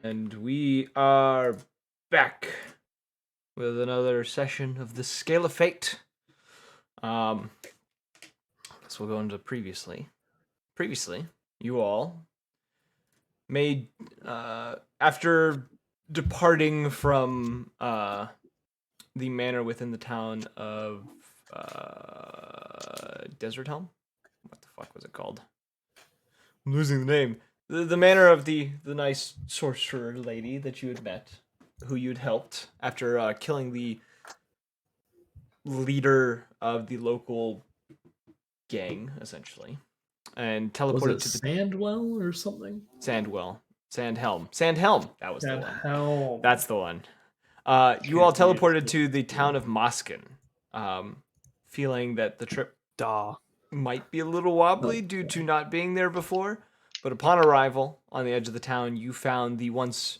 And we are back with another session of the Scale of Fate. So we'll go into previously. Previously, you all made, after departing from the manor within the town of Desert Helm? What the fuck was it called? I'm losing the name. The manor of the nice sorcerer lady that you had met, who you'd helped after killing the leader of the local gang, essentially, and Was teleported it to the Sandwell or something? Sandwell. Sandhelm. That was the And one. Helm. That's the one. You all Can't read teleported it. to the town of Moskin, feeling that the trip Duh. might be a little wobbly due to not being there before. But upon arrival on the edge of the town, you found the once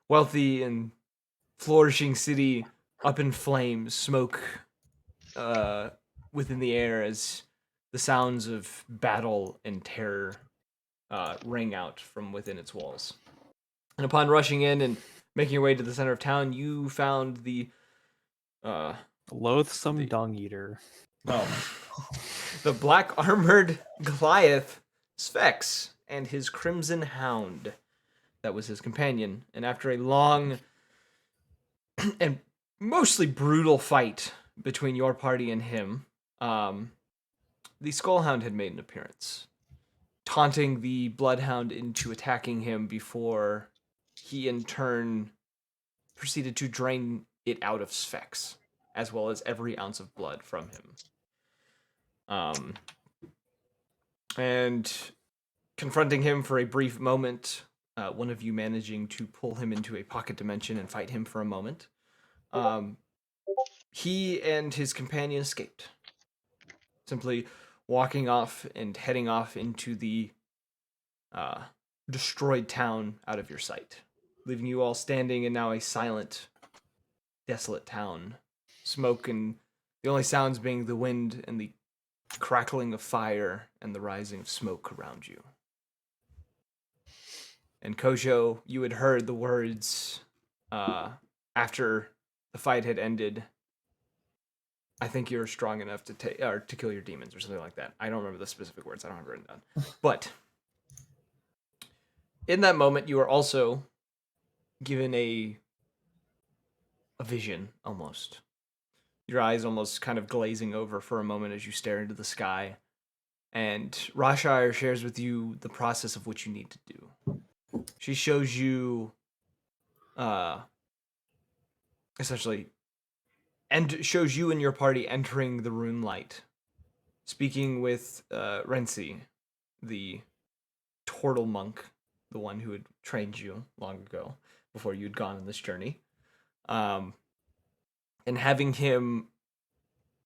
wealthy and flourishing city up in flames, smoke within the air as the sounds of battle and terror rang out from within its walls. And upon rushing in and making your way to the center of town, you found the Loathsome dung eater. the black armored Goliath Sphex and his crimson hound that was his companion. And after a long and mostly brutal fight between your party and him, the Skullhound had made an appearance, taunting the Bloodhound into attacking him before he in turn proceeded to drain it out of Sphex, as well as every ounce of blood from him. And confronting him for a brief moment, one of you managing to pull him into a pocket dimension and fight him for a moment. He and his companion escaped, simply walking off and heading off into the destroyed town out of your sight, leaving you all standing in now a silent, desolate town. Smoke and the only sounds being the wind and the crackling of fire and the rising of smoke around you. And Kosho, you had heard the words after the fight had ended. I think you're strong enough to take or to kill your demons or something like that. I don't remember the specific words. I don't have it written down. But in that moment, you are also given a vision almost. Your eyes almost kind of glazing over for a moment as you stare into the sky. And Rashire shares with you the process of what you need to do. She shows you essentially and shows you and your party entering the rune light, speaking with Renzi, the turtle monk, the one who had trained you long ago before you'd gone on this journey, and having him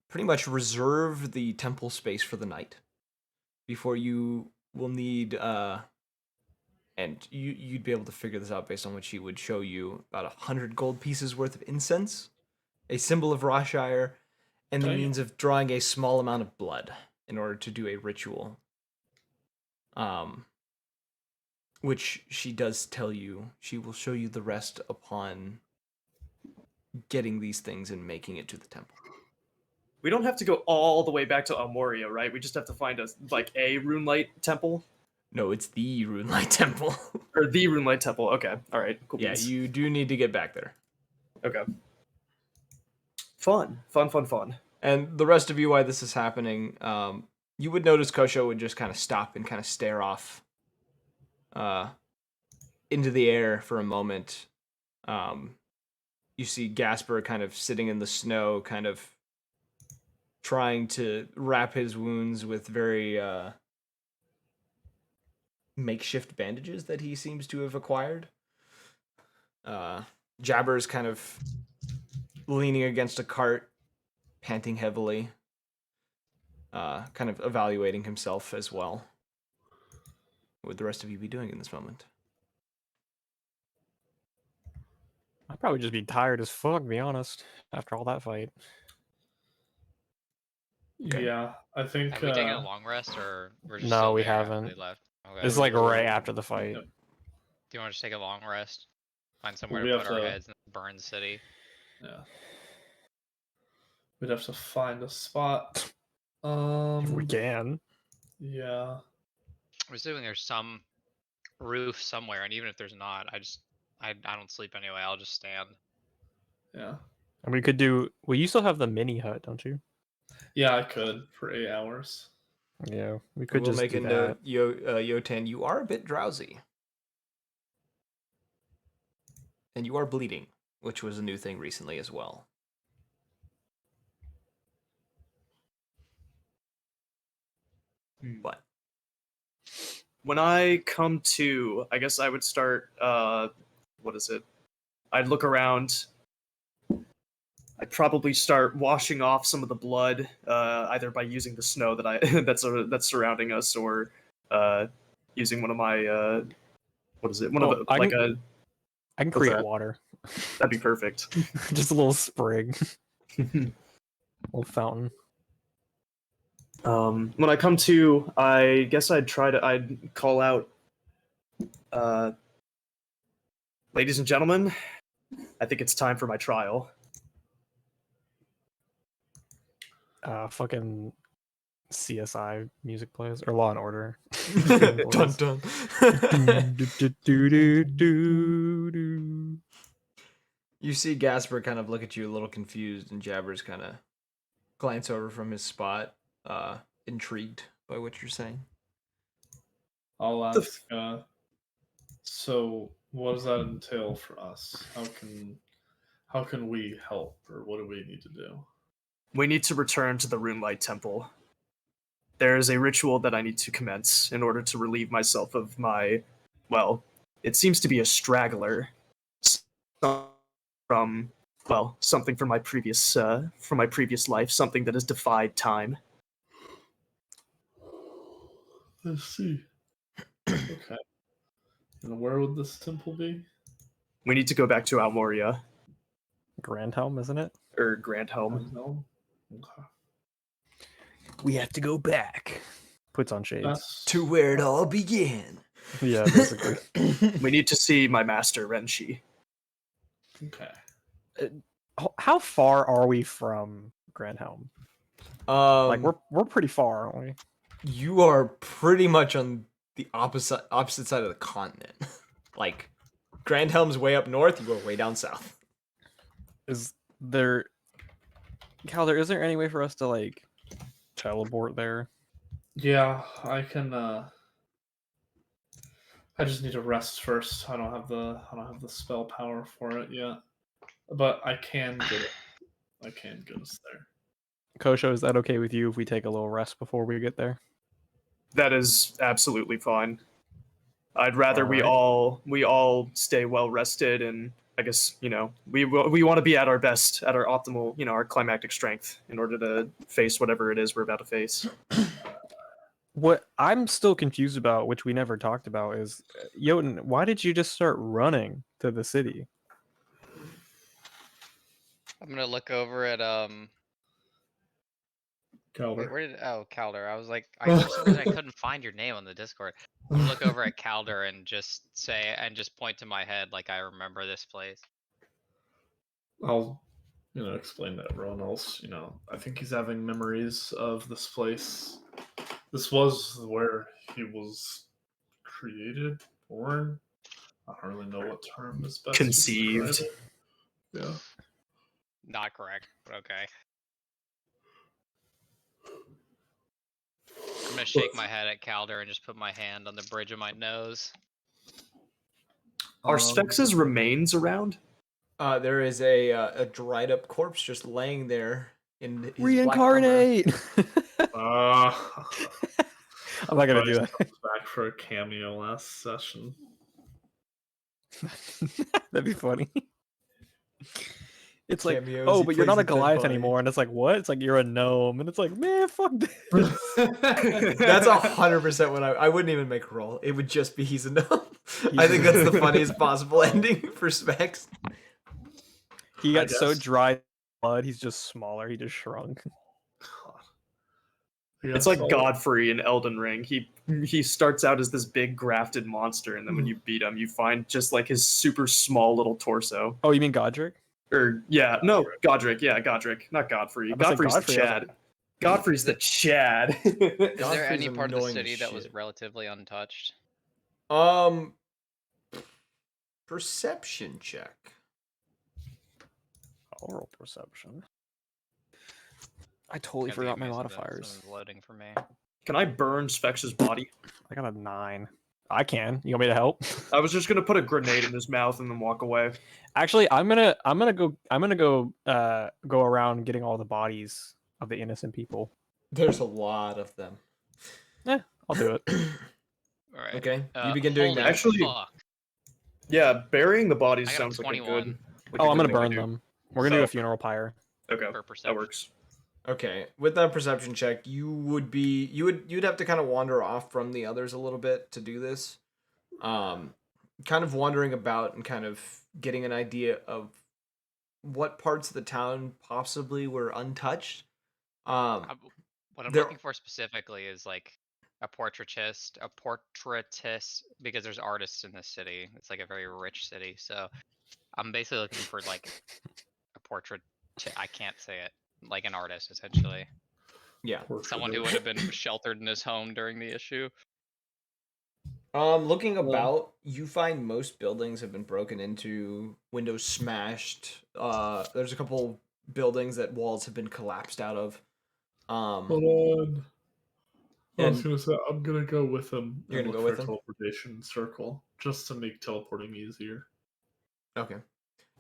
pretty much reserve the temple space for the night before you will need and you'd be able to figure this out based on what she would show you, about 100 gold pieces worth of incense, a symbol of Rashire, and the means of drawing a small amount of blood in order to do a ritual. Which she does tell you she will show you the rest upon getting these things and making it to the temple. We don't have to go all the way back to Amoria, right? We just have to find a Runelight temple. No, it's the Runelight Temple. Or the Runelight temple. Okay, all right. Cool. Yeah, you do need to get back there. Okay. Fun. And the rest of you, while this is happening, you would notice Kosho would just kind of stop and kind of stare off into the air for a moment. You see Gasper kind of sitting in the snow, kind of trying to wrap his wounds with very makeshift bandages that he seems to have acquired. Jabber's kind of leaning against a cart, panting heavily, kind of evaluating himself as well. What would the rest of you be doing in this moment? I'd probably just be tired as fuck, to be honest, after all that fight. Okay. Yeah, I think. Have we taken a long rest, or we're just No, still we there after haven't. we left? Okay. It's like right after the fight. Yep. Do you want to just take a long rest? Find somewhere We to have put our to- heads in the burned city. Yeah. We'd have to find a spot. If we can. Yeah. I'm assuming there's some roof somewhere, and even if there's not, I don't sleep anyway. I'll just stand. Yeah. And we could do. Well, you still have the mini hut, don't you? Yeah, I could for 8 hours. Yeah, we I could will just make do a that. note, Yotan, you are a bit drowsy. And you are bleeding, which was a new thing recently as well. But When I come to, I guess I would start. What is it? I'd look around. I'd probably start washing off some of the blood, either by using the snow that that's surrounding us, or using one of my what is it? One Oh, of the, I like can- a I can What's create that? water. that'd be perfect. Just a little sprig, little fountain. When I come to, I guess I'd call out, ladies and gentlemen, I think it's time for my trial. Fucking CSI music plays or Law and Order. dun dun. Do-do-do-do-do-do. You see Gasper kind of look at you a little confused, and Jabbers kind of glance over from his spot, intrigued by what you're saying. I'll The ask. So, what does that entail for us? How can we help, or what do we need to do? We need to return to the Runelight Temple. There is a ritual that I need to commence in order to relieve myself of my, well, it seems to be a straggler from, well, something from my previous life, something that has defied time. Let's see. Okay. And where would this temple be? We need to go back to Almoria, Grand Helm, isn't it? or Grand Home. No. Okay. We have to go back. Puts on shades. That's To where it all began. Yeah, basically. We need to see my master, Renshi. okay. How far are we from Grand Helm? Like we're pretty far, aren't we? You are pretty much on the opposite side of the continent. Like, Grand Helm's way up north, you are way down south. Is there, Calder? Is there any way for us to like teleport there? Yeah, I can. I just need to rest first. I don't have the spell power for it yet, but I can get it. I can get us there. Kosho, is that okay with you if we take a little rest before we get there? That is absolutely fine. I'd rather Alright. we all stay well rested, and I guess we want to be at our best, at our optimal, our climactic strength in order to face whatever it is we're about to face. What I'm still confused about, which we never talked about, is Jotun, why did you just start running to the city? I'm gonna look over at Calder. where did Calder? I was like, for some reason I couldn't find your name on the Discord. I'm gonna look over at Calder and just point to my head like I remember this place. I'll, explain to everyone else. I think he's having memories of this place. This was where he was created, born. I don't really know what term is best. to Conceived. describe it. Yeah. Not correct, but okay. I'm gonna shake my head at Calder and just put my hand on the bridge of my nose. Are Spex's remains around? There is a dried up corpse just laying there in his Reincarnate. Uh, I'm not gonna Bryce do that. comes back for a cameo last session. That'd be funny. It's like, Cameos, oh, he but you're plays not a a dead Goliath body. anymore, and it's like, what? It's like you're a gnome, and it's like, man, fuck this. That's 100% what I wouldn't even make a roll. It would just be he's a gnome. I think that's the funniest possible ending for Specs. He got so guess. dry blood, he's just smaller. He just shrunk. God. It's like Godfrey in Elden Ring. He starts out as this big grafted monster, and then when you beat him, you find just like his super small little torso. Oh, you mean Godric? Or yeah, no, Godric. Yeah, Godric, not Godfrey. I was gonna say Godfrey's the Godfrey, I was Chad. Godfrey's the Chad. Is there Godfrey's any part of the annoying as city that was shit. relatively untouched? Perception check. Oral perception. I totally Gonna be forgot my amazing that modifiers. someone's loading for me. Can I burn Spex's body? I got a 9. I can. You want me to help? I was just gonna put a grenade in his mouth and then walk away. Actually, I'm gonna go around getting all the bodies of the innocent people. There's a lot of them. I'll do it. All right. Okay, you begin doing holy that. Actually- fuck. Yeah, burying the bodies I got a sounds like a 21. good. Oh, I'm gonna thing to burn do. them. We're gonna do a So- funeral pyre. Okay, Per that perception. works. Okay, with that perception check, you'd have to kind of wander off from the others a little bit to do this. Kind of wandering about and kind of getting an idea of what parts of the town possibly were untouched. What I'm there- looking for specifically is like a portraitist, because there's artists in this city. It's like a very rich city, so I'm basically looking for like a portrait. I can't say it. Like an artist, essentially. Yeah. Someone who would have been sheltered in his home during the issue. Looking about, you find most buildings have been broken into, windows smashed. There's a couple buildings that walls have been collapsed out of. Hold on. I was And- gonna say I'm gonna go with him. You're and gonna look go for with a him? teleportation circle just to make teleporting easier. Okay.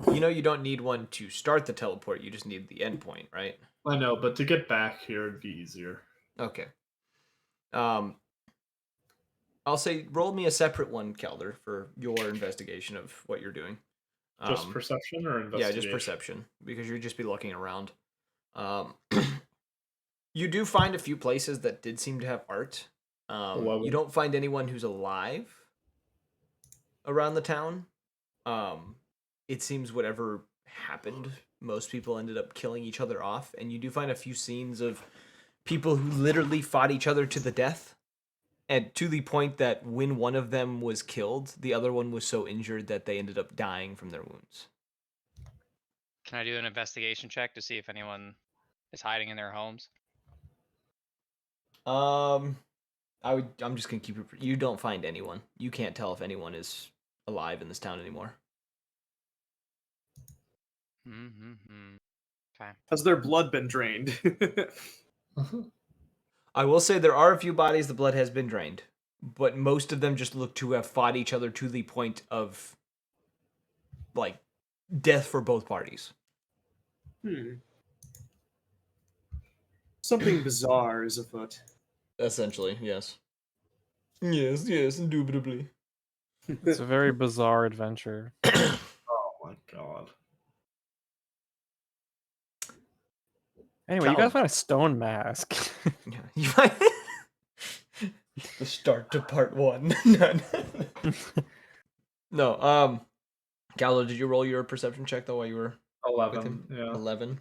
You know you don't need one to start the teleport, you just need the endpoint, right? I know, but to get back here it'd be easier. Okay. I'll say roll me a separate one, Kelder, for your investigation of what you're doing. Just perception or Yeah, investigation? just perception, because you'd just be looking around. You do find a few places that did seem to have art. You 11. don't find anyone who's alive around the town. It seems whatever happened, most people ended up killing each other off, and you do find a few scenes of people who literally fought each other to the death, and to the point that when one of them was killed, the other one was so injured that they ended up dying from their wounds. Can I do an investigation check to see if anyone is hiding in their homes? I'm just gonna keep it. You don't find anyone. You can't tell if anyone is alive in this town anymore. Mm-hmm. Okay. Has their blood been drained? I will say there are a few bodies the blood has been drained, but most of them just look to have fought each other to the point of like death for both parties. Something bizarre is afoot. Essentially, yes. Yes, indubitably. It's a very bizarre adventure. Oh my god. Anyway, you guys Callum. find a stone mask. Yeah, you find the start to part 1. No, Gallo, did you roll your perception check though while you were with 11. him? Yeah. 11.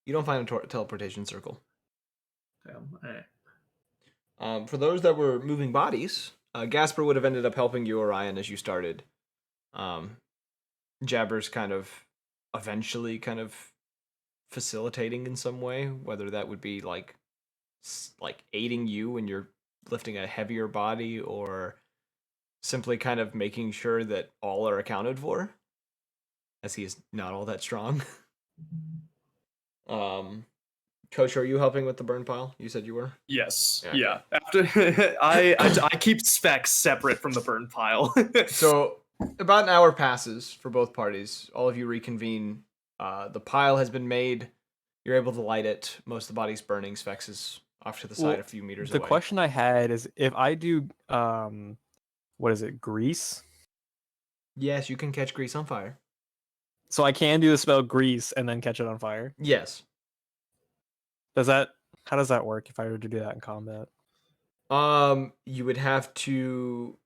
You don't find a teleportation circle. Damn. Alright. For those that were moving bodies, Gasper would have ended up helping you, Orion, as you started. Jabber's kind of eventually kind of facilitating in some way, whether that would be like aiding you when you're lifting a heavier body, or simply kind of making sure that all are accounted for, as he is not all that strong. Coach, are you helping with the burn pile? You said you were? Yes. Yeah, okay. Yeah. After I keep specs separate from the burn pile. So about an hour passes for both parties. All of you reconvene. The pile has been made. You're able to light it. Most of the body's burning. Specs is off to the side Well, a few meters The away. question I had is if I do what is it, grease? Yes, you can catch grease on fire. So I can do the spell grease and then catch it on fire. Yes. How does that work if I were to do that in combat? You would have to.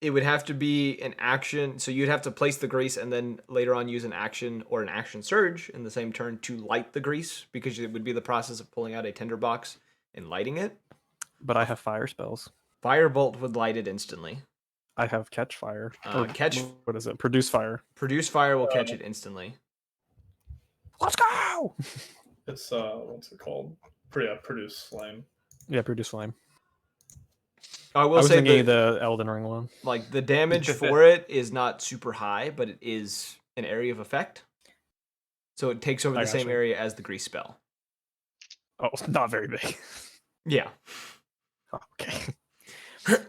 It would have to be an action. So you'd have to place the grease and then later on use an action or an action surge in the same turn to light the grease, because it would be the process of pulling out a tinderbox in lighting it. But I have fire spells. Firebolt would light it instantly. I have catch fire. Catch What is it? Produce fire. Produce fire will catch it instantly. Let's go. It's what's it called? Produce flame. Yeah, produce flame. I I will was say thinking that the Elden Ring one. like the damage for it is not super high, but it is an area of effect. So it takes over I the same gotcha. area as the grease spell. Oh, not very big. Yeah. Okay.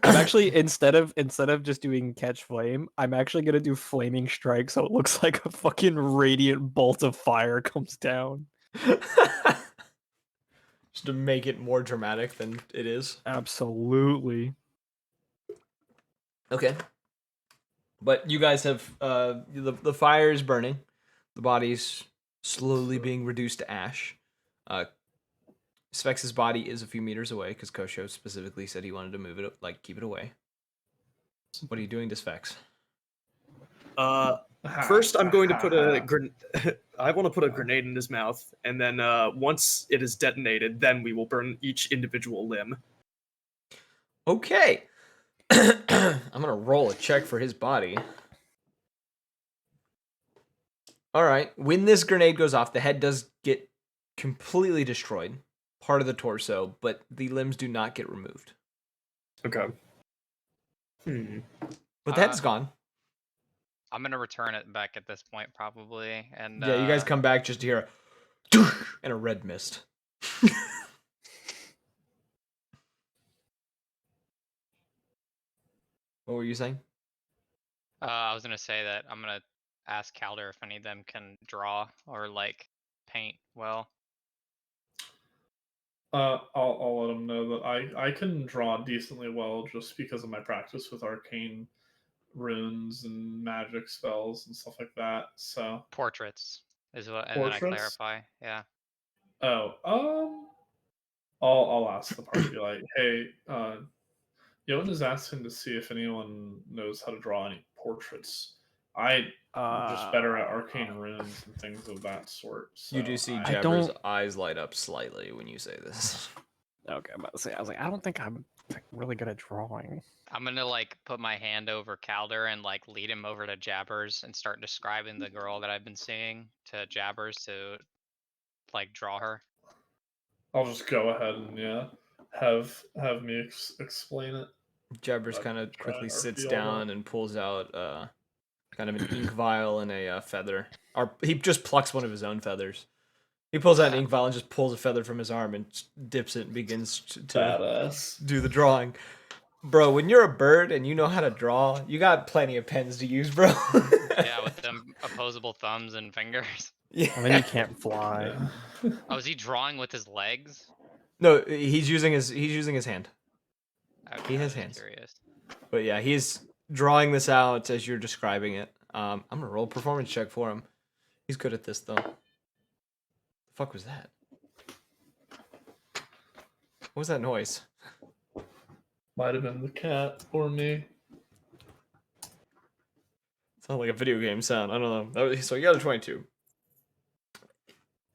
I'm actually instead of just doing catch flame, I'm actually gonna do flaming strike, so it looks like a fucking radiant bolt of fire comes down. Just to make it more dramatic than it is. Absolutely. Okay. But you guys have the fire is burning, the body's slowly being reduced to ash. Spex's body is a few meters away because Kosho specifically said he wanted to move it, like keep it away. What are you doing to Specs? First, I'm going to put a I want to put a grenade in his mouth, and then once it is detonated, then we will burn each individual limb. Okay. I'm gonna roll a check for his body. All right. When this grenade goes off, the head does get completely destroyed, part of the torso, but the limbs do not get removed. Okay. But the head's gone. I'm gonna return it back at this point probably, and Yeah, you guys come back just to hear and a red mist. What were you saying? I was gonna say that I'm gonna ask Calder if any of them can draw or like paint well. I'll let him know that I can draw decently well just because of my practice with arcane runes and magic spells and stuff like that. So Portraits is what, and then I Portraits? clarify. Yeah. I'll ask the party like, hey, Yoan is asking to see if anyone knows how to draw any portraits. I'm just better at arcane runes and things of that sort. So You do see I Jabber's don't- eyes light up slightly when you say this. Okay, I'm about to say. I was like, I don't think I'm really good at drawing. I'm gonna like put my hand over Calder and like lead him over to Jabbers and start describing the girl that I've been seeing to Jabbers to like draw her. I'll just go ahead and have me explain it. Jabbers I'll kind of try quickly and sits RP all down and pulls out kind of an ink vial and a feather. Or he just plucks one of his own feathers. He pulls out an ink vial and just pulls a feather from his arm and dips it and begins to Badass. do the drawing. Bro, when you're a bird and you know how to draw, you got plenty of pens to use, bro. Yeah, with them opposable thumbs and fingers. Yeah. And then you can't fly. Yeah. Oh, is he drawing with his legs? No, he's using his hand. Okay, He I has was hands. Curious. But yeah, he's drawing this out as you're describing it. I'm gonna roll a performance check for him. He's good at this though. The fuck was that? What was that noise? Might have been the cat or me. Sounded like a video game sound. I don't know. So you got a 22.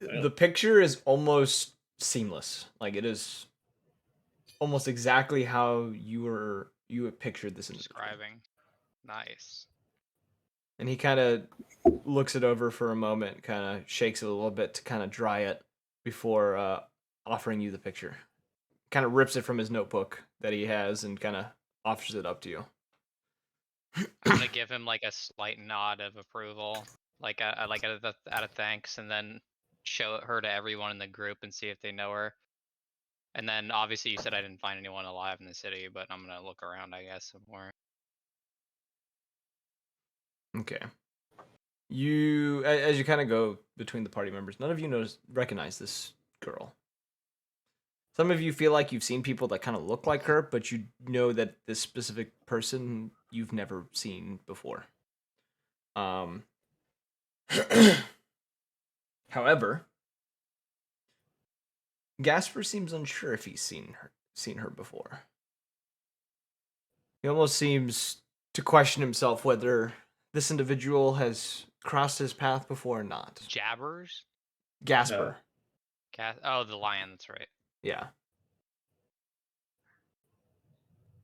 Yeah. The picture is almost seamless. Like it is almost exactly how you had pictured this in Describing. Nice. And he kind of looks it over for a moment, kind of shakes it a little bit to kind of dry it before offering you the picture. Kind of rips it from his notebook that he has and kind of offers it up to you. I'm gonna give him like a slight nod of approval, like out of thanks, and then show her to everyone in the group and see if they know her. And then obviously you said I didn't find anyone alive in the city, but I'm gonna look around, I guess, some more. Okay. As you kind of go between the party members, none of you recognize this girl. Some of you feel like you've seen people that kind of look like her, but you know that this specific person you've never seen before. However, Gasper seems unsure if he's seen her before. He almost seems to question himself whether this individual has crossed his path before or not. Jabbers? Gasper. Oh, the lion. That's right. Yeah.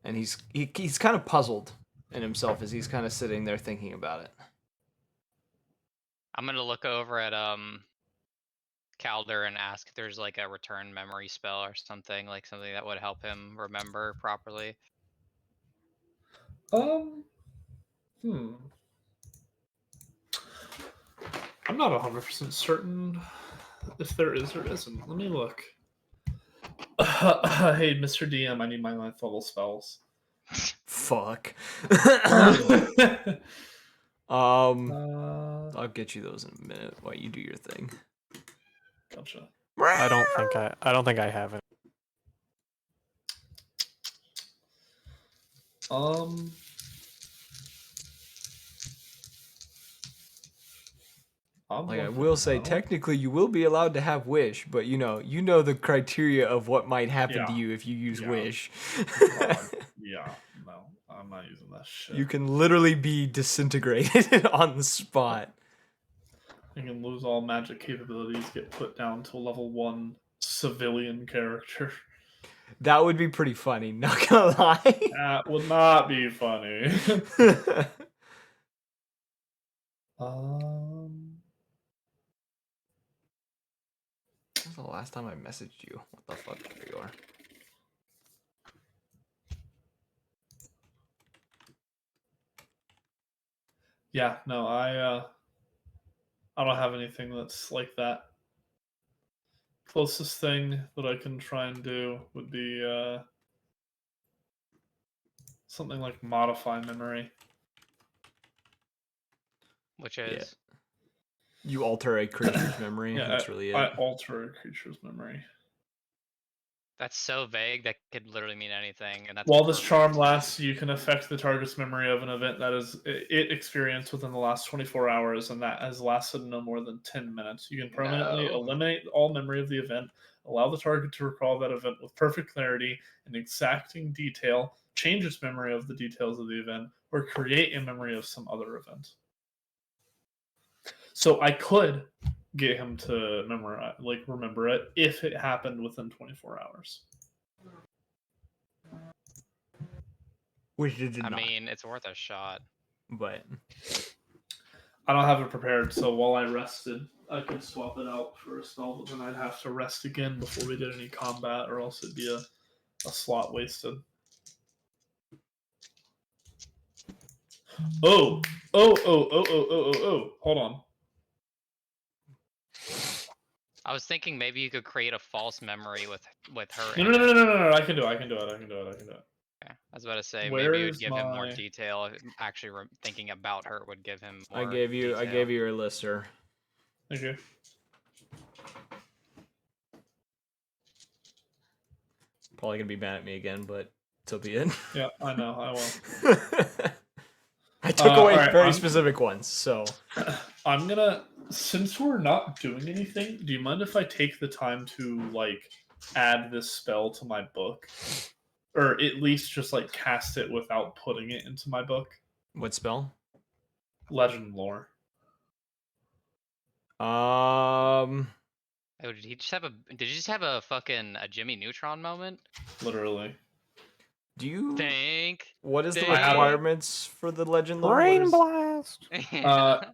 and he's kind of puzzled in himself as he's kind of sitting there thinking about it. I'm gonna look over at Calder and ask if there's like a return memory spell or something, like something that would help him remember properly. Hmm. I'm not 100% certain if there is or isn't. Let me look. Hey, Mr. DM, I need my ninth level spells. Fuck. Uh, I'll get you those in a minute while you do your thing. Gotcha. I don't think I have it. Like I will say, technically, you will be allowed to have wish, but you know the criteria of what might happen to Yeah. you if you use Yeah. wish. Yeah, no, I'm not using that shit. You can literally be disintegrated on the spot. You can lose all magic capabilities, get put down to a level 1 civilian character. That would be pretty funny, not gonna lie. That would not be funny. When was the last time I messaged you? What the fuck? There you are. Yeah, no, I don't have anything that's like that. Closest thing that I can try and do would be something like modify memory. Which is You alter a creature's memory. Yeah, That's really it. I alter a creature's memory. that's so vague that could literally mean anything, and that's While this perfect. charm lasts, you can affect the target's memory of an event that is it experienced within the last 24 hours, and that has lasted no more than 10 minutes. You can permanently No. eliminate all memory of the event, allow the target to recall that event with perfect clarity and exacting detail, change its memory of the details of the event, or create a memory of some other event. So I could get him to remember it if it happened within 24 hours. Which it did I not. mean, it's worth a shot. But I don't have it prepared, so while I rested, I could swap it out for a spell, but then I'd have to rest again before we did any combat, or else it'd be a slot wasted. Oh! Hold on. I was thinking maybe you could create a false memory with her. No, in no, no, it. no, no, no, no, I can do it. Okay. I was about to say Where maybe it would is give him more my- detail. Actually, thinking about her would give him more. I gave you detail. your list, sir. Thank you. Probably gonna be mad at me again, but so be it. Yeah, I know, I will. I took away alright, very specific ones, so I'm gonna, since we're not doing anything, do you mind if I take the time to add this spell to my book, or at least just cast it without putting it into my book? What spell? Legend lore. Oh, did he just have a? Did you just have a fucking Jimmy Neutron moment? Literally. Do you Think. What is the Dang. requirements for the legend lore? Rain blast.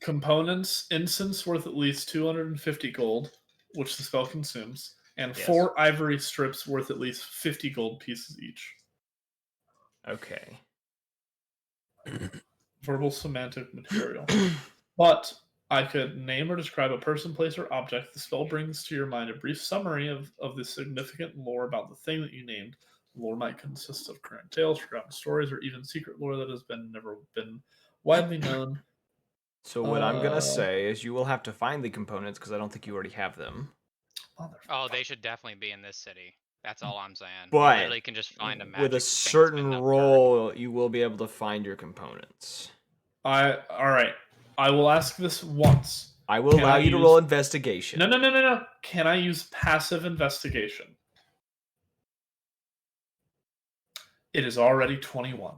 Components, incense worth at least 250 gold, which the spell consumes, and Yes. 4 ivory strips worth at least 50 gold pieces each. Okay. Verbal semantic material. But I could name or describe a person, place, or object. The spell brings to your mind a brief summary of the significant lore about the thing that you named. Lore might consist of current tales, forgotten stories, or even secret lore that has never been widely known. So what I'm gonna say is you will have to find the components because I don't think you already have them. Oh, they should definitely be in this city. That's all I'm saying. But you literally can just find a magic with a thing that's been certain upturned. roll, you will be able to find your components. All right. I will ask this once. I will allow you to roll investigation. No. Can I use passive investigation? It is already 21.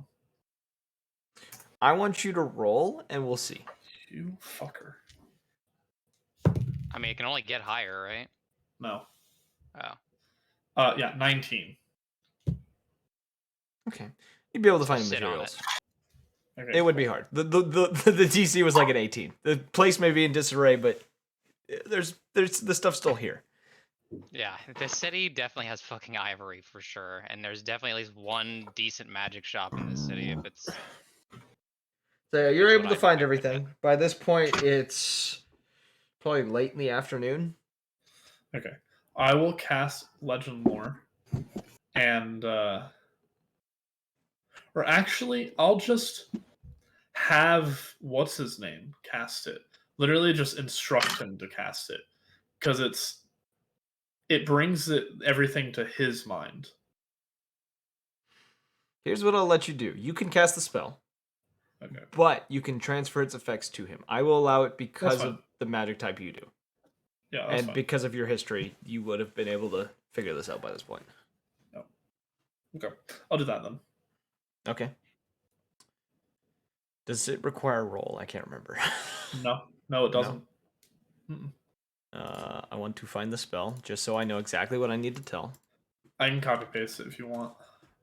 I want you to roll, and we'll see. You fucker. I mean, it can only get higher, right? No. Oh. Yeah, 19. Okay. You'd be able to So find the sit on materials. Okay, It would be hard. The DC was like an 18. The place may be in disarray, but there's the stuff's still here. Yeah, the city definitely has fucking ivory for sure, and there's definitely at least one decent magic shop in this city. If it's So you're That's able what to I'd find recommend. everything. By this point, it's probably late in the afternoon. Okay. I will cast Legend Lore. And or actually I'll just have what's his name cast it. Literally just instruct him to cast it. Because it brings everything to his mind. Here's what I'll let you do. You can cast the spell, Okay. but you can transfer its effects to him. I will allow it because fine. of the magic type you do. Yeah, that's And fine. because of your history, you would have been able to figure this out by this point. Okay. I'll do that then. Okay. Does it require a roll? I can't remember. No, it doesn't. Mm-mm. I want to find the spell, just so I know exactly what I need to tell. I can copy paste it if you want.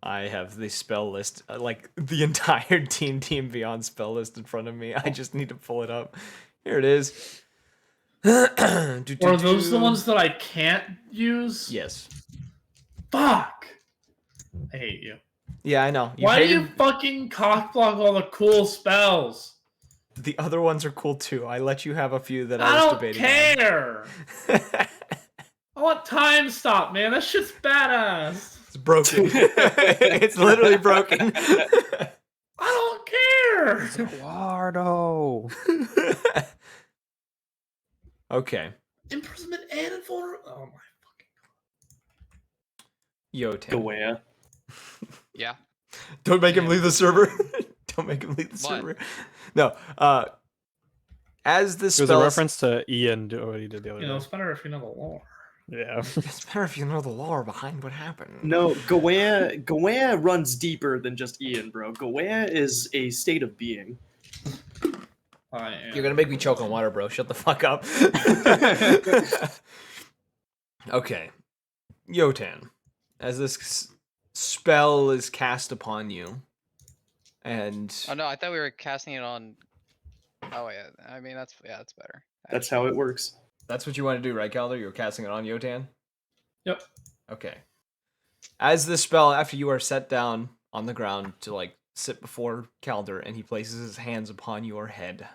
I have the spell list, like the entire D&D and Beyond spell list in front of me. I just need to pull it up. Here it is. Or are those the ones that I can't use? Yes. Fuck! I hate you. Yeah, I know. Why do you fucking cockblock all the cool spells? The other ones are cool too. I let you have a few that I I was don't debating care! on. I want time stop, man. That shit's badass. It's broken. It's literally broken. I don't care. Eduardo. Okay. Imprisonment and invulnerable. Oh my Yotan. Gawea. yeah. Don't make him Yeah. leave the server. Don't make him leave the What? server. No. As this It was a spell reference to Ian what he did the other You know, day. it's better if you know the lore. Yeah. It's better if you know the lore behind what happened. No, Gawea runs deeper than just Ian, bro. Gawea is a state of being. I am. You're gonna make me choke on water, bro. Shut the fuck up. Okay. Yotan, as this spell is cast upon you, and Oh no, I thought we were casting it on. Oh yeah, I mean that's better. That's how it works. that's what you want to do, right, Calder? You're casting it on Yotan? Yep. Okay. As this spell, after you are set down on the ground to like sit before Calder and he places his hands upon your head,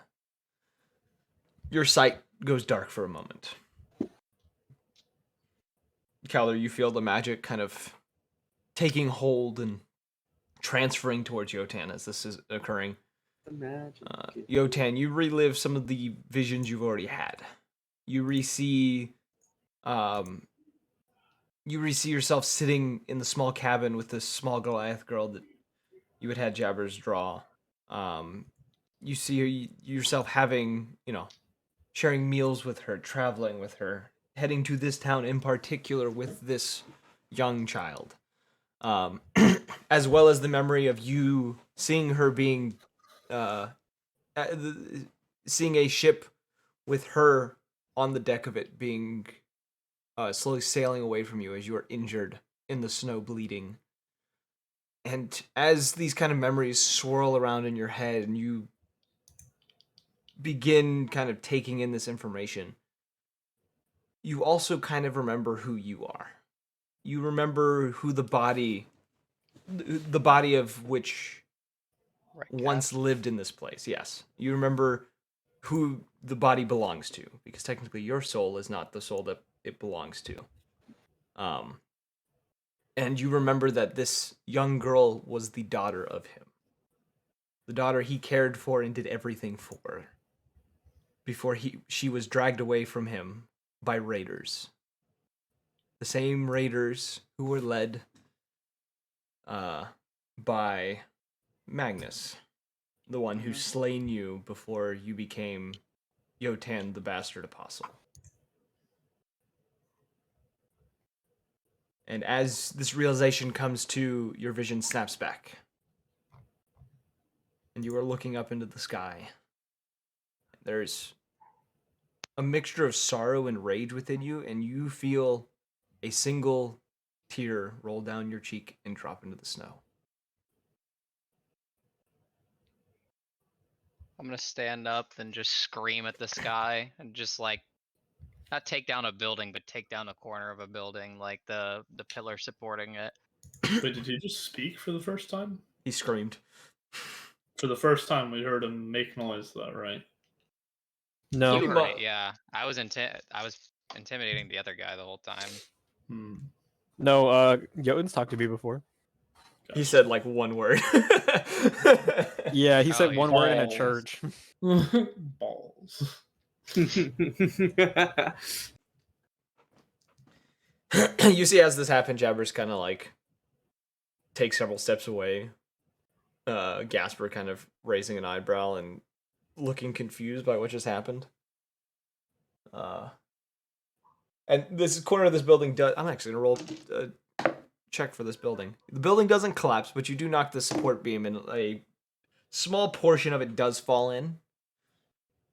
your sight goes dark for a moment. Calder, you feel the magic kind of taking hold and transferring towards Yotan as this is occurring. Imagine. Yotan, you relive some of the visions you've already had. You re-see yourself sitting in the small cabin with this small Goliath girl that you had Jabbers draw. You see yourself having, sharing meals with her, traveling with her, heading to this town in particular with this young child. As well as the memory of you seeing her being, seeing a ship with her on the deck of it being slowly sailing away from you as you are injured in the snow, bleeding. And as these kind of memories swirl around in your head and you begin kind of taking in this information, you also kind of remember who you are. You remember who the body of which Right. once lived in this place. Yes. You remember who the body belongs to, because technically your soul is not the soul that it belongs to. And you remember that this young girl was the daughter of him. The daughter he cared for and did everything for before she was dragged away from him by raiders. The same raiders who were led by Magnus, the one who slain you before you became Yotan the Bastard Apostle. And as this realization comes to, your vision snaps back. And you are looking up into the sky. There's a mixture of sorrow and rage within you, and you feel a single tear roll down your cheek and drop into the snow. I'm gonna stand up and just scream at the sky and just like not take down a building, but take down a corner of a building, like the pillar supporting it. Wait, did he just speak for the first time? He screamed. For the first time, we heard him make noise, though, right? No. You You heard mu- it, yeah. I was intimidating the other guy the whole time. Hmm. No, Jotun's talked to me before. He Gotcha. said like one word. Yeah, he said Oh, one word in a balls. church. Balls. You see, as this happened, Jabber's kind of like takes several steps away. Gasper kind of raising an eyebrow and looking confused by what just happened. And this corner of this building does. I'm actually gonna roll a check for this building. The building doesn't collapse, but you do knock the support beam, and a small portion of it does fall in,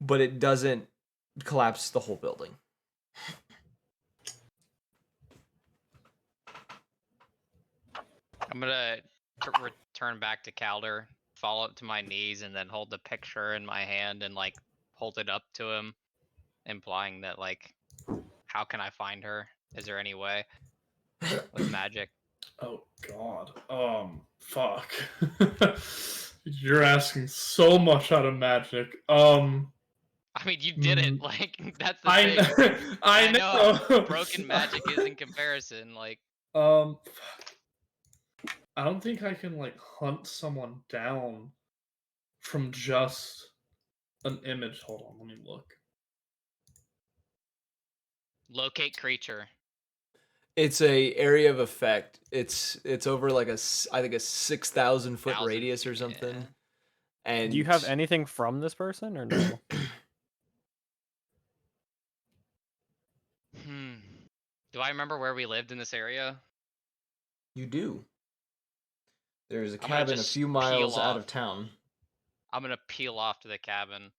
but it doesn't collapse the whole building. I'm gonna return back to Calder, fall up to my knees, and then hold the picture in my hand and like hold it up to him, implying that like, how can I find her? Is there any way with magic? Oh God. Fuck. You're asking so much out of magic. I mean, you did it. Mm, Like that's the I thing. know. I know. how broken magic is in comparison. Like, Fuck. I don't think I can like hunt someone down from just an image. Hold on, let me look. locate creature. It's a area of effect. It's over like I think a 6,000 foot 1,000 radius or feet, something. yeah. And Do you have anything from this person or no? Do I remember where we lived in this area? You do. There's a I'm gonna cabin a just few peel miles out of off. town. I'm gonna peel off to the cabin.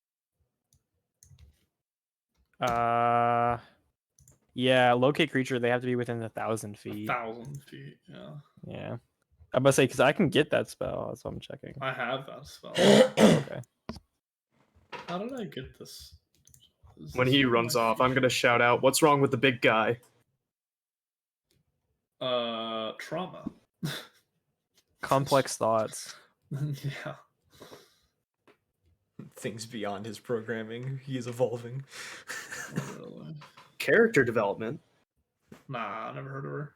Yeah, locate creature. They have to be within 1,000 A feet. 1,000 feet. Yeah, Yeah, I'm about to say because I can get that spell. That's what I'm checking. I have that spell. Okay. How did I get this? Is When this he one of runs my off, I'm gonna features? shout out, "What's wrong with the big guy?" Trauma. Complex thoughts. Yeah. Things beyond his programming. He is evolving. Literally. Character development. Nah, I never heard of her.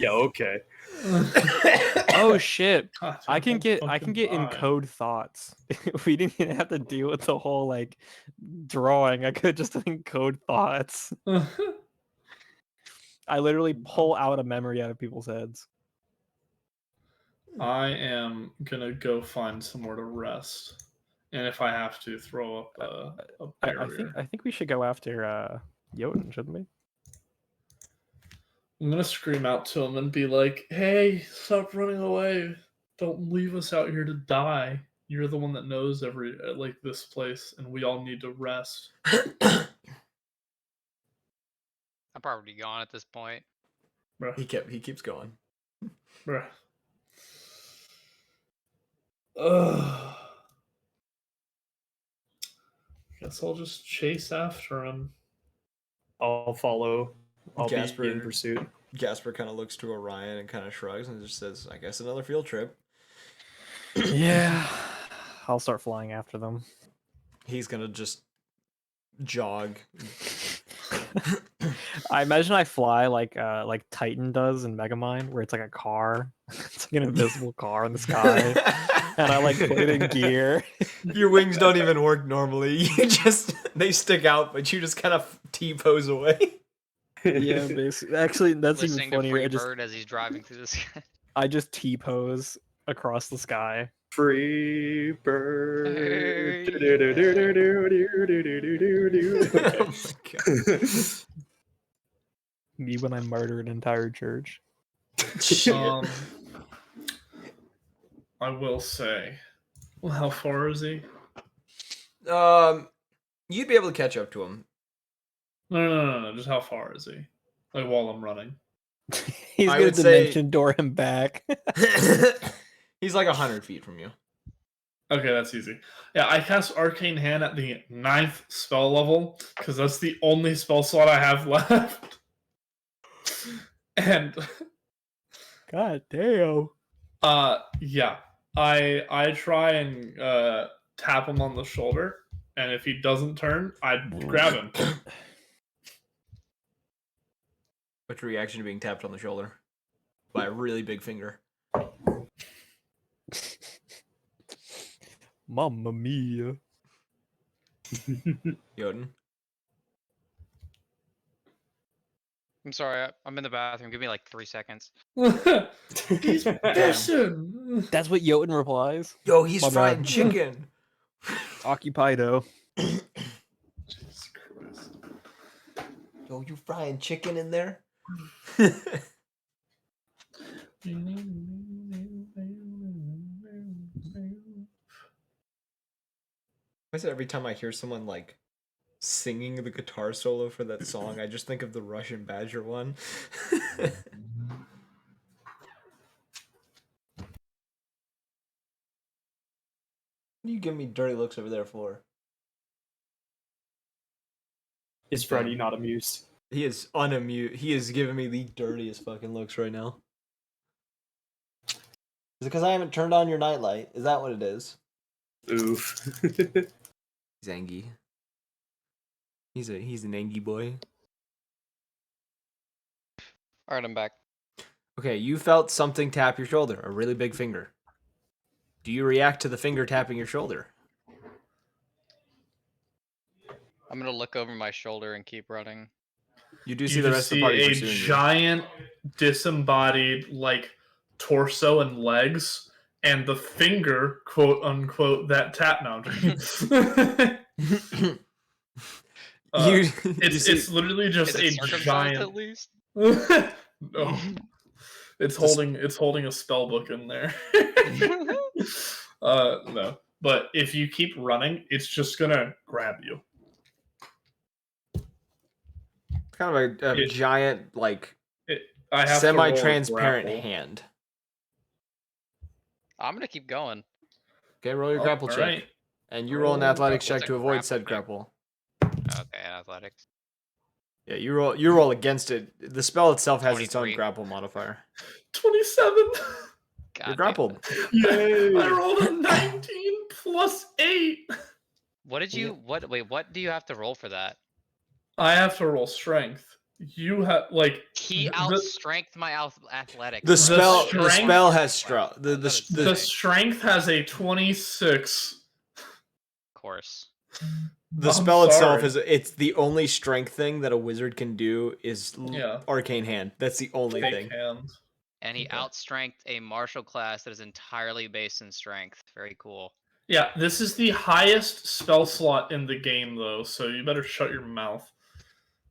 Yeah, okay. Oh shit! God, I can don't get fucking lie. encode thoughts. We didn't even have to deal with the whole like drawing. I could just encode thoughts. I literally pull out a memory out of people's heads. I am gonna go find somewhere to rest, and if I have to, throw up a barrier. I think we should go after Jotun, shouldn't we? I'm gonna scream out to him and be like, "Hey, stop running away! Don't leave us out here to die. You're the one that knows every like this place, and we all need to rest." I'm probably gone at this point. Bruh, He keeps going. bruh. Ugh. Guess I'll just chase after him. I'll follow. I'll be Gasper- in pursuit. Gasper kind of looks to Orion and kind of shrugs and just says, "I guess another field trip." Yeah. I'll start flying after them. He's gonna just jog. I imagine I fly like Titan does in Megamind, where it's like a car. It's like an invisible car in the sky. And I like put it in gear. Your wings don't even work normally. They stick out, but you just kind of T-pose away. Yeah, basically. Actually, that's Listening even to funnier. Freebird as he's driving through the sky. I just T-pose across the sky. Free bird. Oh my god. Me when I murder an entire church. Um, I will say, well, how far is he? You'd be able to catch up to him. No. Just how far is he? Like while I'm running. He's I gonna would say- dimension door him back. He's like 100 feet from you. Okay, that's easy. Yeah, I cast Arcane Hand at the 9th spell level because that's the only spell slot I have left. And God damn. yeah, I try and tap him on the shoulder, and if he doesn't turn, I grab him. What's your reaction to being tapped on the shoulder by a really big finger? Mamma mia. Jotun? I'm sorry, I'm in the bathroom. Give me like 3 seconds. He's fishing. That's what Jotun replies. Yo, he's My frying bad. chicken. Occupido. Jesus Christ. Yo, you frying chicken in there? Why is it every time I hear someone like singing the guitar solo for that song, I just think of the Russian Badger one? What are you giving me dirty looks over there for? Is Freddy not amused? He is unamused. He is giving me the dirtiest fucking looks right now. Is it because I haven't turned on your nightlight? Is that what it is? Oof. He's Angie. He's an Angie boy. All right, I'm back. Okay, you felt something tap your shoulder, a really big finger. Do you react to the finger tapping your shoulder? I'm gonna look over my shoulder and keep running. You do see You the just rest of the party see a pursuing you. giant disembodied like torso and legs, and the finger, quote unquote, that tap now. You It's literally just Is it a circumcised giant. at least? No, it's holding a spell book in there. No, but if you keep running, it's just gonna grab you. kind of a It- giant, like I have to roll a semi-transparent grapple. hand. I'm gonna keep going. Okay, roll your Oh, grapple check, alright. and you roll an Roll athletics grapple. check to What's a avoid said grapple grapple. Okay, athletics. Yeah, you roll against it. The spell itself has its own 23. grapple modifier. 27. God You're damn grappled. it. Yay! I rolled a 19 plus 8. What did you? What? Wait, what do you have to roll for that? I have to roll strength. You have like He outstrengthed my athletics. The bro. spell, the strength- spell has struck. That is the sick. strength has a 26. Of course. The I'm spell itself sorry. is it's the only strength thing that a wizard can do is Yeah. arcane hand. That's the only Fake thing. hand. And he Okay. outstrengthed a martial class that is entirely based in strength. Very cool. Yeah, this is the highest spell slot in the game, though, so you better shut your mouth.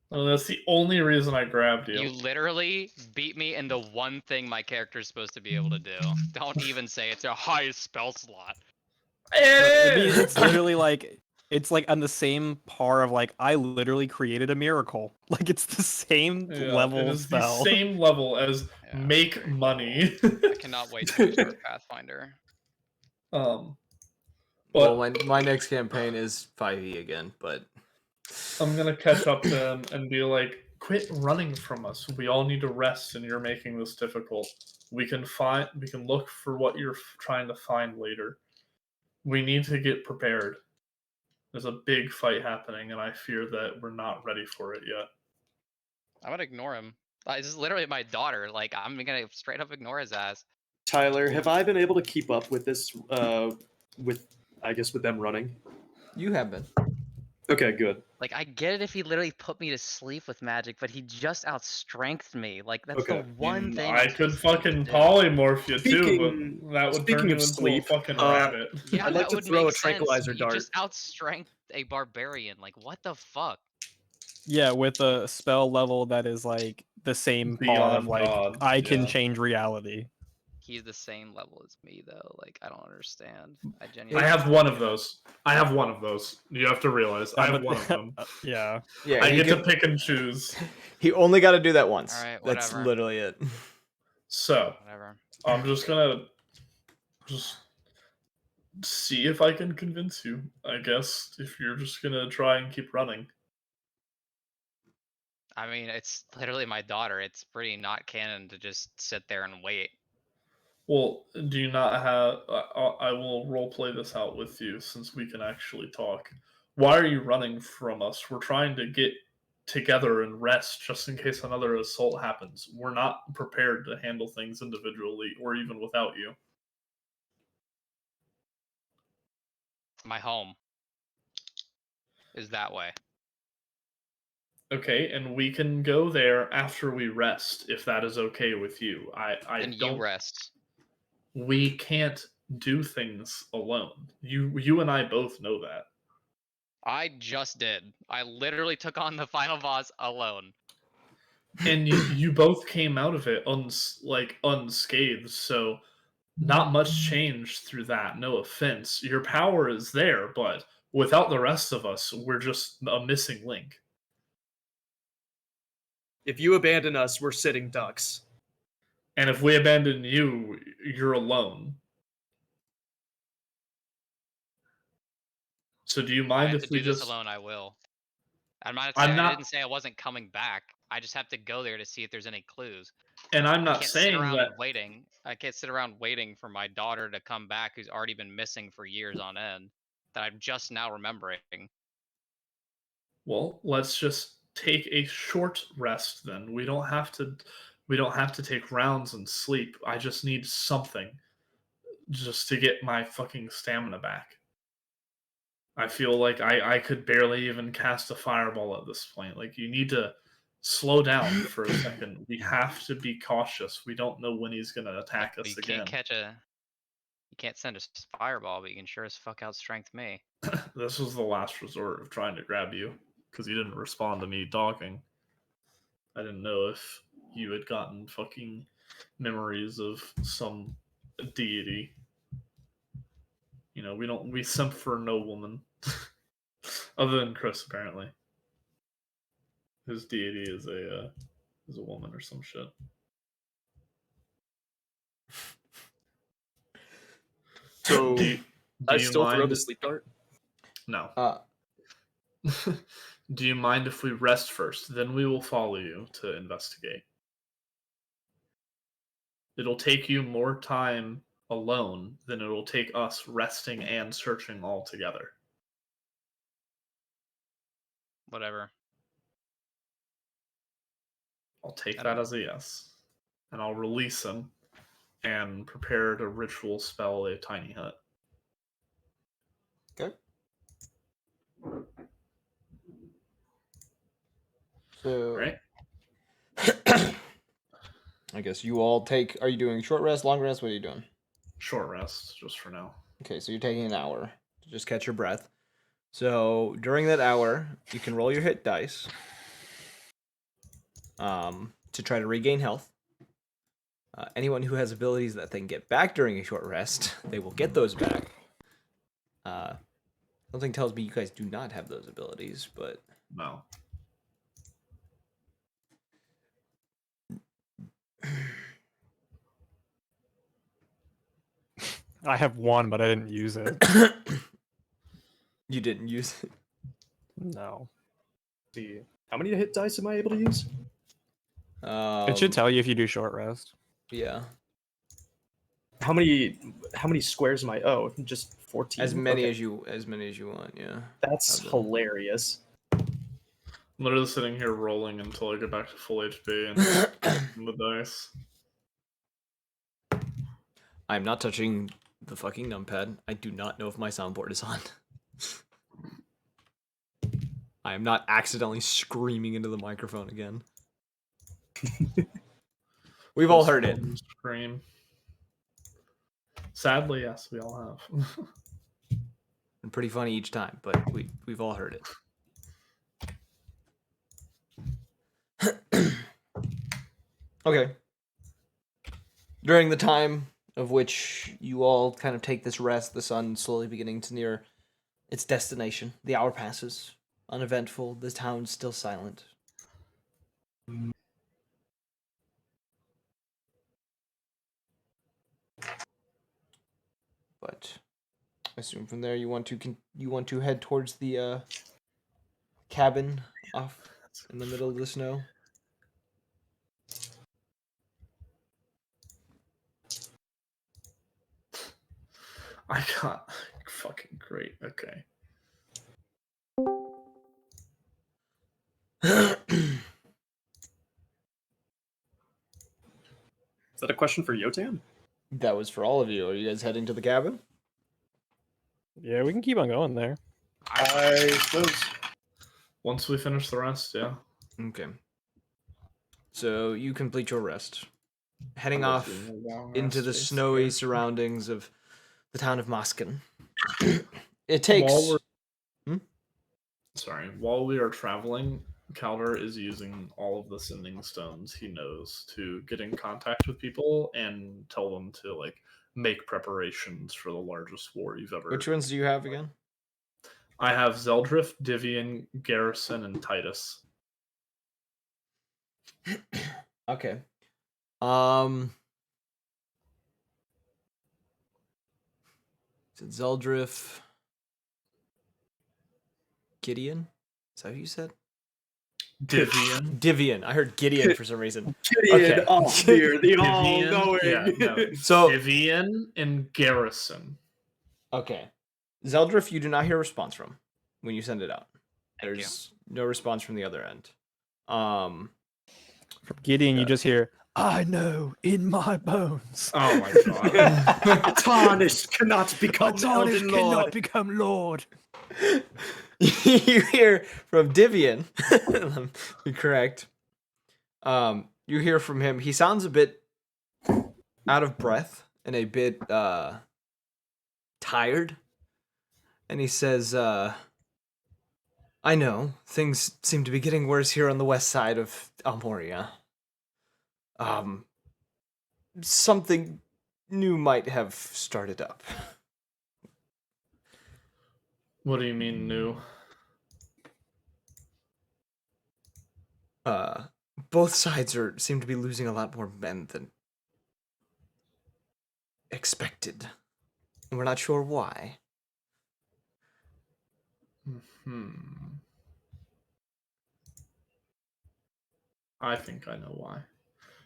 Well, that's the only reason I grabbed you. You literally beat me in the one thing my character is supposed to be able to do. Don't even say it's a highest spell slot. It's literally like it's like on the same par of like I literally created a miracle. Like it's the same Yeah, level it of is spell. the same level as Yeah, make very cool. money. I cannot wait to start Pathfinder. But Well, my next campaign is 5e again, but I'm gonna catch up to him and be like, "Quit running from us. We all need to rest, and you're making this difficult. We can look for what you're trying to find later. We need to get prepared. There's a big fight happening, and I fear that we're not ready for it yet." I'm gonna ignore him. This is literally my daughter. Like I'm gonna straight up ignore his ass. Tyler, have I been able to keep up with this? With them running. you have been. Okay, good. Like I get it if he literally put me to sleep with magic, but he just outstrengthed me. Like that's Okay. the one thing. I I'm could supposed to be able fucking to do. polymorph you too, Speaking- but that would speaking turn you of into sleep, a fucking rabbit. Yeah, I'd like that to would throw make a tranquilizer sense. dart. You just outstrength a barbarian. Like what the fuck? Yeah, with a spell level that is like the same par of Beyond like God, I can yeah. change reality. He's the same level as me, though. Like, I don't understand. I I genuinely. have one of those. I have one of those. You have to realize I Yeah, have but- one of them. Yeah. Yeah, I he get to can- pick and choose. He only got to do that once. Alright, That's whatever. literally it. So Whatever. I'm just gonna just see if I can convince you. I guess if you're just gonna try and keep running. I mean, it's literally my daughter. It's pretty not canon to just sit there and wait. Well, do you not have? I will role play this out with you since we can actually talk. Why are you running from us? We're trying to get together and rest just in case another assault happens. We're not prepared to handle things individually or even without you. My home is that way. Okay, and we can go there after we rest if that is okay with you. I Then you don't. rest. We can't do things alone. You and I both know that. I just did. I literally took on the final boss alone. And you both came out of it unscathed, so not much changed through that. No offense. Your power is there, but without the rest of us, we're just a missing link. If you abandon us, we're sitting ducks. And if we abandon you, you're alone. So do you If I mind have to if we do this just alone, I will. I'm not I'm saying I not didn't say I wasn't coming back. I just have to go there to see if there's any clues. and I'm I not can't sit saying around that waiting. I can't sit around waiting for my daughter to come back who's already been missing for years on end that I'm just now remembering. well, let's just take a short rest then. We don't have to take rounds and sleep. I just need something just to get my fucking stamina back. I feel like I could barely even cast a fireball at this point. Like, you need to slow down for a second. We have to be cautious. We don't know when he's going to attack us You again. You can't send a fireball, but you can sure as fuck out strength me. This was the last resort of trying to grab you because you didn't respond to me talking. I didn't know if you had gotten fucking memories of some deity. You know, we simp for no woman. Other than Chris, apparently. His deity is a woman or some shit. So Do I you still throw mind? the sleep dart. No. Uh, Do you mind if we rest first? Then we will follow you to investigate. It'll take you more time alone than it'll take us resting and searching all together. Whatever. I'll take I that don't- as a yes. And I'll release him and prepare to ritual spell a tiny hut. okay. So Right? I guess you all take. Are you doing short rest, long rest? What are you doing? Short rest, just for now. Okay, so you're taking an hour to just catch your breath. So during that hour, you can roll your hit dice to try to regain health. Anyone who has abilities that they can get back during a short rest, they will get those back. Something tells me you guys do not have those abilities, but No. I have one, but I didn't use it. you didn't use it. No. See, how many hit dice am I able to use? It should tell you if you do short rest. Yeah, How many squares am I? Oh, just 14. as many Okay. as you want. Yeah. That's Okay. hilarious. I'm literally sitting here rolling until I get back to full HP and the dice. I'm not touching the fucking numpad. I do not know if my soundboard is on. I am not accidentally screaming into the microphone again. We've all heard it. Scream. Sadly, yes, we all have. And pretty funny each time, but we've all heard it. Okay. During the time of which you all kind of take this rest, the sun slowly beginning to near its destination. The hour passes, uneventful, the town's still silent. But I assume from there you want to head towards the cabin off in the middle of the snow. I got fucking great. Okay. Is that a question for Yotan? That was for all of you. Are you guys heading to the cabin? Yeah, we can keep on going there. I suppose. Once we finish the rest, yeah. Okay. So you complete your rest, heading I'm off just doing a long into rest the face snowy here. surroundings of the town of Moskin. It While takes. we're sorry, while we are traveling, Calder is using all of the sending stones he knows to get in contact with people and tell them to like make preparations for the largest war you've ever. Which ones do you have again? I have Zeldrift, Divian, Garrison, and Titus. Okay. Is it Zeldriff? Gideon? Is that who you said? Divian. Divian. I heard Gideon for some reason. Gideon, Okay. oh dear, the Divian, all-knowing. yeah, no. So Divian and Garrison. okay, Zeldriff, you do not hear a response from when you send it out. Thank you. There's no response from the other end. From Gideon, Yeah. you just hear, "I know in my bones." Oh my god. A tarnished cannot become Tarnish Elden cannot Lord. become Lord. You hear from Divian. You're correct. You hear from him. He sounds a bit out of breath and a bit tired. And he says, I know, things seem to be getting worse here on the west side of Almoria. Something new might have started up. What do you mean new? Both sides seem to be losing a lot more men than expected. And we're not sure why. I think I know why.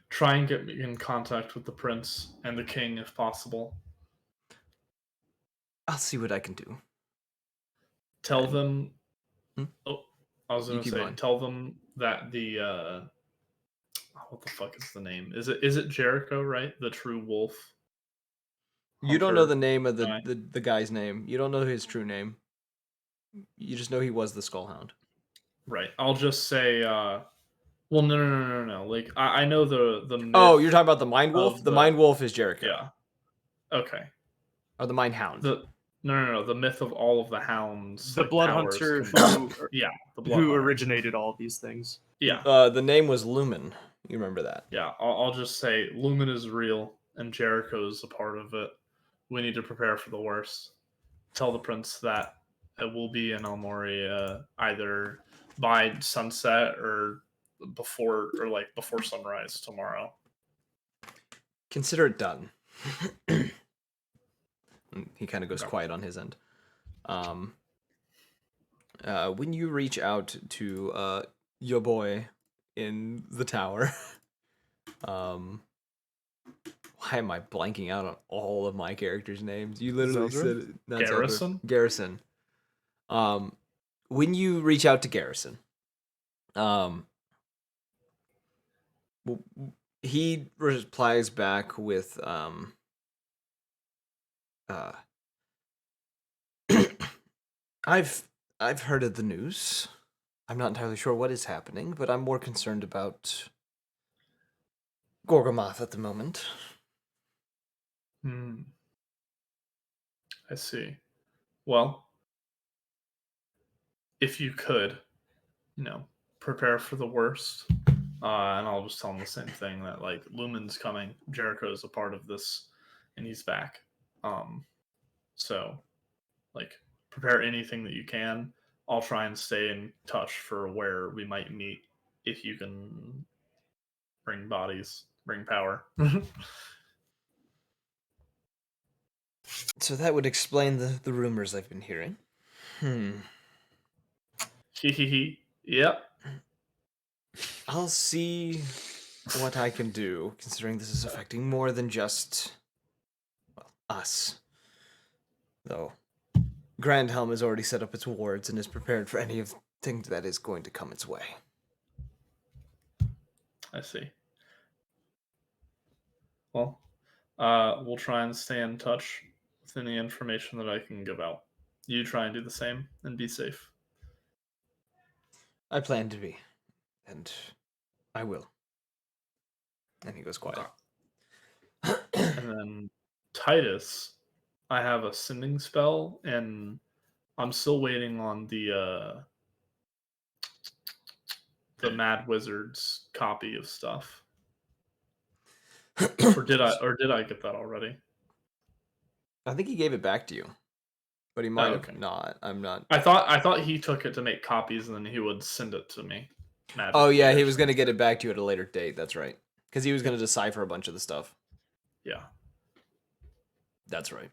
Try and get me in contact with the prince and the king if possible. I'll see what I can do. Tell And- them. Hmm? Oh, I was You gonna keep say. going. Tell them that the what the fuck is the name? Is it Jericho? Right, the true wolf. You don't know Hunter the name of guy. the guy's name. You don't know his true name. You just know he was the Skullhound. Right. I'll just say. Well, no. Like I know the. Myth Oh, you're talking about the Mind Wolf? of The Mind Wolf is Jericho. Yeah. Okay. Or the Mind Hound. No. The myth of all of the hounds. The like, Blood powers Hunter combined. Yeah. The Blood who Hunter. originated all these things. Yeah. The name was Lumen. You remember that? Yeah, I'll just say Lumen is real and Jericho is a part of it. We need to prepare for the worst. Tell the prince that it will be in Almoria either by sunset or before sunrise tomorrow. Consider it done. And he kind of goes Okay. quiet on his end. When you reach out to your boy in the tower, why am I blanking out on all of my characters' names? You literally Zeldriff? said it. Not Zeldriff. Garrison? Garrison. When you reach out to Garrison, he replies back with I've heard of the news. I'm not entirely sure what is happening, but I'm more concerned about Gorgomoth at the moment. I see. Well, if you could, prepare for the worst. And I'll just tell him the same thing that like Lumen's coming. Jericho is a part of this and he's back. So, like, prepare anything that you can. I'll try and stay in touch for where we might meet if you can bring bodies, bring power. So that would explain the rumors I've been hearing. Yep. I'll see what I can do, considering this is affecting more than just, well, us. Though, Grandhelm has already set up its wards and is prepared for anything that is going to come its way. I see. Well, we'll try and stay in touch with any information that I can give out. You try and do the same and be safe. I plan to be, and I will. And he goes quiet. And then Titus, I have a sending spell, and I'm still waiting on the Mad Wizard's copy of stuff. Or did I get that already? I think he gave it back to you, but he might okay. have not. I'm not. I thought he took it to make copies and then he would send it to me. Oh yeah, he was gonna get it back to you at a later date. That's right, because he was gonna decipher a bunch of the stuff. Yeah, that's right.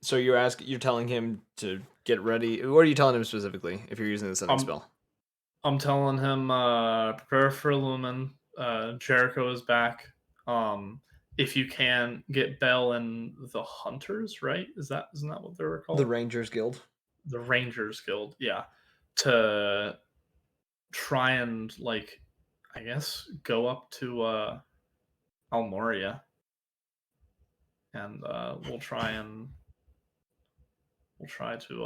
So you're telling him to get ready. What are you telling him specifically? If you're using the sending spell, I'm telling him prepare for Lumen. Jericho is back. If you can get Bell and the Hunters, right? Isn't that what they were called? The Rangers Guild. The Rangers Guild, yeah. To try and I guess go up to Almoria, and we'll try to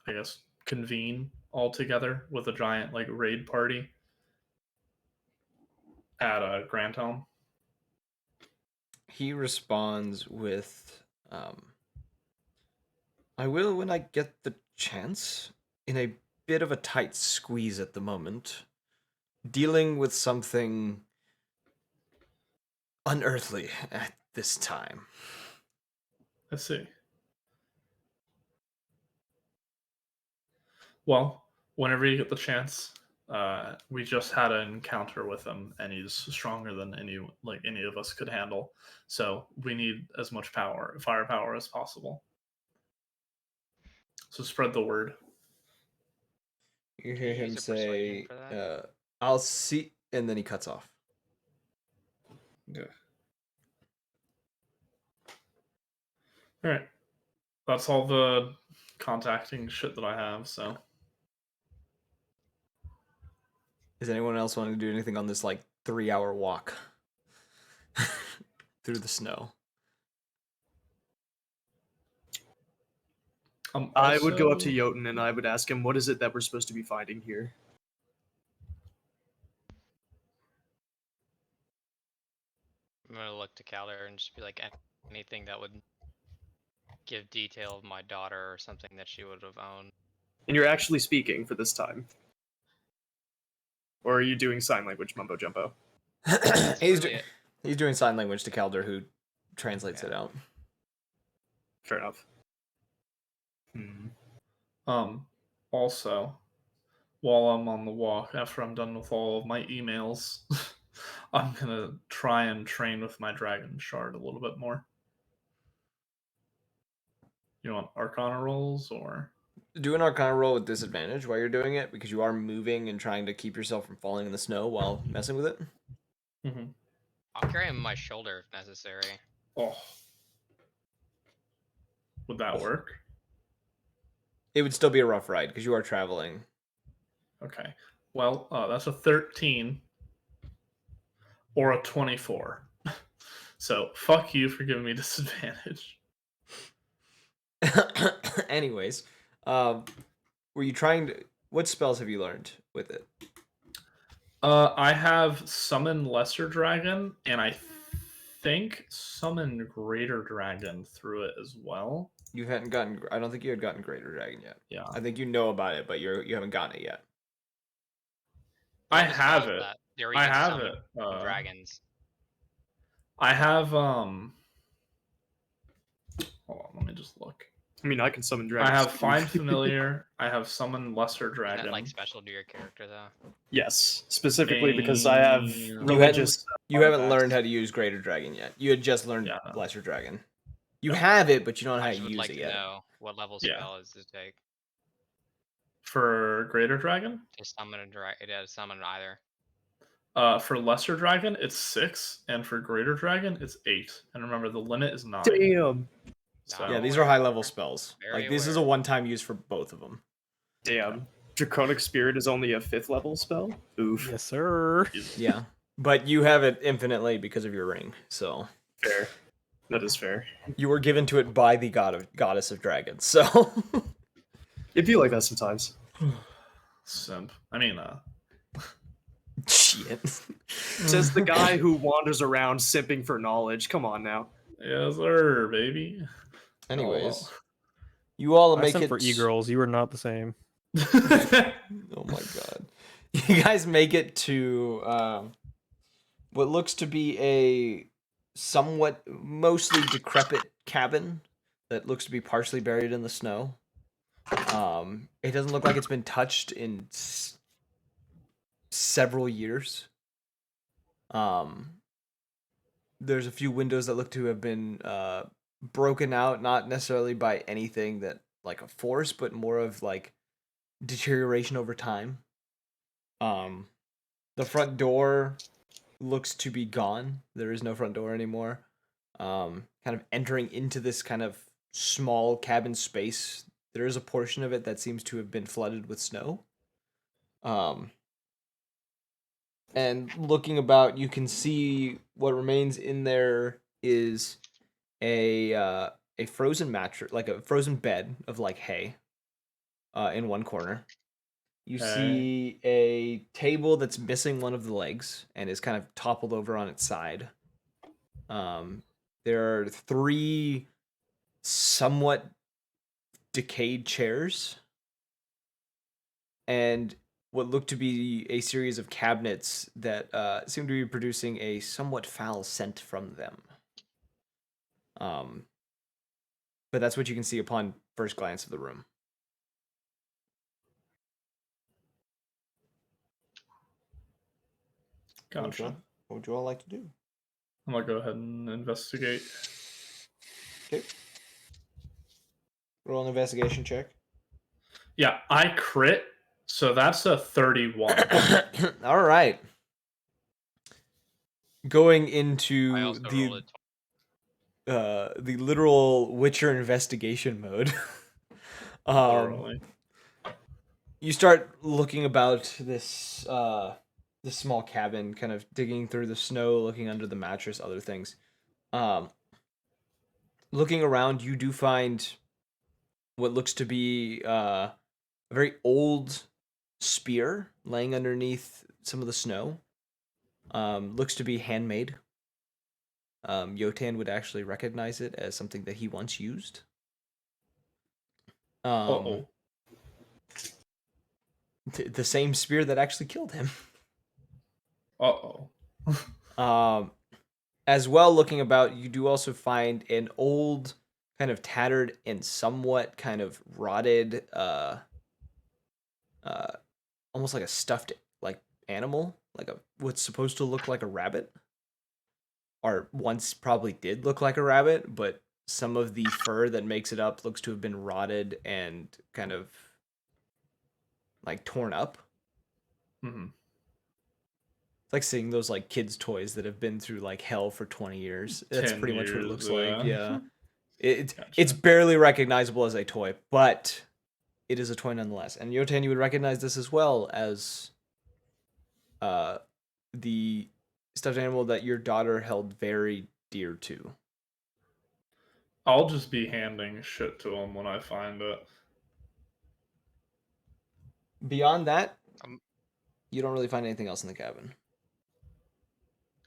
I guess convene all together with a giant raid party at Grand Home. He responds with, I will when I get the chance, in a bit of a tight squeeze at the moment, dealing with something unearthly at this time. I see. Well, whenever you get the chance, we just had an encounter with him, and he's stronger than any of us could handle. So we need as much firepower as possible. So spread the word. You hear him say, I'll see, and then he cuts off. Okay. All right. That's all the contacting shit that I have, so. Is anyone else wanting to do anything on this 3-hour walk through the snow? I would go up to Jotun and I would ask him, what is it that we're supposed to be finding here? I'm gonna look to Calder and just be like, anything that would give detail of my daughter or something that she would have owned. And you're actually speaking for this time? Or are you doing sign language mumbo jumbo? He's doing sign language to Calder, who translates it out. Fair enough. Also, while I'm on the walk, after I'm done with all of my emails, I'm gonna try and train with my dragon shard a little bit more. You want Arcana rolls or? Do an Arcana roll with disadvantage while you're doing it, because you are moving and trying to keep yourself from falling in the snow while messing with it. Mm-hmm. I'll carry him on my shoulder if necessary. Oh. Would that work? It would still be a rough ride, because you are traveling. Okay. Well, that's a 13 or a 24. So, fuck you for giving me disadvantage. Anyways, were you trying to... What spells have you learned with it? I have Summon Lesser Dragon, and I think Summon Greater Dragon through it as well. You hadn't gotten... I don't think you had gotten Greater Dragon yet. Yeah. I think you know about it, but you haven't gotten it yet. I have it. I have it. Dragons. I have hold on, let me just look. I mean, I can summon dragons. I have too. Find Familiar. I have Summon Lesser Isn't Dragon. that like special to your character though? Yes, specifically because I have And- religious. You haven't artifacts. learned how to use Greater Dragon yet. You had just learned Yeah, no. Lesser Dragon. You No. have it, but you don't know how I to just would use like it to yet. know what level Yeah. spell is to take For Greater Dragon, to summon a to summon either. for Lesser Dragon, it's 6, and for Greater Dragon, it's 8. And remember, the limit is 9. Damn. So, Yeah, Oh, these are high level aware. spells. Very Like this is a aware. one-time use for both of them. Damn. Draconic Spirit is only a 5th level spell? Oof. Yes, sir. Yeah, but you have it infinitely because of your ring. So Fair. That is fair. you were given to it by the goddess of dragons. So It'd be like that sometimes. simp. I mean, shit. Says the guy who wanders around simping for knowledge. Come on now. yes, sir, baby. Anyways, you all I make sent it for e-girls. You were not the same. Oh my god. You guys make it to what looks to be a somewhat mostly decrepit cabin that looks to be partially buried in the snow. It doesn't look like it's been touched in several years. There's a few windows that look to have been broken out, not necessarily by anything that like a force, but more of like deterioration over time. The front door looks to be gone. There is no front door anymore. Kind of entering into this kind of small cabin space, there is a portion of it that seems to have been flooded with snow. And looking about, you can see what remains in there is a frozen mattress, like a frozen bed of like hay, in one corner. You Okay. see a table that's missing one of the legs and is kind of toppled over on its side. There are 3 somewhat decayed chairs and what look to be a series of cabinets that seem to be producing a somewhat foul scent from them. But that's what you can see upon first glance of the room. Gotcha. What would you all like to do? I'm gonna go ahead and investigate. Okay. Roll an investigation check. Yeah, I crit, so that's a 31. All right. Going I into also rolled the literal Witcher investigation mode. Literally. You start looking about this this small cabin, kind of digging through the snow, looking under the mattress, other things. Looking around, you do find what looks to be a very old spear laying underneath some of the snow. Looks to be handmade. Yotan would actually recognize it as something that he once used. Uh-oh. The same spear that actually killed him. Uh-oh. As well, looking about, you do also find an old, kind of tattered and somewhat kind of rotted, almost like a stuffed like animal, like a what's supposed to look like a rabbit, or once probably did look like a rabbit, but some of the fur that makes it up looks to have been rotted and kind of like torn up. Mm-hmm. It's like seeing those like kids' toys that have been through like hell for 20 years. That's 10 pretty much what it years, looks like. Yeah. It's Gotcha. barely recognizable as a toy, but it is a toy nonetheless. And Yotan, you would recognize this as well as the stuffed animal that your daughter held very dear to. I'll just be handing shit to him when I find it. Beyond that, Um, you don't really find anything else in the cabin.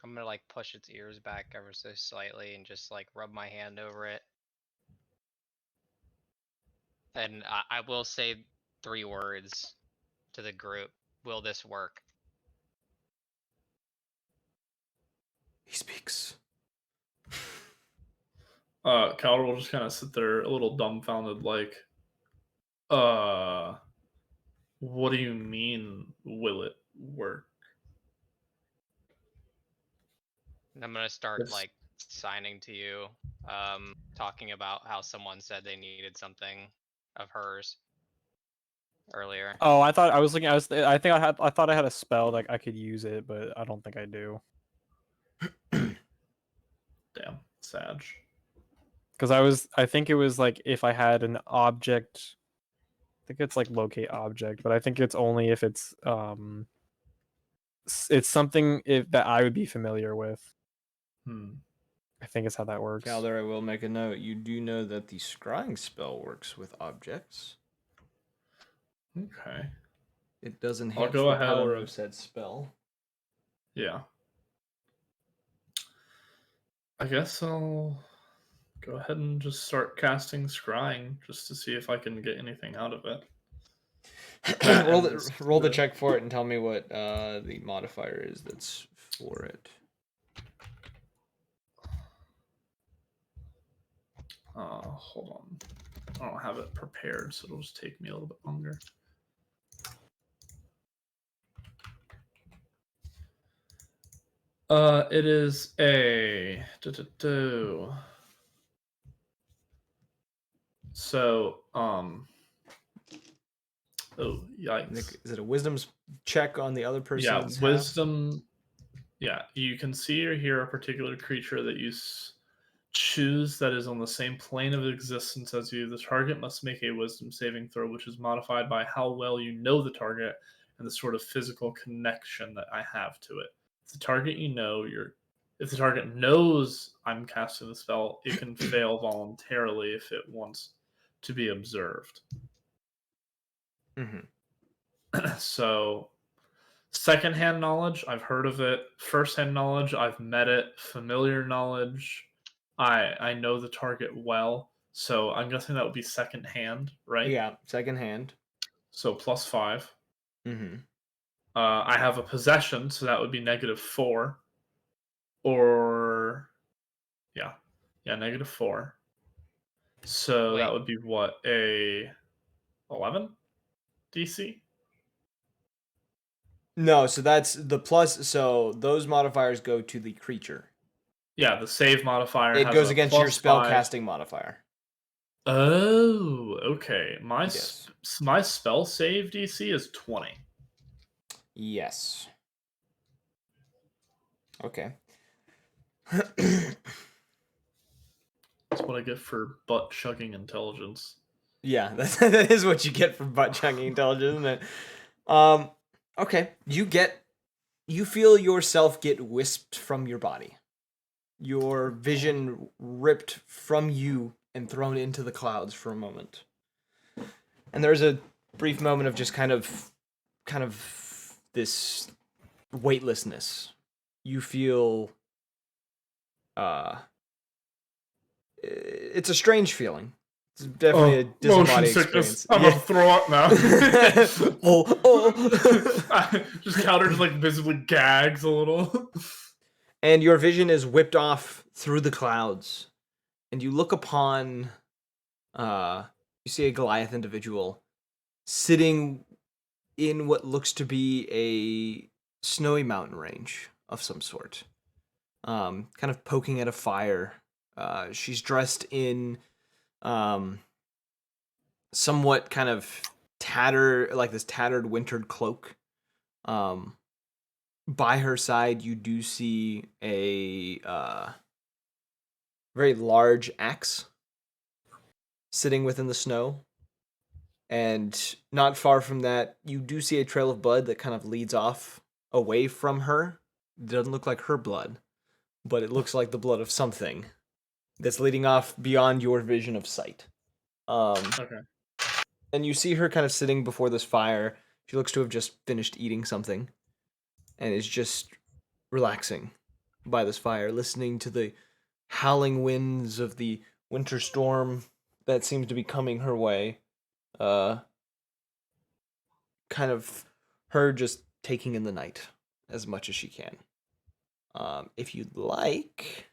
I'm gonna like push its ears back ever so slightly and just like rub my hand over it. And I will say 3 words to the group. Will this work? He speaks. Calder will just kind of sit there a little dumbfounded, like, uh, what do you mean, will it work? And I'm gonna start It's- like signing to you, talking about how someone said they needed something of hers earlier. Oh, I thought I was looking. I think I thought I had a spell like I could use it, but I don't think I do. Damn, Sag. Because I think it was like if I had an object. I think it's like locate object, but I think it's only if it's it's something that I would be familiar with. I think it's how that works. Calder, I will make a note. You do know that the scrying spell works with objects. Okay. It does I'll enhance go the ahead power and- of said spell. Yeah. I guess I'll go ahead and just start casting scrying just to see if I can get anything out of it. That roll and roll the the- check for it and tell me what the modifier is that's for it. Hold on. I don't have it prepared, so it'll just take me a little bit longer. It is a so oh yikes. Is it a wisdom check on the other Yeah, person's half? wisdom. Yeah, you can see or hear a particular creature that you choose that is on the same plane of existence as you. The target must make a wisdom saving throw, which is modified by how well you know the target and the sort of physical connection that I have to it. If the target if the target knows I'm casting the spell, it can fail voluntarily if it wants to be observed. Mm-hmm. So, secondhand knowledge, I've heard of it. Firsthand knowledge, I've met it. Familiar knowledge, I know the target well. So I'm guessing that would be secondhand, right? Yeah, second hand. So +5. Mm-hmm. I have a possession, so that would be -4. Or yeah, -4. So that Wait. would be what, a 11 DC? No, so that's the plus. So those modifiers go to the creature. Yeah, the save modifier It has goes a against your spell +5. casting modifier. Oh, okay. My Yes. my spell save DC is 20. Yes. Okay. That's what I get for butt chugging intelligence. Yeah, that is what you get for butt chugging intelligence, isn't it? Okay. You feel yourself get wisped from your body. Your vision ripped from you and thrown into the clouds for a moment. And there's a brief moment of just kind of this weightlessness. You feel it's a strange feeling. It's definitely a disembodied experience. I'm gonna throw up now. oh. Just Calder just like visibly gags a little. And your vision is whipped off through the clouds, and you look upon you see a Goliath individual sitting in what looks to be a snowy mountain range of some sort, kind of poking at a fire. She's dressed in somewhat kind of this tattered wintered cloak. By her side, you do see a very large axe sitting within the snow. And not far from that, you do see a trail of blood that kind of leads off away from her. It doesn't look like her blood, but it looks like the blood of something that's leading off beyond your vision of sight. Okay. And you see her kind of sitting before this fire. She looks to have just finished eating something and is just relaxing by this fire, listening to the howling winds of the winter storm that seems to be coming her way. Kind of her just taking in the night as much as she can. If you'd like,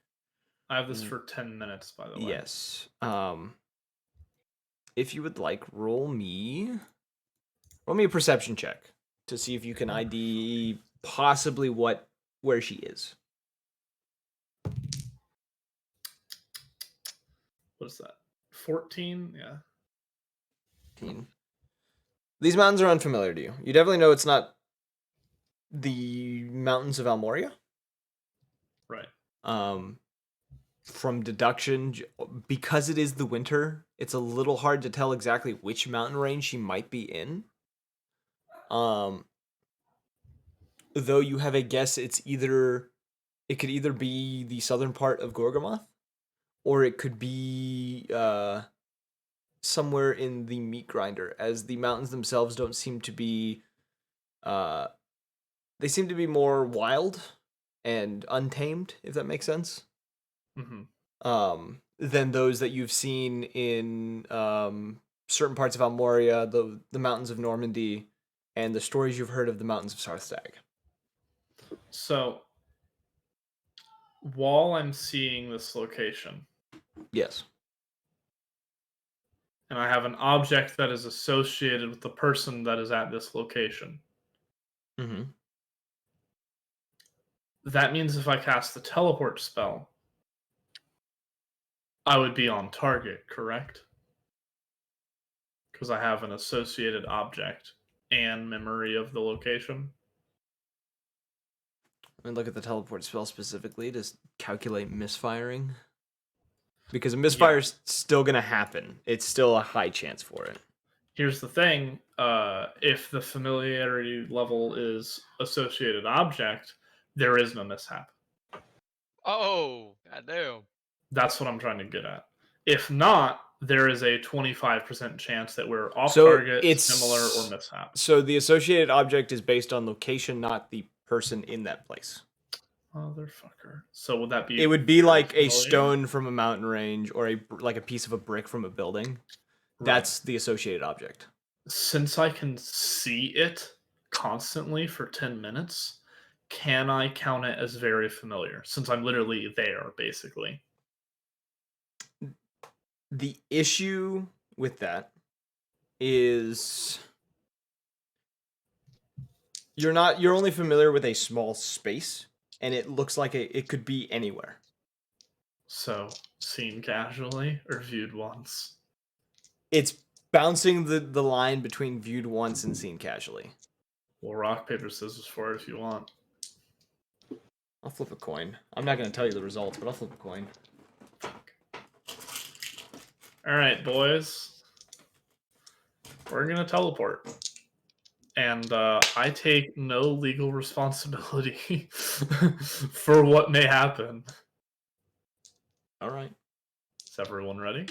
I have this for 10 minutes, by the way. Yes. If you would like, roll me a perception check to see if you can ID possibly where she is. What is that? 14? Yeah. 15. These mountains are unfamiliar to you. You definitely know it's not the mountains of Almoria. Right. From deduction, because it is the winter, it's a little hard to tell exactly which mountain range she might be in. Though you have a guess, it could either be the southern part of Gorgamoth, or it could be somewhere in the meat grinder, as the mountains themselves don't seem to be they seem to be more wild and untamed, if that makes sense. Than those that you've seen in certain parts of Almoria, the mountains of Normandy, and the stories you've heard of the mountains of Sarthag. So, while I'm seeing this location, Yes. and I have an object that is associated with the person that is at this location, Mm-hmm. that means if I cast the teleport spell, I would be on target, correct? Because I have an associated object and memory of the location. Let me look at the teleport spell specifically to calculate misfiring. Because a misfire is still going to happen. It's still a high chance for it. Here's the thing. If the familiarity level is associated object, there is no mishap. Oh, goddamn. That's what I'm trying to get at. If not, there is a 25% chance that we're off So target, it's similar, or mishap. So the associated object is based on location, not the person in that place. Motherfucker. So would that be? It would be like familiar? a stone from a mountain range, or like a piece of a brick from a building. Right. That's the associated object. Since I can see it constantly for 10 minutes, can I count it as very familiar? Since I'm literally there, basically. The issue with that is you're only familiar with a small space, and it looks like it could be anywhere. So, seen casually or viewed once? It's bouncing the line between viewed once and seen casually. Well, rock, paper, scissors for it if you want. I'll flip a coin. I'm not going to tell you the results, but I'll flip a coin. Alright, boys. We're going to teleport. And I take no legal responsibility for what may happen. All right. Is everyone ready?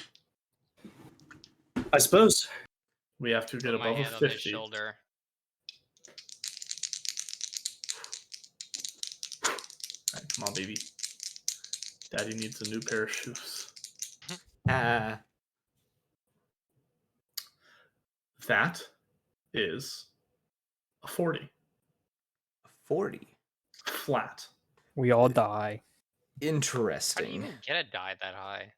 I suppose. We have to get Put my above a hand on his 50. shoulder. Alright, come on, baby. Daddy needs a new pair of shoes. That is a 40. A 40. Flat. We all die. How do you Interesting. even get a die that high?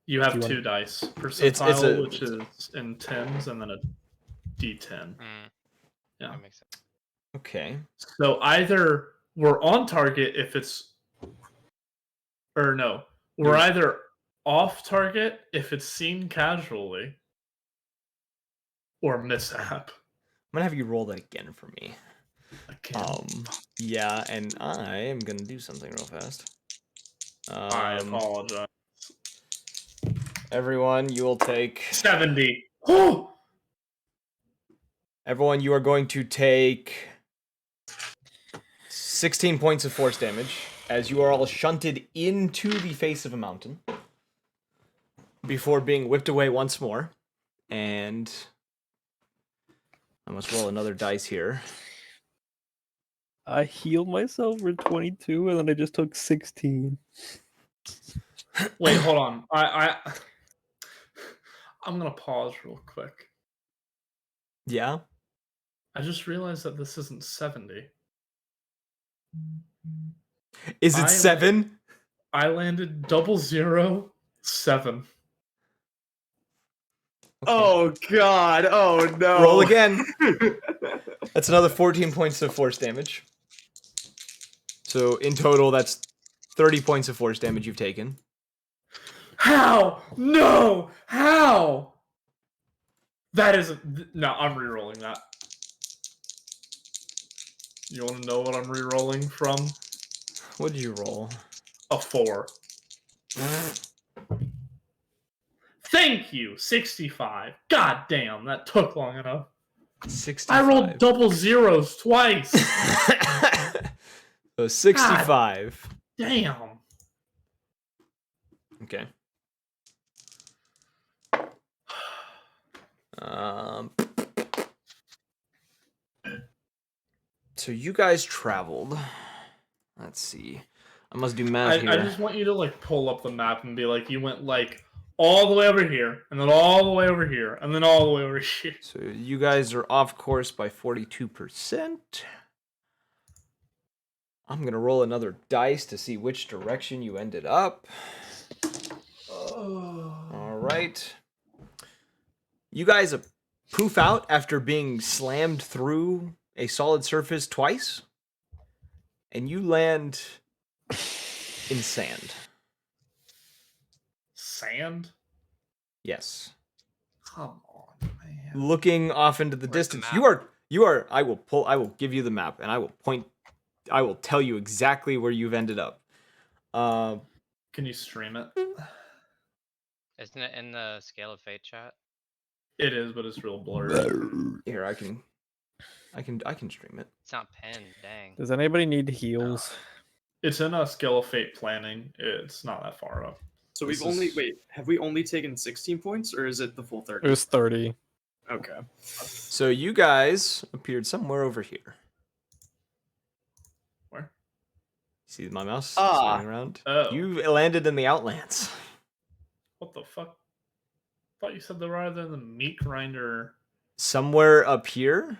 You have Do you two want- dice. It's Percentile, a- which is in tens, and then a d10. Yeah. That makes sense. Okay. So either we're on target if it's... Or no. We're either off target if it's seen casually, or mishap. I'm going to have you roll that again for me. Again. Yeah, and I am going to do something real fast. I apologize. Everyone, you will take... 70. Oh! Everyone, you are going to take 16 points of force damage as you are all shunted into the face of a mountain before being whipped away once more. And I must roll another dice here. I healed myself for 22, and then I just took 16. Wait, hold on. I'm gonna pause real quick. Yeah? I just realized that this isn't 70. Is it 7? I landed 007. Okay. Oh god! Oh no! Roll again. That's another 14 points of force damage. So in total, that's 30 points of force damage you've taken. How? No! How? That isn't. No, I'm rerolling that. You want to know what I'm rerolling from? What did you roll? A 4. Thank you, 65. God damn, that took long enough. 65. I rolled double zeros twice. So 65. Damn. Okay. So you guys traveled. Let's see. I must do math here. I just want you to like pull up the map and be like, you went like all the way over here, and then all the way over here, and then all the way over here. So you guys are off course by 42%. I'm going to roll another dice to see which direction you ended up. All right. You guys poof out after being slammed through a solid surface twice, and you land in sand. Sand? Yes. Come on, man. Looking off into the Where's the distance. map? You are I will give you the map and I will tell you exactly where you've ended up. Can you stream it? Isn't it in the Scale of Fate chat? It is, but it's real blurry. Here, I can stream it. It's not pinned. Dang. Does anybody need heals? It's in a Scale of Fate planning. It's not that far up. So This we've only is- have we only taken 16 points, or is it the full 30? It was 30. Okay. So you guys appeared somewhere over here. Where? See my mouse Ah. spinning around? Oh. You landed in the Outlands. What the fuck? Thought you said they were either in the meat grinder. Somewhere up here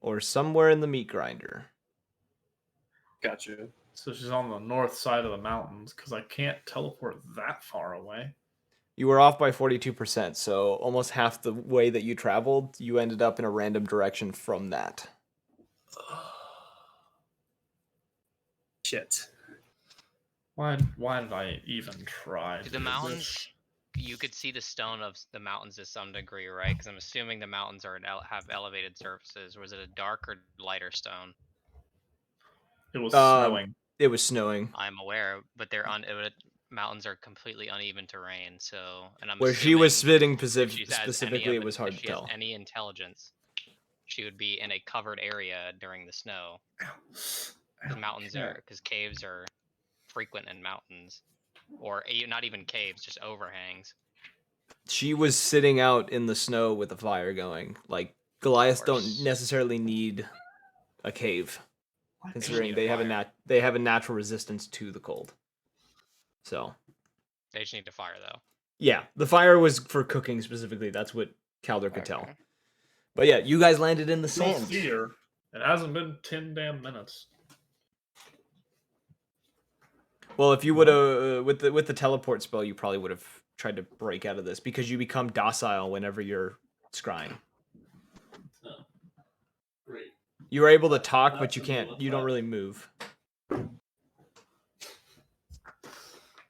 or somewhere in the meat grinder. Gotcha. So she's on the north side of the mountains, because I can't teleport that far away. You were off by 42%, so almost half the way that you traveled, you ended up in a random direction from that. Shit. Why did I even try? to The do this? mountains, you could see the stone of the mountains to some degree, right? Because I'm assuming the mountains have elevated surfaces. Was it a dark or lighter stone? It was Um, snowing. It was snowing. I'm aware, but mountains are completely uneven terrain. So, and I'm Where she was assuming spitting if she has specifically, any it was hard if to she has tell. any intelligence, she would be in a covered area during the snow. Because caves are frequent in mountains, or not even caves, just overhangs. She was sitting out in the snow with a fire going. Like, Goliaths don't course. necessarily need a cave, considering need a they have fire. they have a natural resistance to the cold. So, They just need to fire though. yeah, the fire was for cooking specifically. That's what Calder could tell. Okay. But yeah, you guys landed in the You'll sand. see her. It hasn't been 10 damn minutes. Well, if you would have with the teleport spell, you probably would have tried to break out of this because you become docile whenever you're scrying. Great. You are able to talk, but That's you a can't. little You don't flat. really move.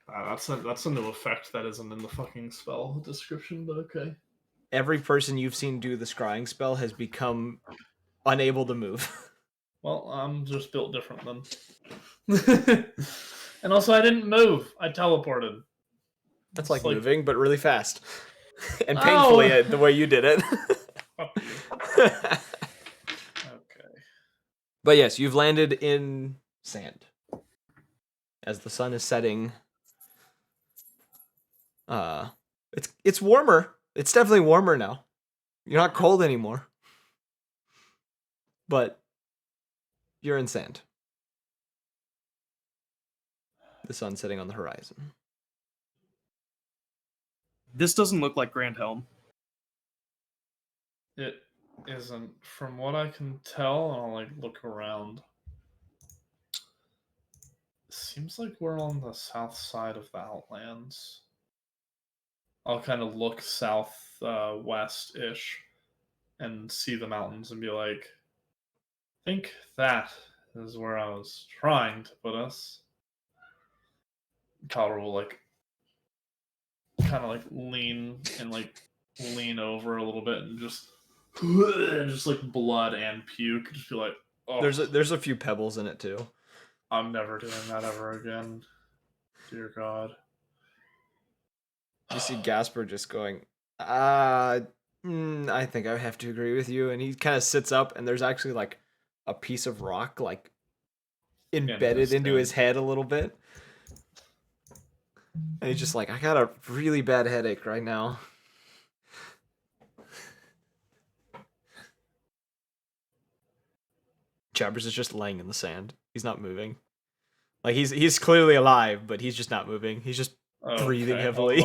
That's a new effect that isn't in the fucking spell description, but okay. Every person you've seen do the scrying spell has become unable to move. Well, I'm just built different then. And also, I didn't move. I teleported. That's It's like moving, but really fast and painfully the way you did it. Fuck you. Okay. But yes, you've landed in sand. As the sun is setting, it's warmer. It's definitely warmer now. You're not cold anymore. But you're in sand. The sun's setting on the horizon. This doesn't look like Grand Helm. It isn't, from what I can tell, and I'll like look around. Seems like we're on the south side of the Outlands. I'll kind of look south west ish and see the mountains and be like, I think that is where I was trying to put us. Calder will like kind of like lean over a little bit and just like blood and puke. Just be like, oh, There's a few pebbles in it too. I'm never doing that ever again. Dear God. You see Gasper just going, I think I have to agree with you. And he kind of sits up, and there's actually like a piece of rock like embedded into his head a little bit. And he's just like, I got a really bad headache right now. Jabbers is just laying in the sand. He's not moving. Like he's clearly alive, but he's just not moving. He's just breathing heavily.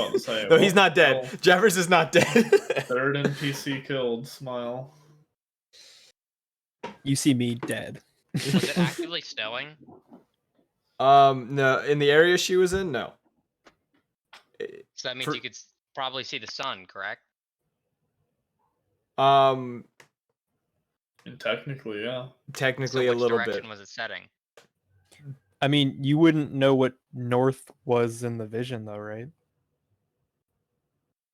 No, he's not dead. Jabbers is not dead. Third NPC killed. Smile. You see me dead. Was it actively snowing? No. In the area she was in, no. So that means you could probably see the sun, correct? And technically, yeah. Technically, so a little bit. Which direction was it setting? I mean, you wouldn't know what north was in the vision, though, right?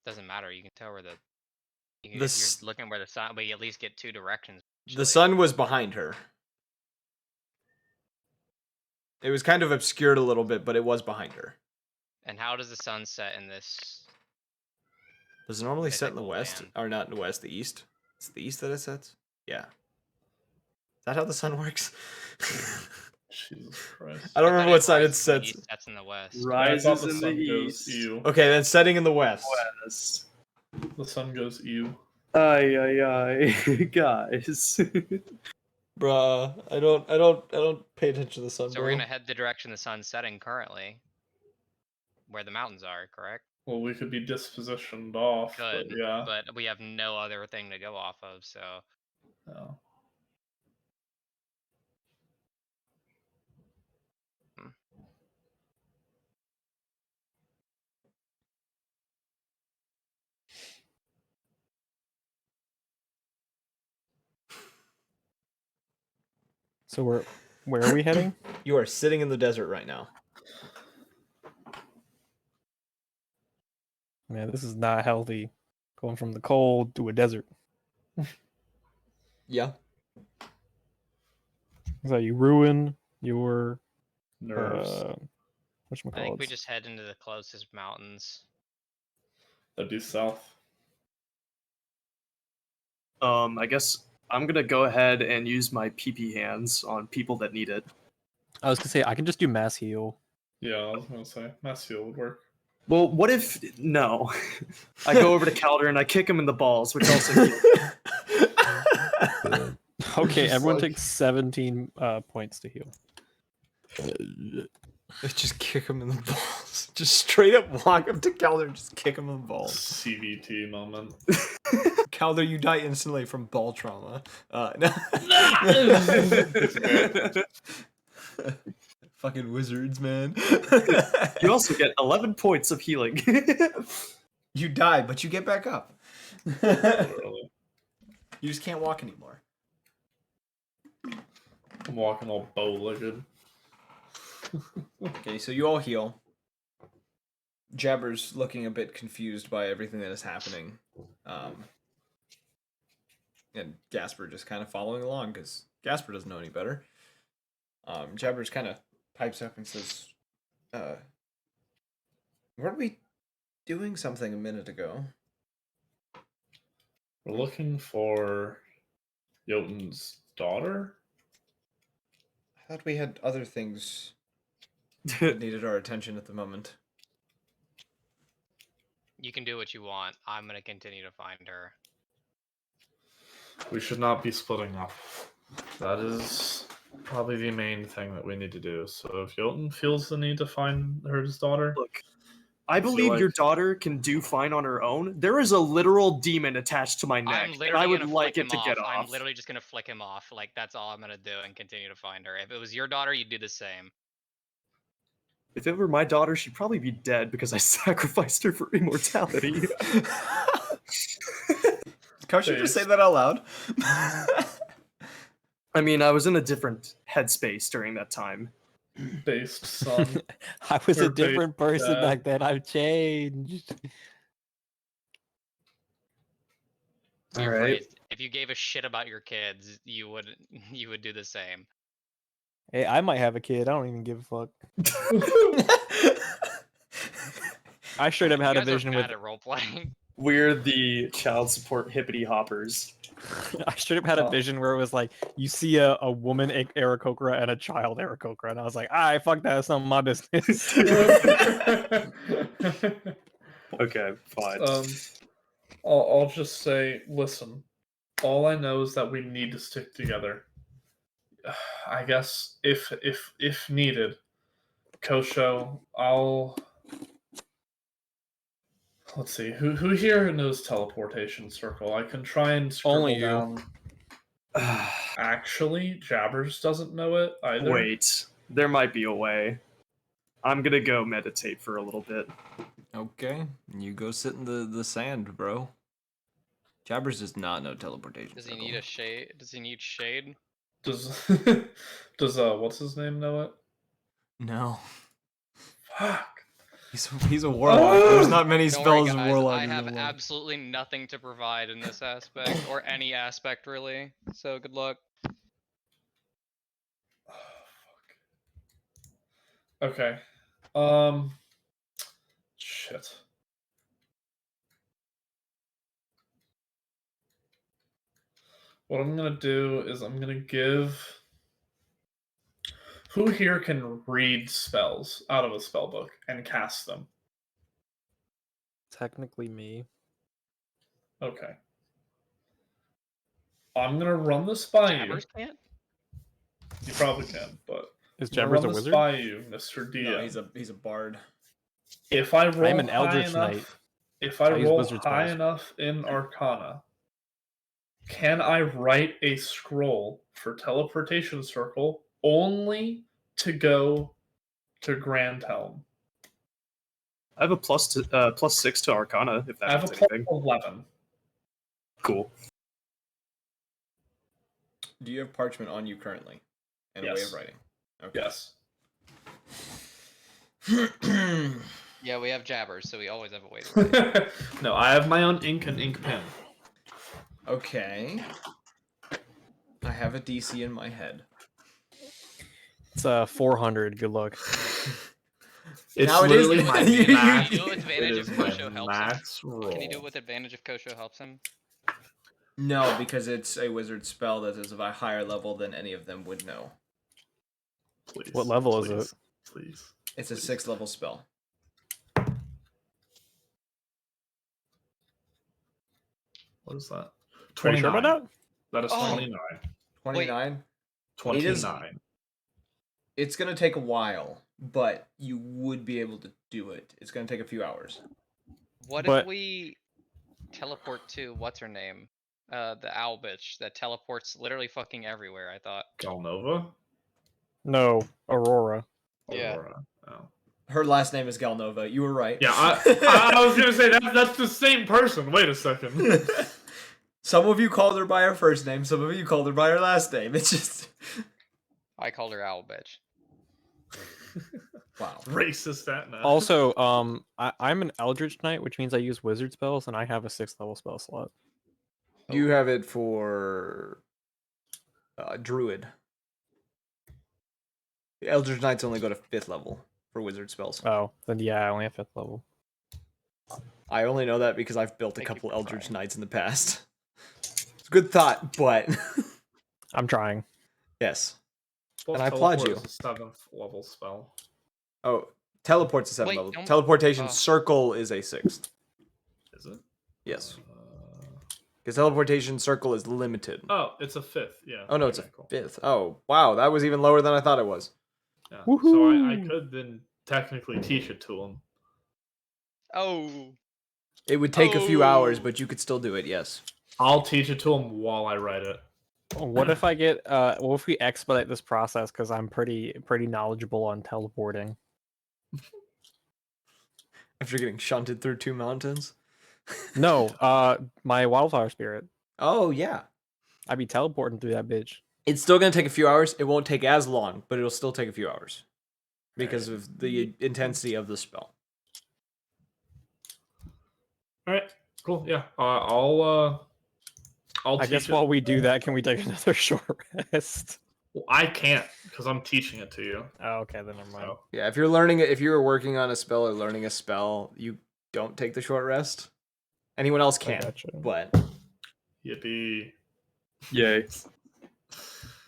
Doesn't matter. You can tell where if you're looking where the sun, but you at least get two directions. The sun was behind her. It was kind of obscured a little bit, but it was behind her. And how does the sun set in this? Does it normally set in the mythical west? land? Or not in the west, the east? It's the east that it sets? Yeah. Is that how the sun works? Jesus Christ. I don't remember what side it rises in the sets. east, That's in the west. Rises in the east. Okay, then setting in the west. West. The sun goes ew. Ay, guys. Bruh, I don't pay attention to the sun, So we're gonna head the direction the sun's setting currently, where the mountains are, correct? Well, we could be dispositioned off, Good, but yeah. but we have no other thing to go off of, so No. So where are we heading? You are sitting in the desert right now. Man, this is not healthy. Going from the cold to a desert. Yeah. So you ruin your Nerves. I think we whatchamacallits. just head into the closest mountains. That'd be south. I guess I'm gonna go ahead and use my PP hands on people that need it. I was gonna say I can just do mass heal. Yeah, I was gonna say mass heal would work. Well, what if no? I go over to Calder and I kick him in the balls, which also heals. Okay, Just everyone like- takes 17 points to heal. Just kick him in the balls. Just straight up walk up to Calder and just kick him in the balls. CVT moment. Calder, you die instantly from ball trauma. No. Fucking wizards, man. You also get 11 points of healing. You die, but you get back up. Literally. You just can't walk anymore. I'm walking all bow-legged. Okay, so you all heal. Jabber's looking a bit confused by everything that is happening. And Gasper just kind of following along because Gasper doesn't know any better. Jabber's kind of pipes up and says, weren't we doing something a minute ago? We're looking for Jotun's daughter? I thought we had other things that needed our attention at the moment. You can do what you want. I'm gonna continue to find her. We should not be splitting up. That is probably the main thing that we need to do. So if Jotun feels the need to find his daughter, Look, I believe your daughter can do fine on her own. There is a literal demon attached to my neck, I'm and literally I would gonna like flick it to him get off. off. I'm literally just gonna flick him off. Like that's all I'm gonna do and continue to find her. If it was your daughter, you'd do the same. If it were my daughter, she'd probably be dead because I sacrificed her for immortality. Kosho, you just say that out loud. I mean, I was in a different headspace during that time. Based son. I was a Or based different person dad. back then. I've changed. To All right. rephrase, if you gave a shit about your kids, you would do the same. Hey, I might have a kid. I don't even give a fuck. I straight up You had a guys are vision bad with. at role playing. We're the child support hippity hoppers. I straight up had a Oh. vision where it was like you see a woman Aarakocra and a child Aarakocra, and I was like, "Alright, fuck that. It's not my business." Okay, fine. I'll just say, listen. All I know is that we need to stick together. I guess if needed, Kosho, let's see. Who here knows teleportation circle? I can try and scribble Only you. down. Actually, Jabbers doesn't know it either. Wait, there might be a way. I'm gonna go meditate for a little bit. Okay, you go sit in the sand, bro. Jabbers does not know teleportation. Does he need a shade? Does he need shade? Does does what's his name know it? No. Fuck. He's a warlock. There's not many Don't worry, spells guys. warlock. I can have go on. absolutely nothing to provide in this aspect, or any aspect really. So good luck. Okay. Shit. What I'm gonna do is I'm gonna give. Who here can read spells out of a spell book and cast them? Technically, me. Okay. I'm gonna run this by Jabbers you. can't. You probably can, but Is I'm gonna Jabbers a run this wizard? by you, Mr. DM. No, he's a bard. If I roll I'm an high Eldritch enough, Knight. if I I use roll wizard high spells. enough in Arcana, can I write a scroll for teleportation circle only to go to Grand Helm? I have a plus 6 to Arcana, if that I have a means plus anything. 11. Cool. Do you have parchment on you currently? And a way Yes. of writing? Okay. Yes. Yeah, we have Jabbers, so we always have a way to write. No, I have my own ink and ink pen. Okay. I have a DC in my head. It's 400. Good luck. It's Now it is- literally my you- max. Can you do it with advantage It if is my Kosho helps him? max roll. Can you do it with advantage if Kosho helps him? No, because it's a wizard spell that is of a higher level than any of them would know. Please, What level is please, it? Please. It's a 6th level spell. What is that? Are you sure about that? That is Oh. 29. 29? 29. It's going to take a while, but you would be able to do it. It's going to take a few hours. What But- if we teleport to what's her name? The owl bitch that teleports literally fucking everywhere. I thought. Galnova? No, Aurora. Yeah. Aurora. Oh. Her last name is Galnova. You were right. Yeah, I was gonna say that's the same person. Wait a second. Some of you called her by her first name. Some of you called her by her last name. It's just... I called her owl bitch. Wow. Racist that now. Also, I'm an Eldritch Knight, which means I use wizard spells, and I have a 6th level spell slot. You have it for Druid. The Eldritch Knights only go to 5th level for wizard spells. Oh, then yeah, I only have 5th level. I only know that because I've built a Thank you couple for Eldritch trying. Knights in the past. It's a good thought, but I'm trying. yes. Well, and I applaud teleport you. is a 7th level spell. Oh, teleport's a 7th Wait, level. don't- Teleportation oh. circle is a 6th. Is it? Yes. Because teleportation circle is limited. Oh, it's a 5th. Yeah. Oh no, it's a Okay, cool. 5th. Oh, wow, that was even lower than I thought it was. Yeah. So I Woohoo! could then technically teach it to him. Oh. It would take a few hours, Oh. but you could still do it, yes. I'll teach it to him while I write it. What if I get? What if we expedite this process? Because I'm pretty knowledgeable on teleporting. After getting shunted through 2 mountains. No, my wildfire spirit. Oh yeah. I'd be teleporting through that bitch. It's still gonna take a few hours. It won't take as long, but it'll still take a few hours because of the intensity of the spell. All right, cool. Yeah, I'll I teach guess it. while we do that, can we take another short rest? Well, I can't because I'm teaching it to you. Oh, okay, then never mind. So Yeah, if you're learning it, if you're working on a spell or learning a spell, you don't take the short rest. Anyone else I can, gotcha. but yippee! Yay.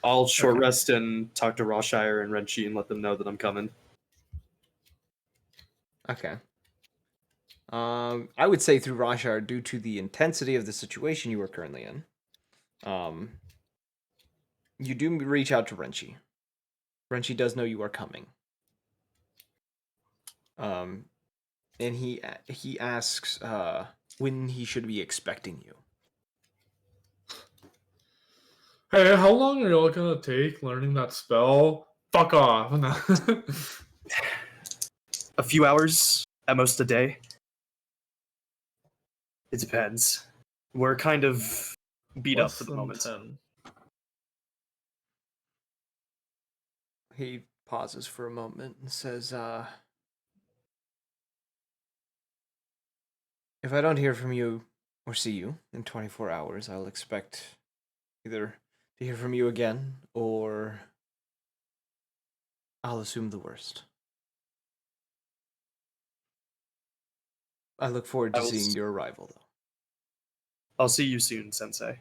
I'll short Okay. rest and talk to Rawshire and Renchi and let them know that I'm coming. okay. I would say through Rashar, due to the intensity of the situation you are currently in, you do reach out to Renchi. Renchi does know you are coming. And he asks when he should be expecting you. Hey, how long are y'all gonna take learning that spell? Fuck off! A few hours, at most a day. It depends. We're kind of beat up Less for the than moment. 10. He pauses for a moment and says, if I don't hear from you or see you in 24 hours, I'll expect either to hear from you again or I'll assume the worst. I look forward to seeing your arrival, though. I'll see you soon, Sensei.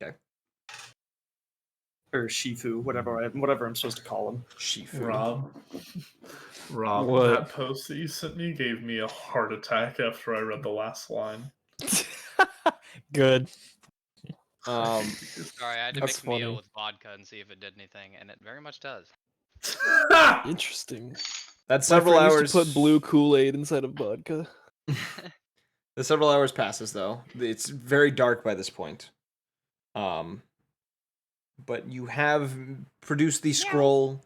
Okay. Or Shifu, whatever I'm supposed to call him. Shifu. Rob, What? that post that you sent me gave me a heart attack after I read the last line. Good. Sorry, I had to That's mix meal funny. with vodka and see if it did anything, and it very much does. Interesting. That's My several friend hours. used to put blue Kool-Aid inside of vodka. The several hours passes though. It's very dark by this point. But you have produced the scroll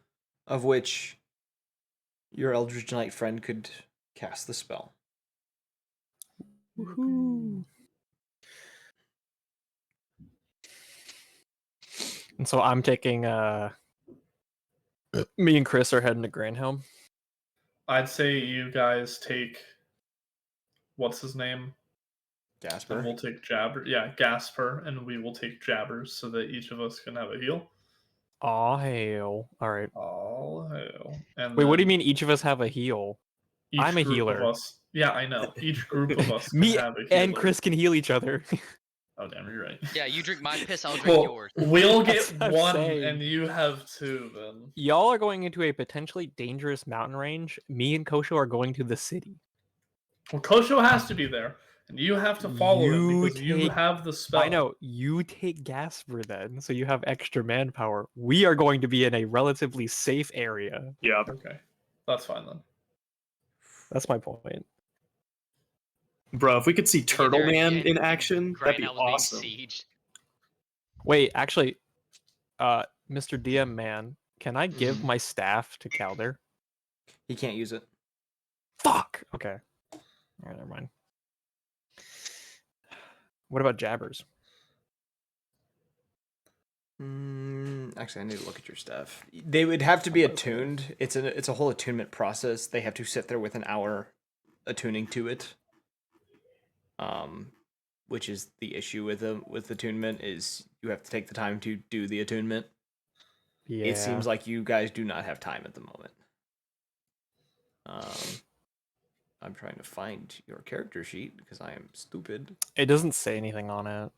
of which your Eldritch Knight friend could cast the spell. Woohoo. And so I'm taking me and Chris are heading to Grandhelm. I'd say you guys take what's his name? And Jasper. we'll take Jabber. Yeah, Gasper, and we will take Jabbers so that each of us can have a heal. Aw, hell. Alright. Oh hell! And Wait, what do you then mean each of us have a heal? Each I'm a group healer. Of us, yeah, I know. Each group of us can Me have a healer. and Chris can heal each other. Oh damn, you're right. Yeah, you drink my piss, I'll drink Well, yours. we'll That's get what I'm one, saying. and you have two. Then Y'all are going into a potentially dangerous mountain range. Me and Kosho are going to the city. well, Kosho has to be there, and you have to follow him You because you take- have the spell. I know. You take Gasper then, so you have extra manpower. We are going to be in a relatively safe area. Yeah. Okay, that's fine then. That's my point. Bro, if we could see Turtle Either Man and in action, that'd be Grindhouse being awesome. sieged. Wait, actually, Mr. DM man, can I give Mhm. my staff to Calder? He can't use it. Fuck. Okay. All right, never mind. What about Jabbers? Actually, I need to look at your stuff. They would have to be attuned. It's a whole attunement process. They have to sit there with an hour attuning to it. Which is the issue with attunement is you have to take the time to do the attunement. Yeah. It seems like you guys do not have time at the moment. I'm trying to find your character sheet because I am stupid. It doesn't say anything on it.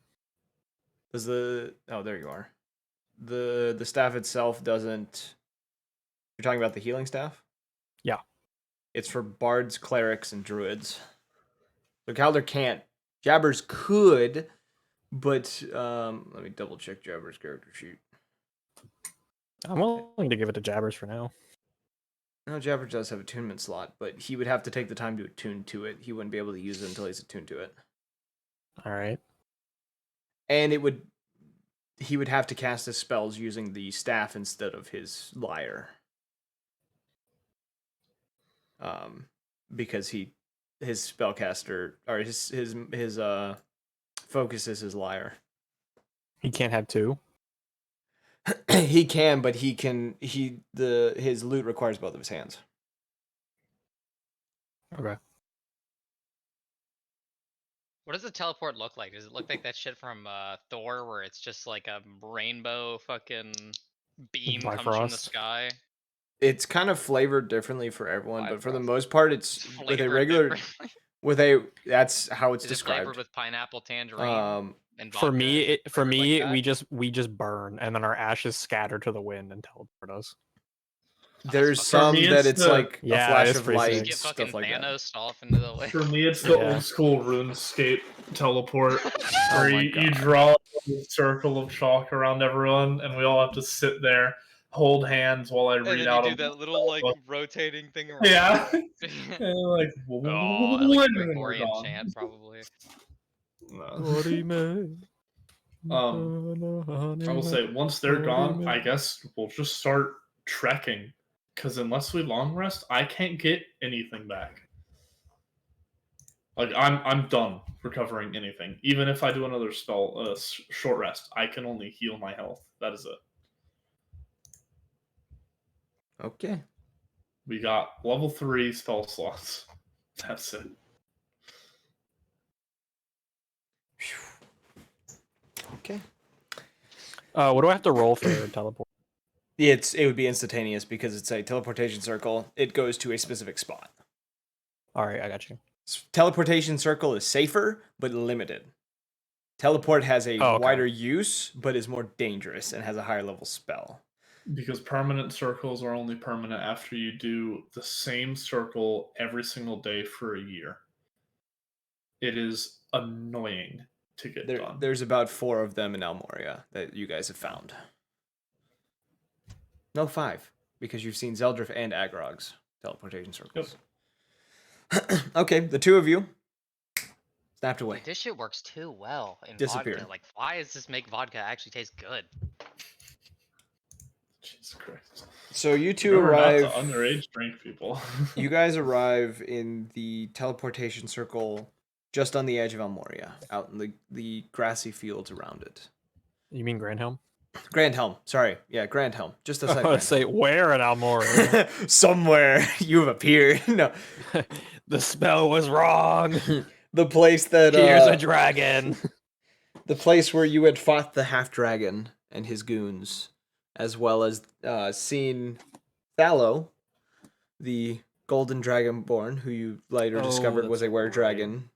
Does oh, there you are. The staff itself doesn't. You're talking about the healing staff? Yeah. It's for bards, clerics, and druids. So Calder can't. Jabbers could, but let me double check Jabber's character sheet. I'm willing to give it to Jabbers for now. No, Jabber does have attunement slot, but he would have to take the time to attune to it. He wouldn't be able to use it until he's attuned to it. All right. And it would he would have to cast his spells using the staff instead of his lyre. Because his spellcaster or his focus is his lyre. He can't have two. He can, but his lute requires both of his hands. Okay. What does the teleport look like? Does it look like that shit from Thor, where it's just like a rainbow fucking beam comes from the Bifrost. sky? It's kind of flavored differently for everyone, but for the Bifrost. most part, it's It's with a flavored regular differently? that's how it's Is it described. flavored with pineapple, tangerine, and For vodka? me, Is it for flavored like me, that? we just burn, and then our ashes scatter to the wind and teleport us. Oh, that's There's fucking some me, that it's it's the- like a Yeah, flash it's of pretty light, sick. Get stuff fucking like that. Thanos off into the wind. For me, it's the Yeah. old school RuneScape teleport, Oh where my you God. draw a circle of chalk around everyone, and we all have to sit there, hold hands while I And read then out you a do that little like rotating thing around. Yeah. And like, Oh, like a and then we're Gregorian gone. chant, probably. No. I will say, once they're gone, I guess we'll just start trekking. Because unless we long rest, I can't get anything back. Like I'm done recovering anything. Even if I do another spell, short rest, I can only heal my health. That is it. Okay. We got level 3 spell slots. That's it. Okay. What do I have to roll for teleport? It would be instantaneous because it's a teleportation circle. It goes to a specific spot. All right, I got you. Teleportation circle is safer but limited. Teleport has a Oh, okay. wider use but is more dangerous and has a higher level spell. Because permanent circles are only permanent after you do the same circle every single day for a year. It is annoying to get done. There's about 4 of them in Almoria that you guys have found. No, 5, because you've seen Zeldrif and Agrog's teleportation circles. Okay, the 2 of you snapped away. Dude, this shit works too well in Disappeared. vodka. Like, why does this make vodka actually taste good? Jesus Christ. So you two Remember arrive. not to underage drink people. You guys arrive in the teleportation circle just on the edge of Almoria, out in the grassy fields around it. You mean Grandhelm? Grandhelm, sorry. Yeah, Grandhelm. Just outside I was say where in Almoria? Somewhere you've appeared. No. The spell was wrong. The place that Here's a dragon. the place where you had fought the half dragon and his goons, as well as seen Thallo, the golden dragonborn, who you later discovered was that's a were right. dragon,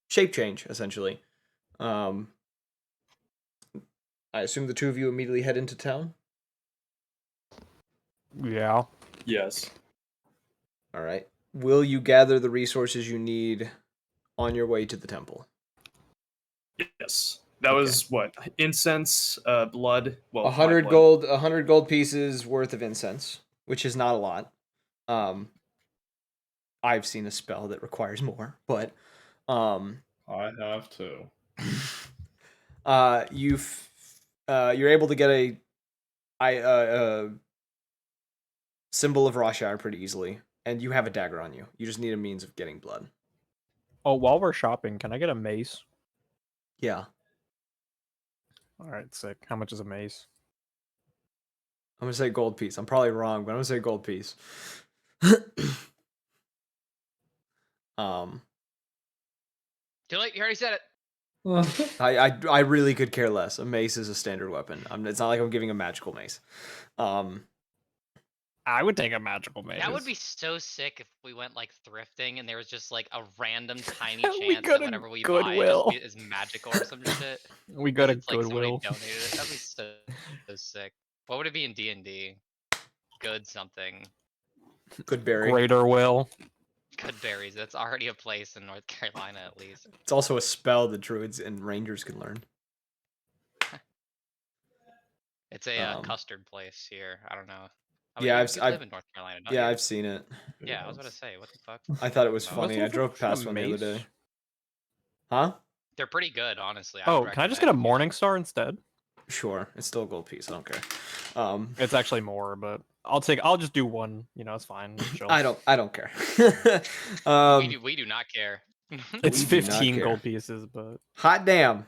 shape change essentially. I assume the 2 of you immediately head into town. Yeah. Yes. All right. Will you gather the resources you need on your way to the temple? Yes. That was what? Incense, blood. Well, 100 my blood. gold, 100 gold pieces worth of incense, which is not a lot. I've seen a spell that requires more, but I have to. you're able to get a symbol of Roshire pretty easily, and you have a dagger on you. You just need a means of getting blood. Oh, while we're shopping, can I get a mace? Yeah, All right, sick. How much is a mace? I'm gonna say gold piece. I'm probably wrong, but I'm gonna say gold piece. Too late. You already said it. I really could care less. A mace is a standard weapon. It's not like I'm giving a magical mace. I would take a magical mace. That would be so sick if we went like thrifting and there was just like a random tiny We chance go that to whatever we Goodwill. buy is magical or some shit. We go to It's like somebody Goodwill. donated it. That'd be so sick. What would it be in D&D? Good something. Good berry. Greater will. Good berries. That's already a place in North Carolina at least. It's also a spell that druids and rangers can learn. It's a Um, custard place here. I don't know. Oh, yeah, you I've live in North Carolina, don't yeah, you? I've seen it. Yeah, I was about to say, what the fuck? I thought it was Oh, funny. I drove past one the other day. Huh? They're pretty good, honestly. I would Oh, can I just get a recommend, morning star instead? Sure, it's still a gold piece. I don't care. It's actually more, but I'll just do one. You know, it's fine. Chill. I don't care. We do not care. It's we do not 15 care. gold pieces, but Hot damn.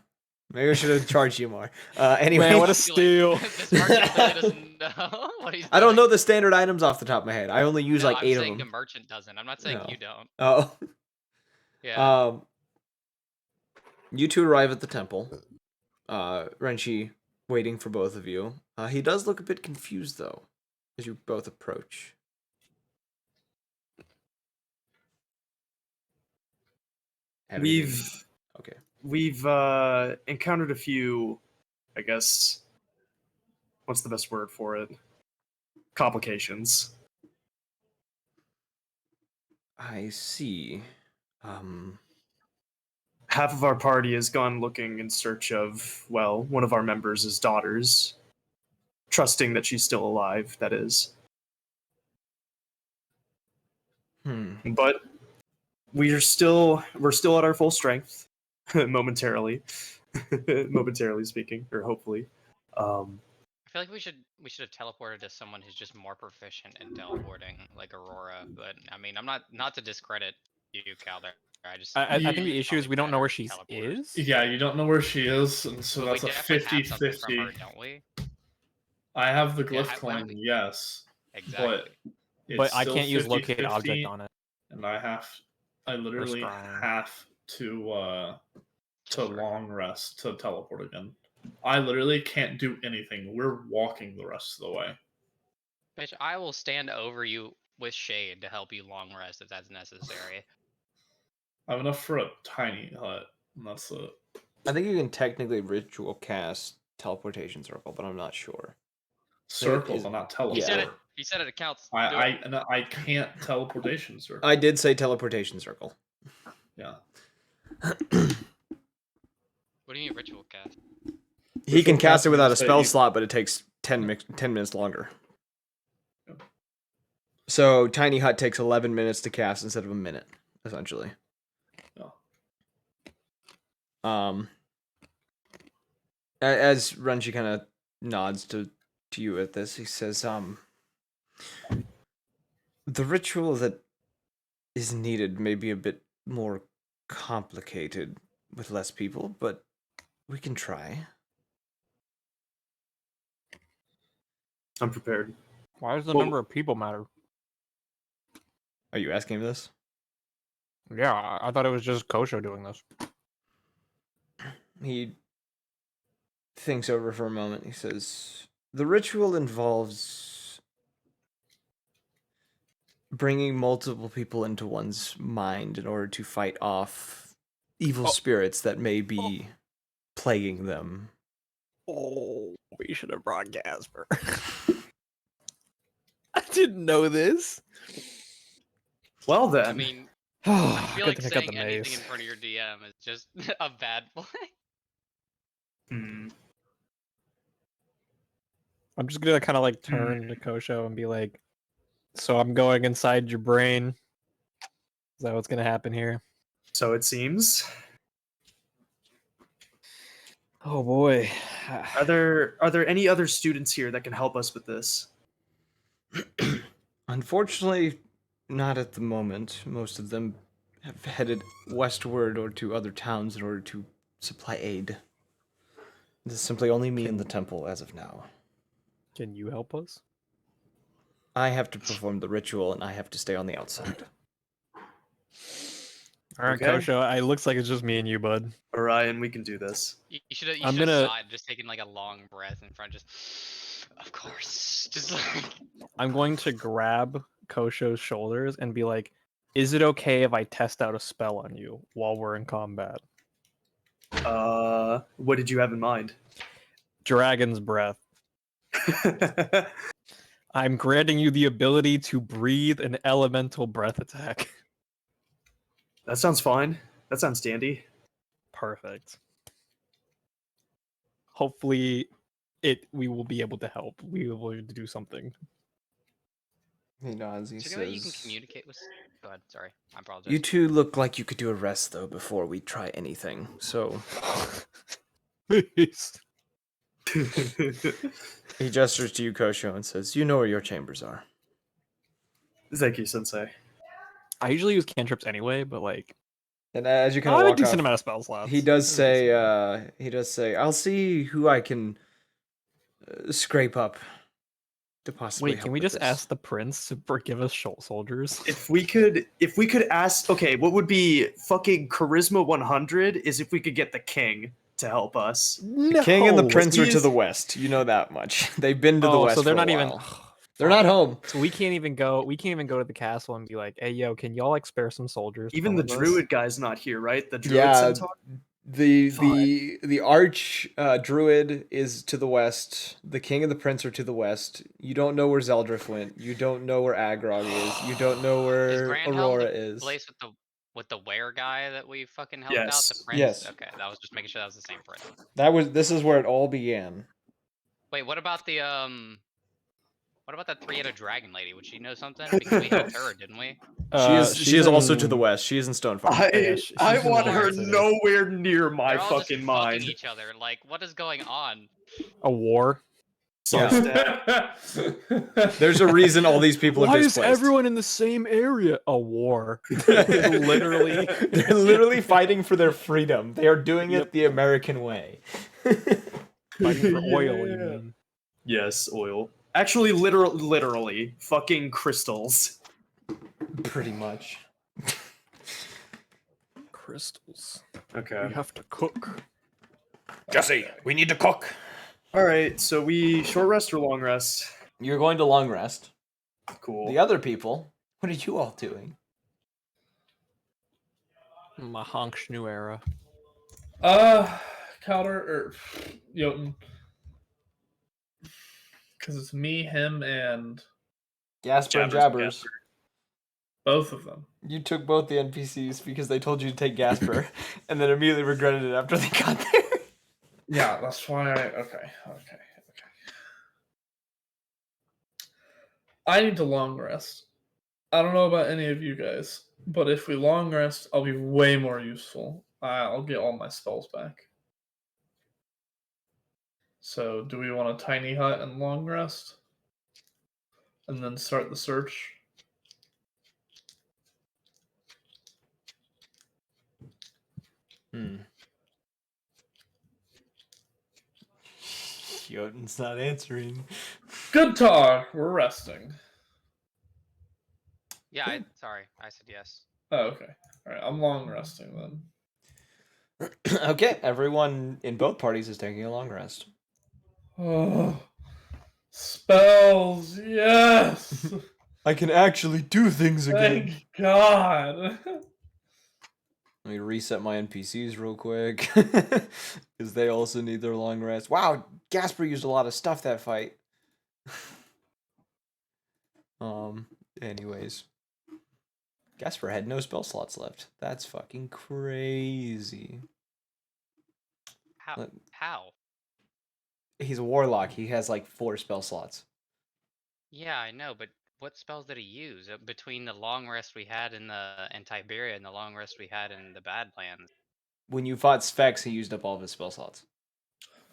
Maybe I should have charged you more. Anyway, man, what a I feel like steal! this merchant clearly doesn't know what he's I don't know doing. the standard items off the top of my head. I only use No, like I'm 8 of saying the them. merchant doesn't. I'm not saying No. you don't. Oh. Yeah. You two arrive at the temple. Renshi waiting for both of you. He does look a bit confused though, as you both approach. Have anything- okay. We've encountered a few, I guess. What's the best word for it? Complications. I see. Half of our party has gone looking in search of, well, one of our members' daughters, trusting that she's still alive, that is. But we're still at our full strength, momentarily, momentarily speaking, or hopefully. I feel like we should have teleported to someone who's just more proficient in teleporting, like Aurora. But I mean, I'm not to discredit you, Calder. I think the Ye- issue is we don't know where she is. Yeah, you don't know where she is, and so But we that's a definitely have something from 50-50. her, don't we? I have the Yeah, glyph why don't coin, we- yes, Exactly. but But it's I still can't use locate 50-50, object on it. and I literally scrying. have to long rest to teleport again. I literally can't do anything. We're walking the rest of the way. Bitch, I will stand over you with shade to help you long rest if that's necessary. I have enough for a tiny hut, and that's it. I think you can technically ritual cast teleportation circle, but I'm not sure. Circle, is- but not He teleport. said it. He said it counts. Do it. I can't teleportation circle. I did say teleportation circle. Yeah. What do you mean ritual cast? He can Ritual cast it cast without a means that spell you- slot, but it takes 10 minutes longer. Yep. So Tiny Hut takes 11 minutes to cast instead of a minute, essentially. Yeah. As Renji kind of nods to you at this, he says, the ritual that is needed may be a bit more complicated with less people, but we can try. I'm prepared. Why does the Well- number of people matter? Are you asking this? Yeah, I thought it was just Kosho doing this. He thinks over for a moment. He says, the ritual involves bringing multiple people into one's mind in order to fight off evil spirits that may be plaguing them. Oh, we should have brought Gasper. I didn't know this. Well then, I mean, I feel Good like thing I got saying the anything in maze. front of your DM is just a bad play. hmm, I'm just gonna kind of like turn to Kosho and be like, "So I'm going inside your brain. Is that what's gonna happen here?" so it seems. Oh boy. Are there any other students here that can help us with this? Unfortunately, not at the moment. Most of them have headed westward or to other towns in order to supply aid. This is simply only me in the temple as of now. Can you help us? I have to perform the ritual and I have to stay on the outside. All right, Okay. Kosho. It looks like it's just me and you, bud. Orion, we can do this. You should have. You I'm should have gonna- saw it, just taking like a long breath in front. Just, of course. Just like. I'm going to grab Kosho's shoulders and be like, "Is it okay if I test out a spell on you while we're in combat?" What did you have in mind? Dragon's breath. I'm granting you the ability to breathe an elemental breath attack. That sounds fine. That sounds dandy. Perfect. Hopefully, we will be able to help. We will be able to do something. He nods, he Is there any way you can says, communicate with? Go ahead. Sorry, I apologize. you two look like you could do a rest, though, before we try anything. So, Please. He gestures to you, Kosho, and says, "You know where your chambers are." Thank you, Sensei. I usually use cantrips anyway, but like And as you kind I of have a walk decent off, amount of spell slots. he does I have a decent amount. say, "I'll see who I can scrape up to possibly Wait, help can we with just this." ask the prince to give us soldiers? If we could ask, okay, what would be fucking charisma 100 is if we could get the king to help us. The king and the No! prince are he to is- the west. You know that much. They've been to the Oh, west so they're for not a even. while. Ugh, They're not fuck. home. So we can't even go. We can't even go to the castle and be like, "Hey, yo, can y'all like spare some soldiers?" to Even come the with us?" druid guy's not here, right? The druid Yeah, centaur? the arch druid is to the west. The king and the prince are to the west. You don't know where Zeldrif went. You don't know where Agrog is. You don't know Is where Grandhelm Aurora the is. place with the were guy that we fucking helped out? The Yes. prince? Yes. Okay, that was just making sure that was the same prince. This is where it all began. Wait, what about the what about that three-headed dragon lady? Would she know something? Because we helped her, didn't we? She is also to the west. She is in Stonefarm. I she's in want the her west city. nowhere near my They're all just fucking fucking mind. each other. Like, what is going on? A war. Yeah. There's There's a reason all these people Why are is displaced. everyone in the same area? A war. Literally, they're literally fighting for their freedom. They are doing Yep. it the American way. Fighting for oil, you Yeah. mean? Yes, oil. Actually, literally, fucking crystals. Pretty much. Crystals. Okay. We have to cook. Jesse, we need to cook. All right, so we short rest or long rest? You're going to long rest. Cool. The other people, what are you all doing? My honk new era. Calder or Jotun. Because it's me, him, and Gasper and Jabbers, Jabbers. Gasper. both of them. You took both the NPCs because they told you to take Gasper, and then immediately regretted it after they got there. Yeah, that's why okay. I need to long rest. I don't know about any of you guys, but if we long rest, I'll be way more useful. I'll get all my spells back. So, do we want a tiny hut and long rest? And then start the search? Jotun's not answering. Good talk. We're resting. Yeah, sorry, I said yes. Oh, okay. All right. I'm long resting then. Okay, everyone in both parties is taking a long rest. Oh, spells. Yes. I can actually do things again. Thank God. Let me reset my NPCs real quick. Because they also need their long rest. Wow, Gasper used a lot of stuff that fight. Anyways. Gasper had no spell slots left. That's fucking crazy. How? He's a warlock. He has like 4 spell slots. Yeah, I know, but what spells did he use between the long rest we had in Tiberia and the long rest we had in the Badlands? When you fought Sphex, he used up all of his spell slots.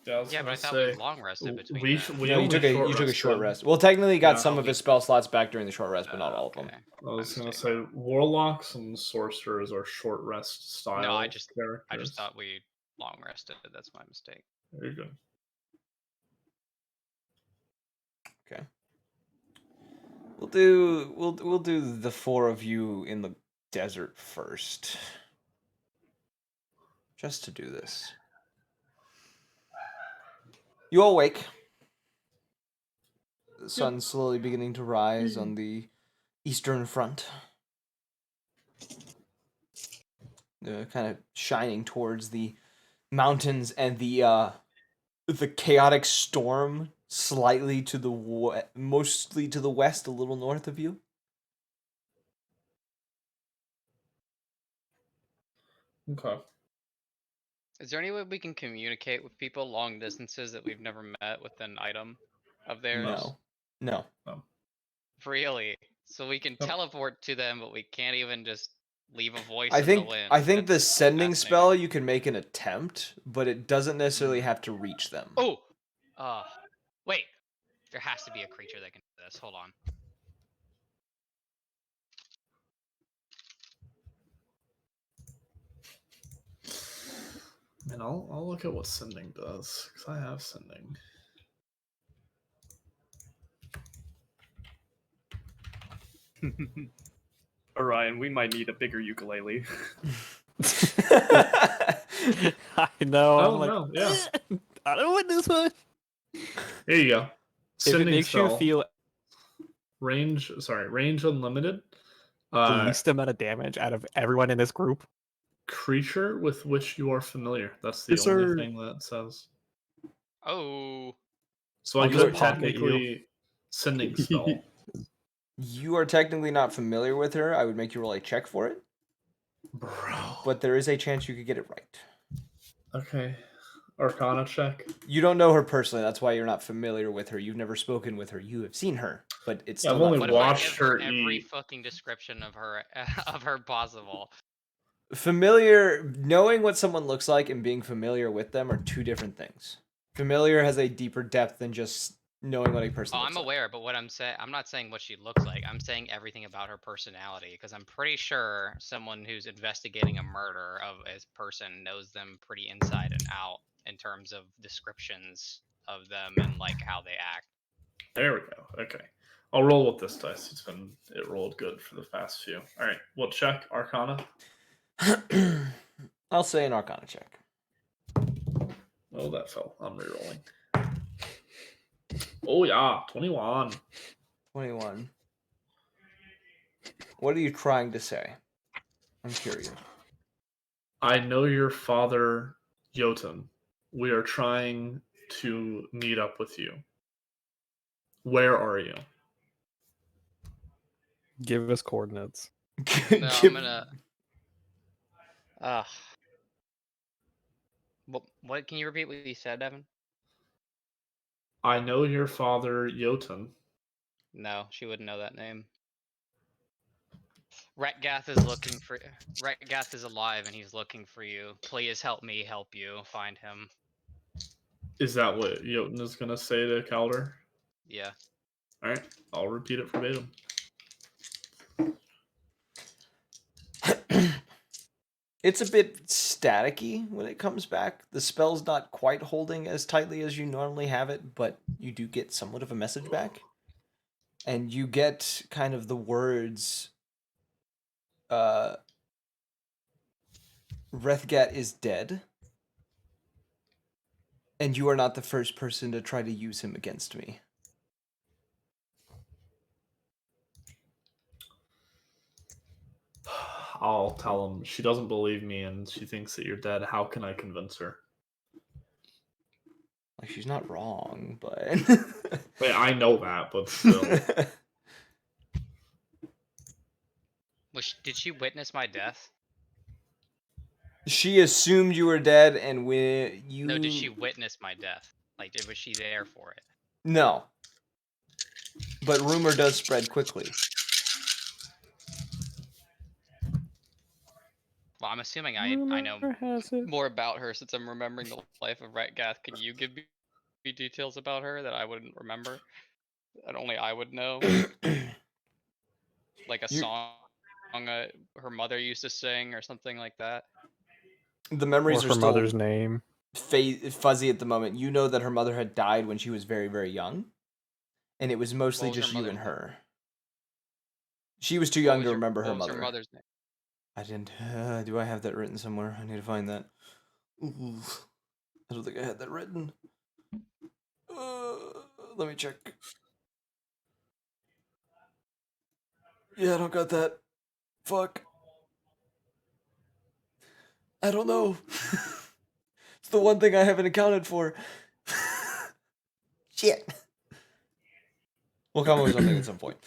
Yeah, but I thought we long rested between we them. we No, you only took a short rest. Well, technically, he got some of his spell slots back during the short rest, but not all of them. Okay. I was My gonna mistake. say warlocks and sorcerers are short rest style. No, I just characters. thought we long rested. That's my mistake. Very good. Okay. We'll do the 4 of you in the desert first. Just to do this. You all wake. The sun's slowly beginning to rise on the eastern front. Kind of shining towards the mountains and the chaotic storm slightly to the mostly to the west, a little north of you. Okay. Is there any way we can communicate with people long distances that we've never met with an item of theirs? No. Really? So we can No. teleport to them, but we can't even just leave a voice I in think the wind. I think the sending fascinating. spell you can make an attempt, but it doesn't necessarily have to reach them. Oh, Wait. There has to be a creature that can do this. Hold on. Man, I'll look at what sending does, because I have sending. Orion, we might need a bigger ukulele. I know. Oh, I'm like, no, yeah. I don't want this one. Here you go. If Sending it makes spell. you feel Range unlimited. the least amount of damage out of everyone in this group, Creature with which you are familiar. That's the Yes, only sir. thing that says. Oh. So I'll I just could pocket you. technically sending spell. You are technically not familiar with her. I would make you roll a check for it, Bro. but there is a chance you could get it right. Okay. Arcana check. You don't know her personally. That's why you're not familiar with her. You've never spoken with her. You have seen her, but it's Yeah, still I've not only What familiar. if I watched give her her every eat. fucking description of her of her possible? Familiar, knowing what someone looks like and being familiar with them are two different things. Familiar has a deeper depth than just knowing what a person Oh, looks I'm like. aware, but what I'm saying, I'm not saying what she looks like. I'm saying everything about her personality, because I'm pretty sure someone who's investigating a murder of a person knows them pretty inside and out in terms of descriptions of them and like how they act. There we go. Okay. I'll roll with this dice. It rolled good for the past few. All right. We'll check Arcana. I'll say an Arcana check. Oh, that fell. I'm rerolling. Oh yeah, 21. 21. What are you trying to say? I'm curious. I know your father, Jotun. We are trying to meet up with you. Where are you? give us coordinates. No, I'm gonna. What? Can you repeat what you said, Evan? I know your father, Jotun. No, she wouldn't know that name. Retgath is looking for. Retgath is alive and he's looking for you. Please help me help you find him. Is that what Jotun is going to say to Calder? Yeah. All right. I'll repeat it verbatim. It's a bit staticky when it comes back. The spell's not quite holding as tightly as you normally have it, but you do get somewhat of a message back. And you get kind of the words, Rethgat is dead, and you are not the first person to try to use him against me. I'll tell him she doesn't believe me and she thinks that you're dead. How can I convince her? Like, she's not wrong, but... Wait, I know that, but still. Did she witness my death? She assumed you were dead, and when you... No, did she witness my death? Like, was she there for it? No. But rumor does spread quickly. Well, I'm assuming I know Rumor has it. more about her since I'm remembering the life of Retgath. Can you give me details about her that I wouldn't remember? That only I would know? Like a You- song her mother used to sing or something like that? The Or memories are her still mother's name. fuzzy at the moment. You know that her mother had died when she was very, very young. And it was mostly What was her just you mother's and name? her. She was too What young was to her- remember her what was mother. her mother's name? I didn't. Do I have that written somewhere? I need to find that. Ooh, I don't think I had that written. Let me check. Yeah, I don't got that. Fuck. I don't know. It's the one thing I haven't accounted for. Shit. We'll come up with something at some point.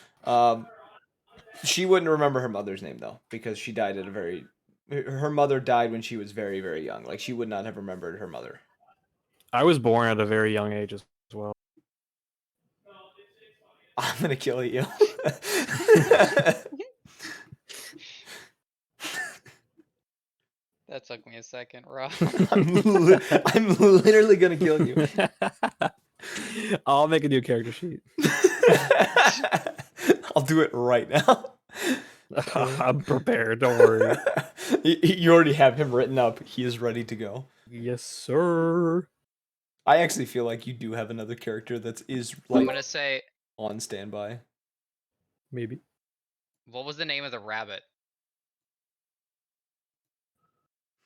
She wouldn't remember her mother's name though, because she died at a very. Her mother died when she was very, very young. Like, she would not have remembered her mother. I was born at a very young age as well. I'm gonna kill you. That took me a second, Rob. I'm literally gonna kill you. I'll make a new character sheet. I'll do it right now. I'm prepared. Don't worry. You already have him written up. He is ready to go. Yes, sir. I actually feel like you do have another character that is I'm like gonna say, on standby. Maybe. what was the name of the rabbit?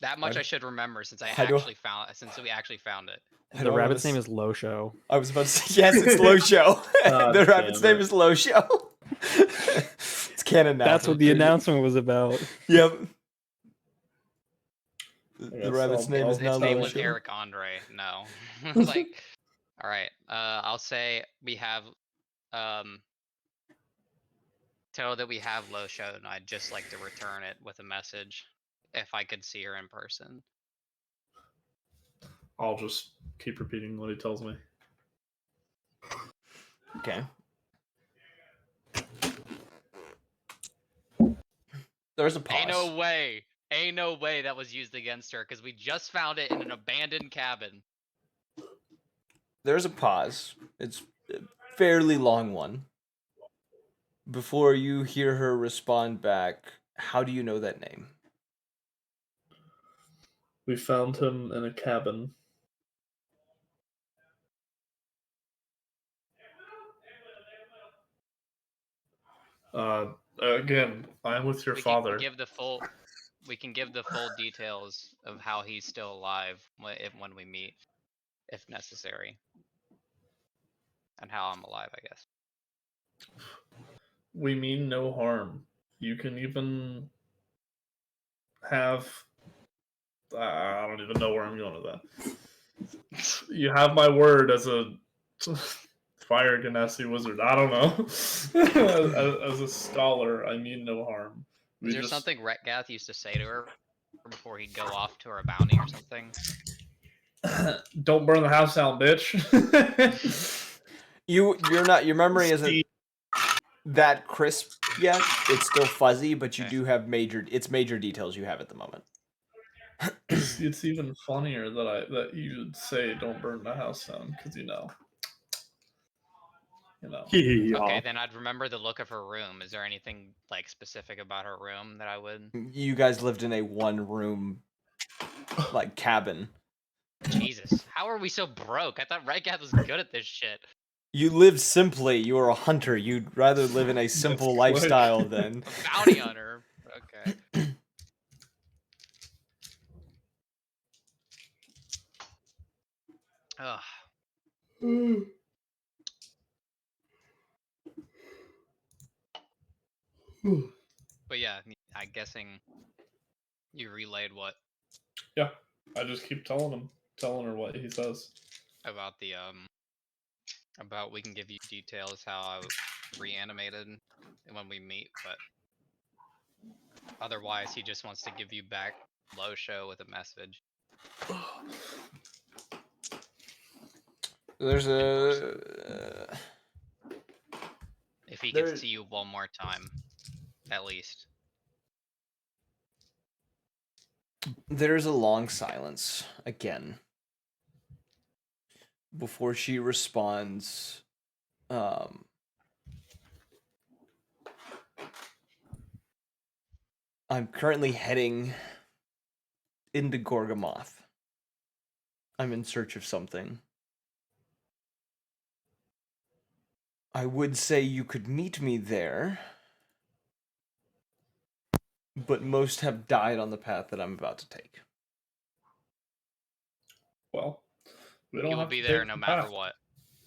That much Why I should remember since why do- since we actually found it. I The don't wanna rabbit's name s- is Losho. I was about to say yes. It's Low Show. God The rabbit's damn name it. is Low Show. It's canon now. That's what the announcement was about. Yep. I The guess rabbit's I'll- name I'll is now Its name Low was Show. Eric Andre. No, like, all right. I'll say we have tell that we have Low Show, and I'd just like to return it with a message if I could see her in person. I'll just keep repeating what he tells me. Okay. There's a pause. Ain't no way that was used against her because we just found it in an abandoned cabin. There's a pause. It's a fairly long one. Before you hear her respond back, how do you know that name? We found him in a cabin. Again, I'm with your We father. can give the full details of how he's still alive when we meet, if necessary, and how I'm alive, I guess. We mean no harm. You can even have. I don't even know where I'm going with that. You have my word as a fire ganassi wizard. I don't know. as a scholar, I mean no harm. Is there something Retgath used to say to her before he'd go off to her bounty or something? Don't burn the house down, bitch. You're not. Your memory isn't that crisp yet. It's still fuzzy, but you Okay. do have major details you have at the moment. It's even funnier that you would say don't burn the house down because you know. Okay, then I'd remember the look of her room. Is there anything like specific about her room that I would? You guys lived in a one-room like cabin. Jesus, how are we so broke? I thought Retgath was good at this shit. You lived simply. You were a hunter. You'd rather live in a simple quick. lifestyle than A bounty hunter. Okay. Ugh. But yeah, I'm guessing you relayed what Yeah, I just keep telling her what he says. about the about we can give you details how I was reanimated when we meet, but otherwise he just wants to give you back Low Show with a message. there's a. If he There- could see you one more time, at least. There's a long silence again before she responds. I'm currently heading into Gorgamoth. I'm in search of something. I would say you could meet me there, but most have died on the path that I'm about to take. Well, we don't You will have be to there take no the matter path. what.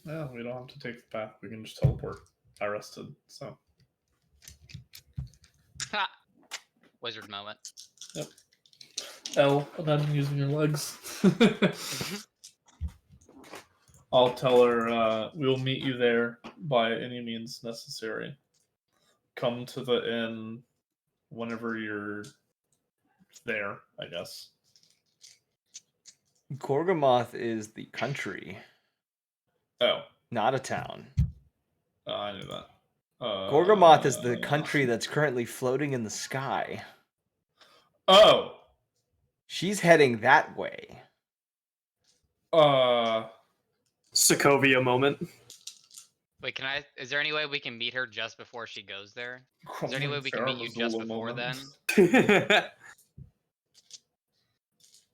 Yeah, we don't have to take the path. We can just teleport. I rested, so. Ha! Wizard moment. Elle, imagine using your legs. I'll tell her we'll meet you there by any means necessary. Come to the inn whenever you're there, I guess. Gorgamoth is the country, Oh, not a town. I knew that. Gorgamoth is the country that's currently floating in the sky. Oh! She's heading that way. Sokovia moment. Wait, can I? Is there any way we can meet her just before she goes there? Is there any way Roman we can meet you just Karamazula before moment. then?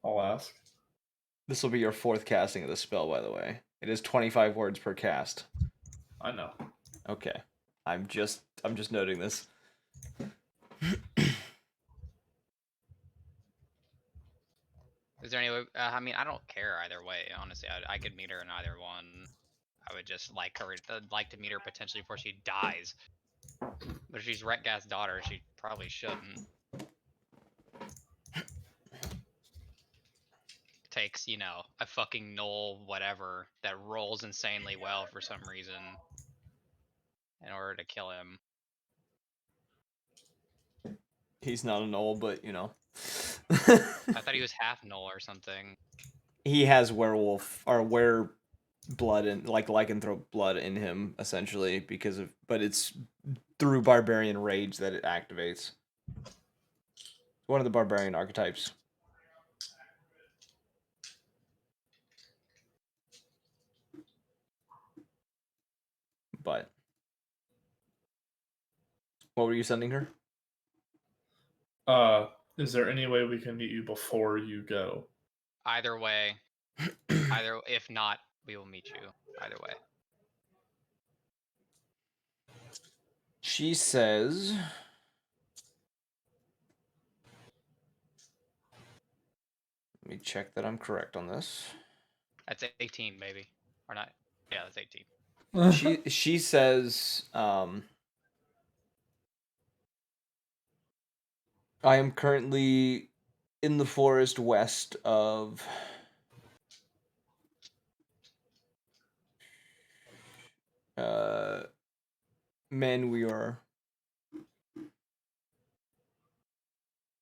I'll ask. This will be your 4th casting of the spell, by the way. It is 25 words per cast. I know. Okay. I'm just noting this. Is there any way? I mean, I don't care either way. Honestly, I could meet her in either one. I would just like to meet her potentially before she dies. But if she's Retgas's daughter, she probably shouldn't. Takes, you know, a fucking null whatever that rolls insanely well for some reason in order to kill him. He's not an old, but you know. I thought he was half null or something. He has werewolf or were blood and like lycanthrope blood in him essentially but it's through barbarian rage that it activates. One of the barbarian archetypes. But what were you sending her? Is there any way we can meet you before you go? Either way, if not, we will meet you. Either way. She says, let me check that I'm correct on this. That's 18, maybe. Or not. Yeah, that's 18. She says, I am currently in the forest west of men. We are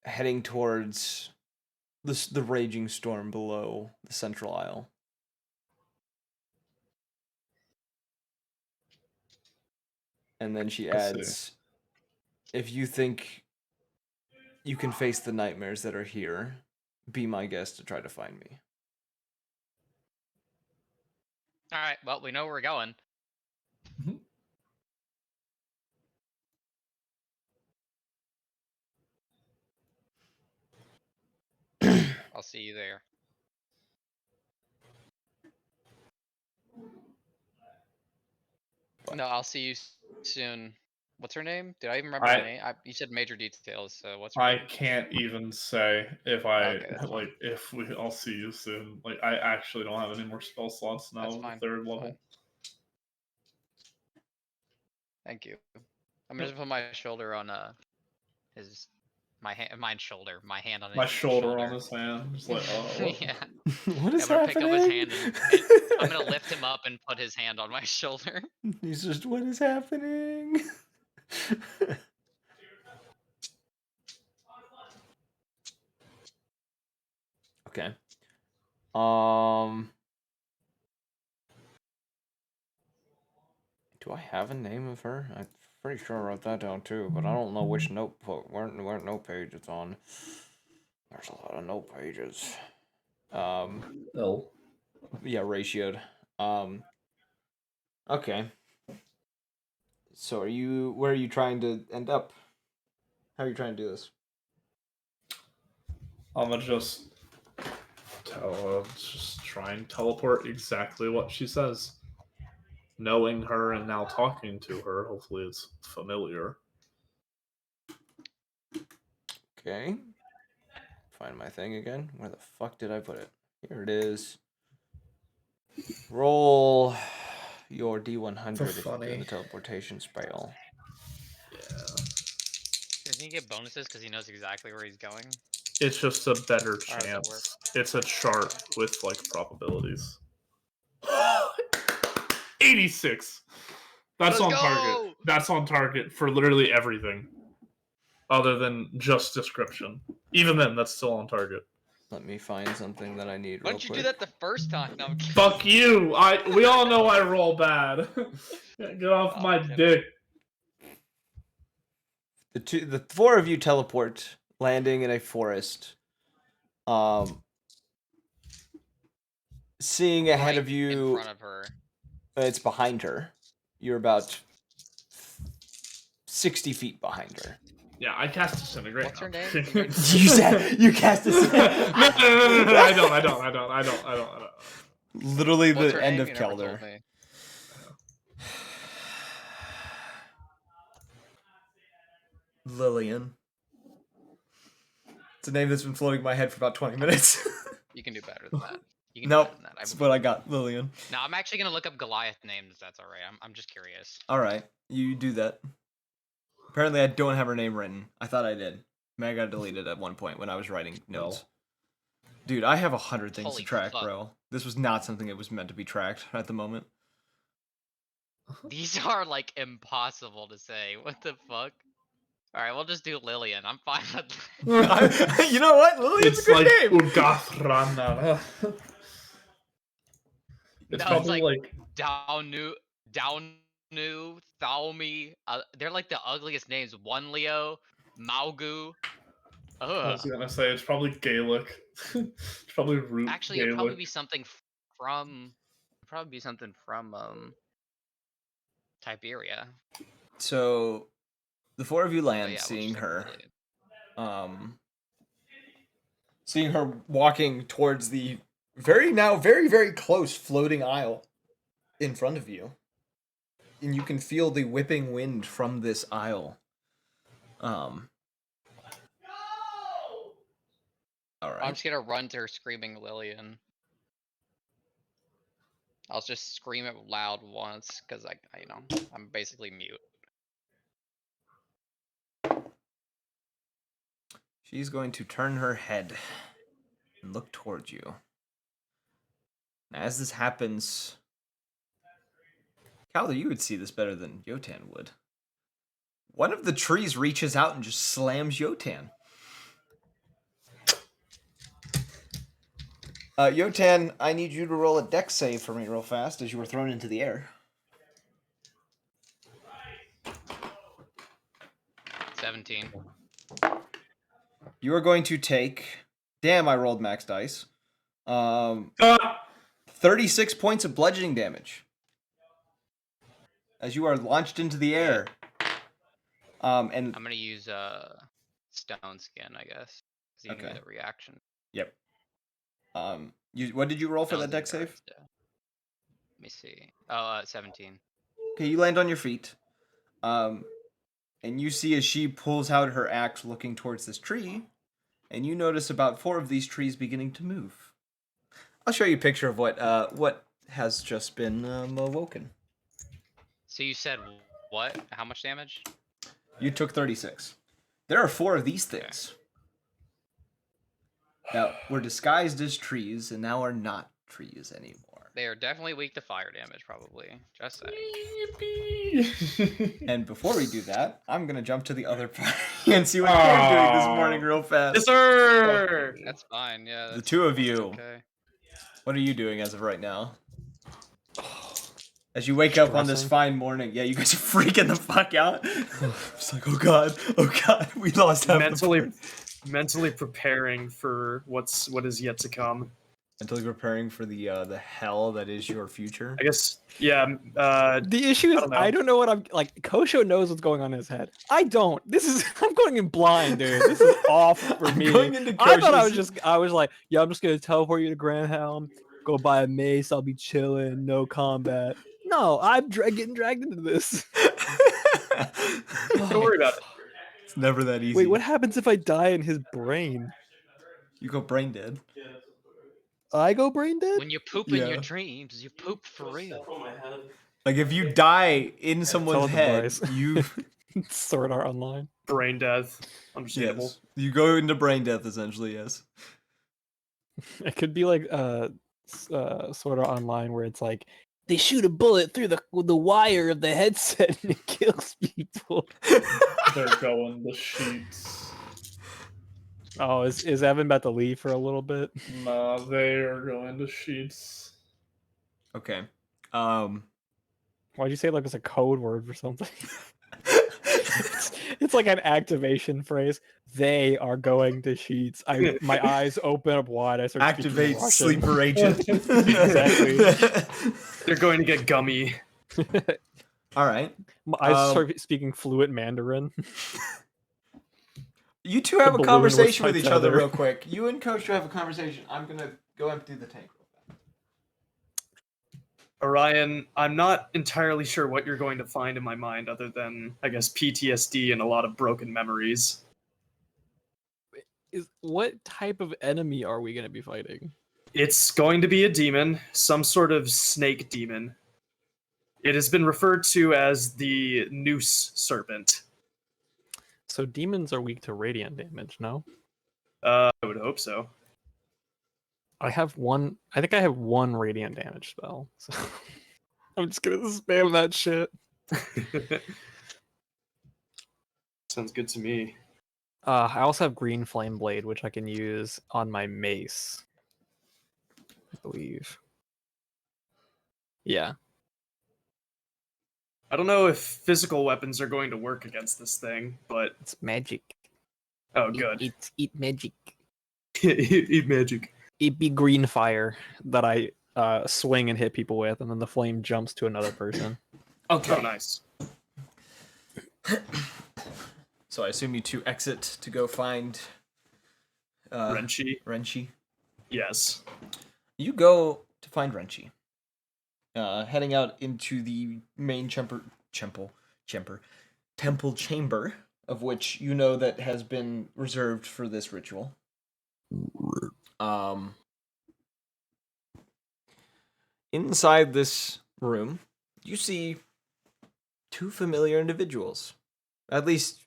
heading towards the raging storm below the central isle. And then she adds, if you think you can face the nightmares that are here, be my guest to try to find me. Alright, well, we know where we're going. I'll see you there. No, I'll see you soon. What's her name? Did I even remember her name? You said major details, so what's her name? I can't even say if I Okay, that's like fine. I'll see you soon. Like I actually don't have any more spell slots now That's with fine. the 3rd That's level. fine. Thank you. I'm gonna just put my shoulder on my hand on his My shoulder shoulder. on his hand. Just like, oh. Yeah. What is I'm gonna pick up his happening? hand I'm gonna lift him up and put his hand on my shoulder. He's just, what is happening? Okay. Do I have a name of her? I'm pretty sure I wrote that down too, but I don't know which notebook. Where note page it's on. There's a lot of note pages. L. Yeah, ratioed. Okay. So where are you trying to end up? How are you trying to do this? I'm gonna just try and teleport exactly what she says. Knowing her and now talking to her, hopefully it's familiar. Okay. Find my thing again. Where the fuck did I put it? Here it is. Roll your D100 if you're doing the teleportation spell. Yeah. Does he get bonuses because he knows exactly where he's going? It's just a better Or how does that work? chance. It's a chart with like probabilities. 86. That's Let's on target. go! That's on target for literally everything. Other than just description. Even then, that's still on target. Let me find something that I need Why real don't you quick. do that the first time? No, I'm kidding. Fuck you! We all know I roll bad. Get off my dick. The 4 of you teleport, landing in a forest. seeing ahead Right of you, in front of her. it's behind her. You're about 60 feet behind her. Yeah, I cast Disintegrate. What's her No. name? You said you cast this. no, I don't. Literally What's the her end name? of You never told Kelder. me. Lillian. It's a name that's been floating in my head for about 20 minutes. You can do better than that. You can do Nope. better than that. That's believe what I you. got, Lillian. No, I'm actually gonna look up Goliath names. If that's all right. I'm just curious. All right, you do that. Apparently, I don't have her name written. I thought I did. Maybe I got deleted at one point when I was writing notes. Dude, I have 100 things Holy to track, fuck. bro. This was not something that was meant to be tracked at the moment. These are like impossible to say. What the fuck? All right, we'll just do Lillian. I'm fine with that. You know what? Lillian's It's a good like name. Ugathrana. It's No, probably like Downu, Thaumi. They're like the ugliest names. One Leo, Maugu. I Ugh. was gonna say it's probably Gaelic. It's probably root Actually, Gaelic. it'd probably be something from. Tiberia. So, the four of you But land, yeah, we'll seeing just stick with her. Lillian. Seeing her walking towards the very, very close floating aisle in front of you. And you can feel the whipping wind from this aisle. All I'm right. just gonna run to her screaming Lillian. I'll just scream it loud once, because I'm basically mute. She's going to turn her head and look towards you. As this happens, Calder, you would see this better than Yotan would. One of the trees reaches out and just slams Yotan. Yotan, I need you to roll a dex save for me real fast as you were thrown into the air. 17. You are going to take... Damn, I rolled max dice. 36 points of bludgeoning damage. As you are launched into the air. And I'm gonna use stone skin, I guess. Because you can Okay. do the reaction. Yep. What did you roll for that Stones dex and save? guards, yeah. Let me see. Oh, 17. Okay, you land on your feet. And you see as she pulls out her axe looking towards this tree, and you notice about 4 of these trees beginning to move. I'll show you a picture of what has just been awoken. So you said what? How much damage? You took 36. There are 4 of these things. That were disguised as trees and now are not trees anymore. They are definitely weak to fire damage, probably. Just saying. And before we do that, I'm going to jump to the other party and see what they're doing this morning real fast. Yes, sir. That's fine, yeah. The two of that's you. Okay. What are you doing as of right now? As you wake up on this Stressing. fine morning, yeah, you guys are freaking the fuck out. It's like, oh god, we lost half mentally preparing for what is yet to come. Mentally preparing for the hell that is your future. I guess, yeah. The issue is I don't know what I'm like. Kosho knows what's going on in his head. I don't. I'm going in blind, dude. This is off for me. I thought I was like, yeah, I'm just gonna teleport you to Grand Helm, go buy a mace, I'll be chilling, no combat. No, I'm getting dragged into this. Don't worry about it. It's never that easy. Wait, what happens if I die in his brain? You go brain dead. I go brain dead? When you poop in your dreams, you poop for real. Like if you die in someone's Tell the head, boys. you Sword Art Online. Brain death. Understandable. yes, you go into brain death essentially. Yes. It could be like Sword Art Online where it's like they shoot a bullet through the wire of the headset and it kills people. They're going the sheets. Oh, is Evan about to leave for a little bit? Nah, they are going to sheets. Okay. Why'd you say it like it's a code word for something? It's like an activation phrase. They are going to sheets. My eyes open up wide. I start speaking Activate Russian. sleeper agent. Exactly. They're going to get gummy. All right. My eyes start speaking fluent Mandarin. You two have a balloon was conversation my with each other tether. real quick. You and Kosho have a conversation. I'm gonna go empty the tank real fast. Orion, I'm not entirely sure what you're going to find in my mind other than, I guess, PTSD and a lot of broken memories. What type of enemy are we gonna be fighting? It's going to be a demon, some sort of snake demon. It has been referred to as the noose serpent. So demons are weak to radiant damage, no? I would hope so. I have one. I think I have one radiant damage spell. So I'm just gonna spam that shit. Sounds good to me. I also have green flame blade, which I can use on my mace. I believe. Yeah. I don't know if physical weapons are going to work against this thing, but It's magic. oh, good. Eat magic. Eat magic. It be green fire that I swing and hit people with, and then the flame jumps to another person. Okay. Oh, nice. So I assume you two exit to go find Renchi. Renchi. Yes. You go to find Renchi. Heading out into the main temple chamber, of which you know that has been reserved for this ritual. Inside this room, you see two familiar individuals. At least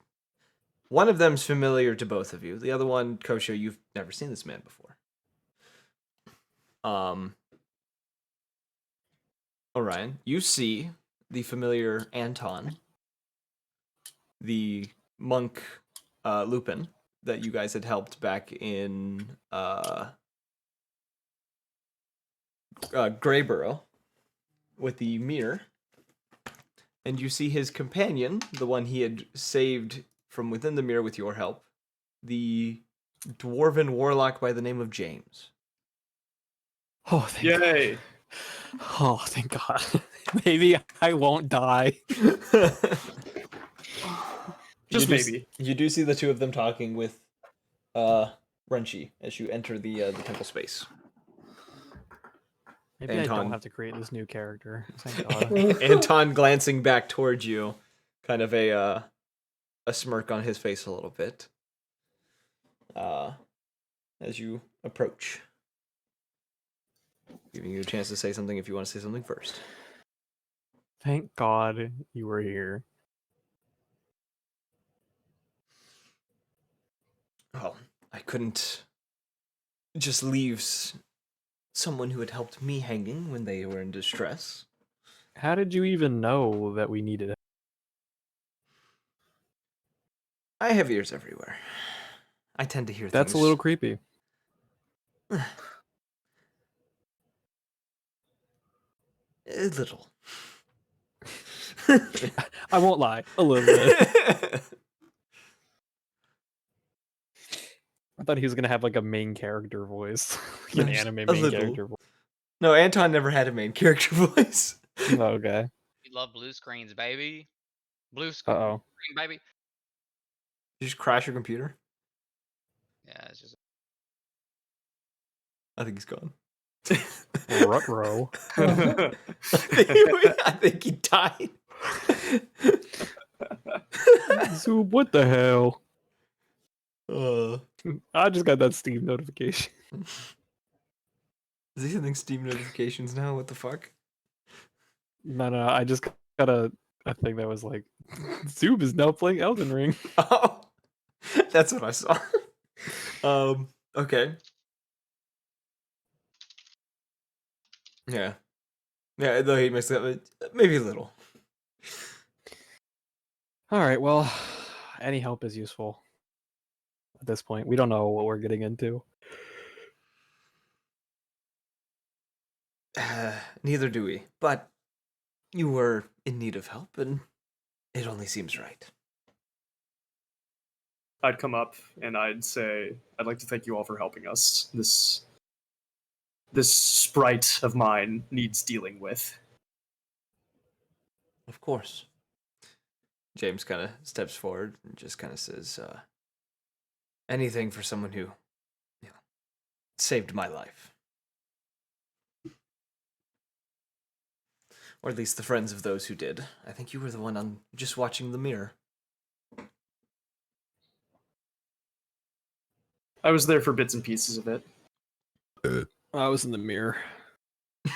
one of them's familiar to both of you. The other one, Kosho, you've never seen this man before. Orion, you see the familiar Anton, the monk Lupin that you guys had helped back in Greyborough with the mirror. And you see his companion, the one he had saved from within the mirror with your help, the dwarven warlock by the name of James. Oh, thank Yay. God. Oh, thank God. Maybe I won't die. Just maybe. You do see the two of them talking with Renchi as you enter the temple space. Maybe I Anton. don't have to create this new character. Thank God. Anton glancing back towards you, kind of a smirk on his face a little bit. As you approach. Giving you a chance to say something if you want to say something first. Thank God you were here. Well, I couldn't just leave someone who had helped me hanging when they were in distress. How did you even know that we needed it? I have ears everywhere. I tend to hear That's things. a little creepy. A little. I won't lie. A little bit. I thought he was gonna have like a main character voice, like an Just anime a main little. character voice. No, Anton never had a main character voice. Okay. We love blue screens, baby. Blue Uh screen, oh. baby. Did you just crash your computer? Yeah, it's just I think he's gone. Rutro. I think he died. Zoom, what the hell? Uh, I just got that Steam notification. is he sending Steam notifications now? What the fuck? No, I just got a thing that was like, Zoom is now playing Elden Ring. Oh, that's what I saw. Okay. Yeah. Yeah, though he messed up, maybe a little. All right, well, any help is useful at this point. We don't know what we're getting into. Neither do we. But you were in need of help, and it only seems right. I'd come up and I'd say, I'd like to thank you all for helping us. This sprite of mine needs dealing with. Of course. James kind of steps forward and just kind of says, anything for someone who, saved my life. Or at least the friends of those who did. I think you were the one on just watching the mirror. I was there for bits and pieces of it. I was in the mirror. He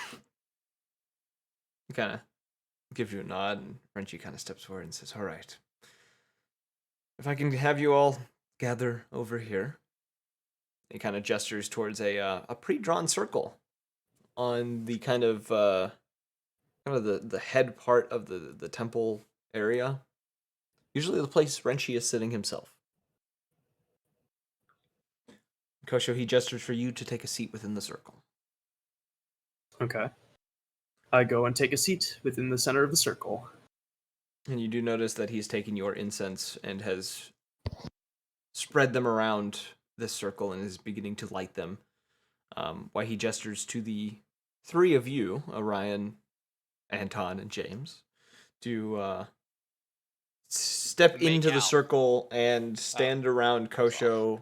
kind of gives you a nod, and Frenchie kind of steps forward and says, all right. If I can have you all gather over here. He kind of gestures towards a pre-drawn circle on the kind of the head part of the temple area. Usually the place Renchi is sitting himself. Kosho, he gestures for you to take a seat within the circle. Okay. I go and take a seat within the center of the circle. And you do notice that he's taken your incense and has spread them around this circle and is beginning to light them. While he gestures to the three of you, Orion, Anton, and James, to step Make into the out. circle and stand around that's Kosho,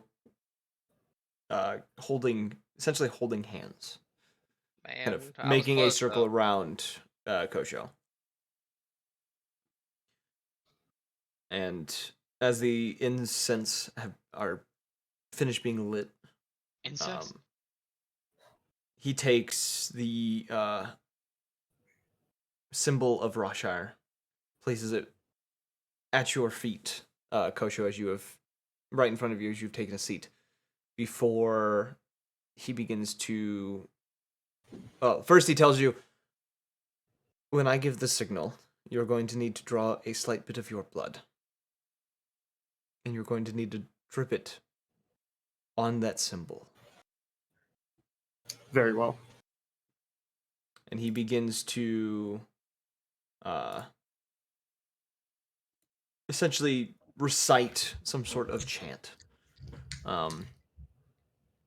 essentially holding hands. Man, Kind of I was making a close, circle though. around Kosho. And as the incense are finished being lit, Incense? he takes the symbol of Roshire, places it at your feet, Kosho, as you have, right in front of you as you've taken a seat, before he begins to... Well, first he tells you, when I give the signal, you're going to need to draw a slight bit of your blood. And you're going to need to drip it on that symbol. Very well. And he begins to essentially recite some sort of chant. And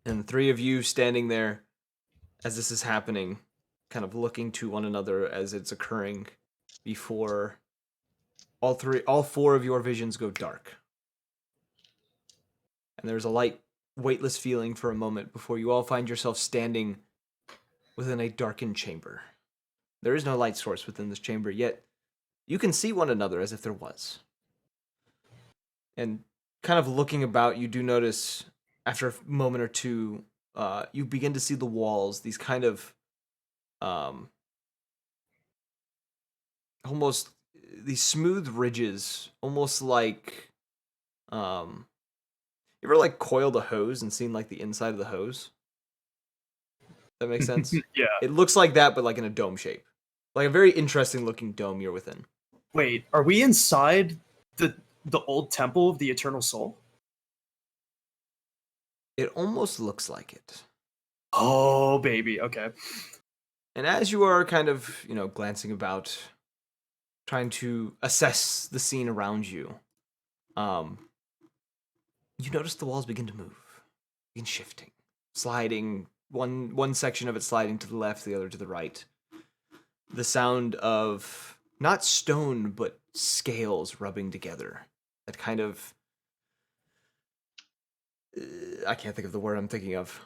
the three of you standing there as this is happening, kind of looking to one another as it's occurring before all four of your visions go dark. And there's a light, weightless feeling for a moment before you all find yourself standing within a darkened chamber. There is no light source within this chamber, yet you can see one another as if there was. And kind of looking about, you do notice, after a moment or two, you begin to see the walls, these kind of almost these smooth ridges, almost like you ever like coiled a hose and seen like the inside of the hose? That makes sense? Yeah. It looks like that, but like in a dome shape. Like a very interesting looking dome you're within. Wait, are we inside the old temple of the Eternal Soul? It almost looks like it. Oh, baby. Okay. And as you are kind of, glancing about, trying to assess the scene around you, you notice the walls begin to move, begin shifting, sliding, one section of it sliding to the left, the other to the right. The sound of not stone, but scales rubbing together. That kind of... I can't think of the word I'm thinking of.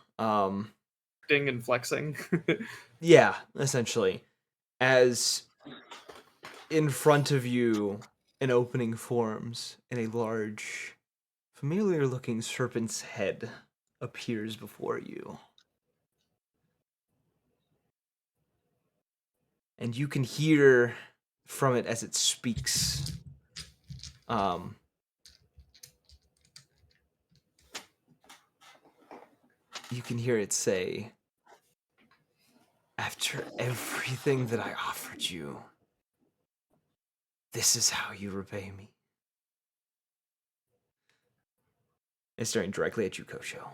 Ding and flexing. Yeah, essentially. As in front of you, an opening forms, and a large, familiar-looking serpent's head appears before you. And you can hear from it as it speaks. You can hear it say, after everything that I offered you, this is how you repay me. It's staring directly at you, Kosho.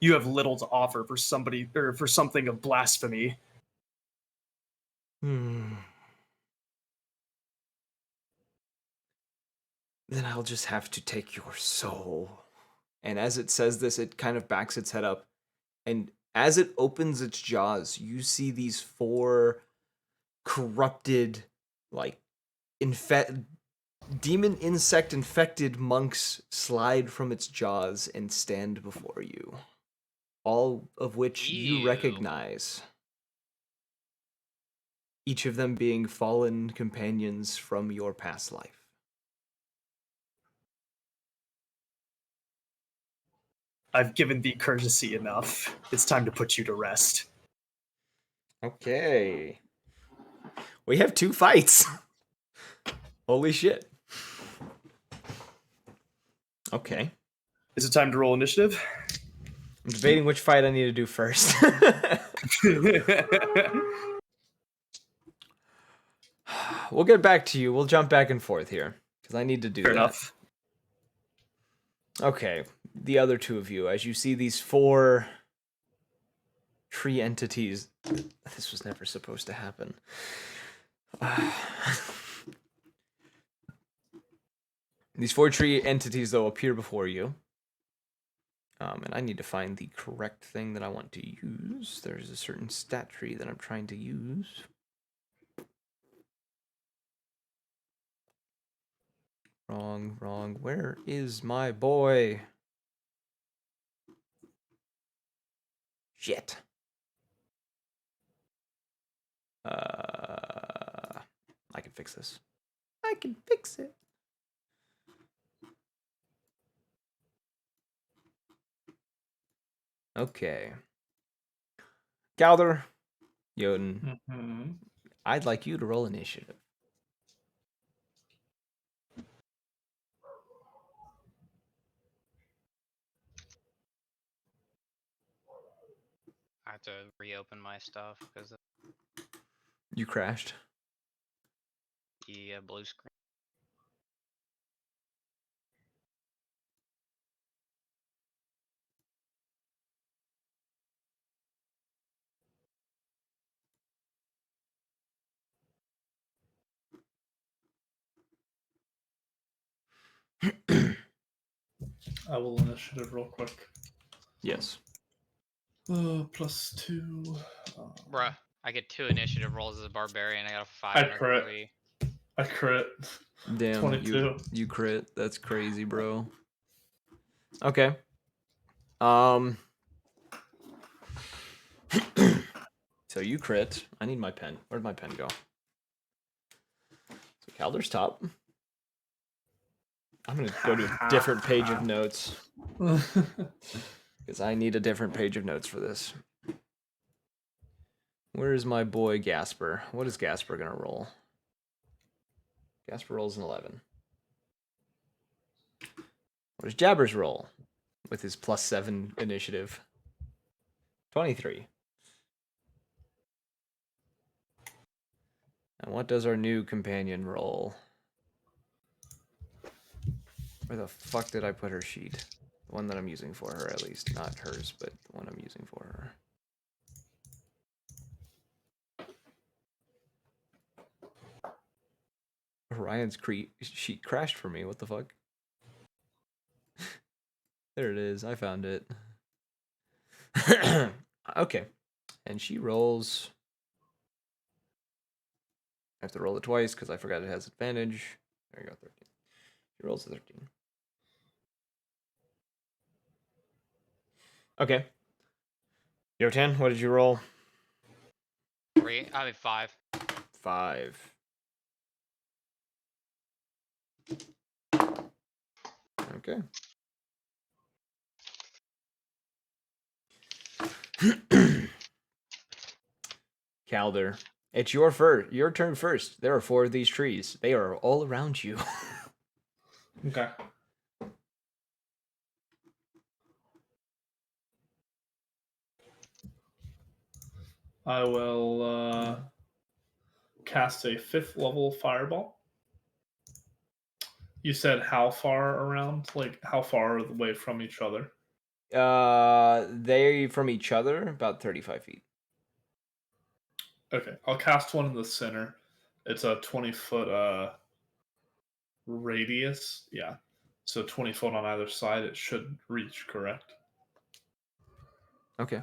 You have little to offer for somebody or for something of blasphemy. then I'll just have to take your soul. And as it says this, it kind of backs its head up. And as it opens its jaws, you see these 4 corrupted, like, demon insect infected monks slide from its jaws and stand before you. All of which you Ew. recognize. Each of them being fallen companions from your past life. I've given thee courtesy enough. It's time to put you to rest. Okay. We have 2 fights. Holy shit. Okay. Is it time to roll initiative? I'm debating which fight I need to do first. We'll get back to you. We'll jump back and forth here because I need to do Fair that. enough. Okay. The other 2 of you, as you see these 4 tree entities. This was never supposed to happen. These 4 tree entities, though, appear before you. And I need to find the correct thing that I want to use. There's a certain stat tree that I'm trying to use. Wrong. Where is my boy? Shit. I can fix this. I can fix it. Okay. Calder, Jotun, Mm-hmm. I'd like you to roll initiative. I have to reopen my stuff because You crashed. the blue screen. I will initiative real quick. Yes. +2. Bruh, I get 2 initiative rolls as a barbarian. I got a 5 I and a crit. 3. I crit. Damn, 22. you crit. That's crazy, bro. Okay. So you crit. I need my pen. Where'd my pen go? So Calder's top. I'm gonna go to a different page of notes because I need a different page of notes for this. Where is my boy Gasper? What is Gasper gonna roll? Gasper rolls an 11. What does Jabbers roll with his +7 initiative? 23. And what does our new companion roll? Where the fuck did I put her sheet? The one that I'm using for her, at least. Not hers, but the one I'm using for her. Ryan's sheet crashed for me. What the fuck? There it is. I found it. Okay. And she rolls. I have to roll it twice because I forgot it has advantage. There you go, 13. She rolls a 13. Okay. Yotan, what did you roll? 3? I mean 5. 5. Okay. Calder, it's your turn first. There are 4 of these trees. They are all around you. Okay. I will cast a 5th level fireball. You said how far around? Like how far away from each other? They from each other about 35 feet. Okay, I'll cast one in the center. It's a 20-foot radius. Yeah. So 20 foot on either side, it should reach, correct? Okay.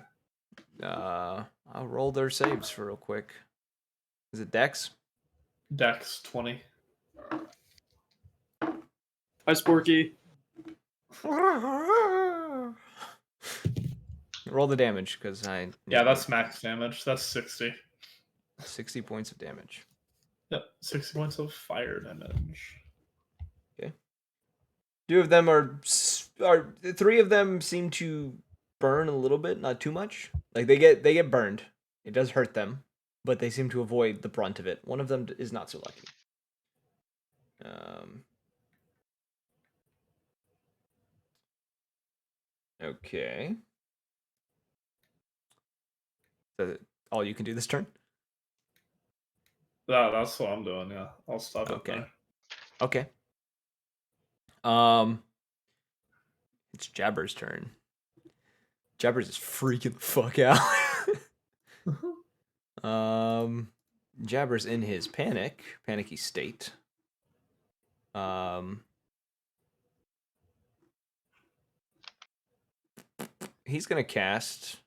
I'll roll their saves for real quick. Is it Dex? Dex 20. Hi, Sporky. Roll the damage because I Yeah, that's max damage. That's 60. 60 points of damage. Yep, 60 points of fire damage. Two of them are three of them seem to burn a little bit, not too much. Like they get burned. It does hurt them, but they seem to avoid the brunt of it. One of them is not so lucky. Okay. So all you can do this turn? That's what I'm doing, yeah. I'll stop it Okay. there. Okay. It's Jabber's turn. Jabber's is freaking the fuck out. Jabber's in his panicky state. He's gonna cast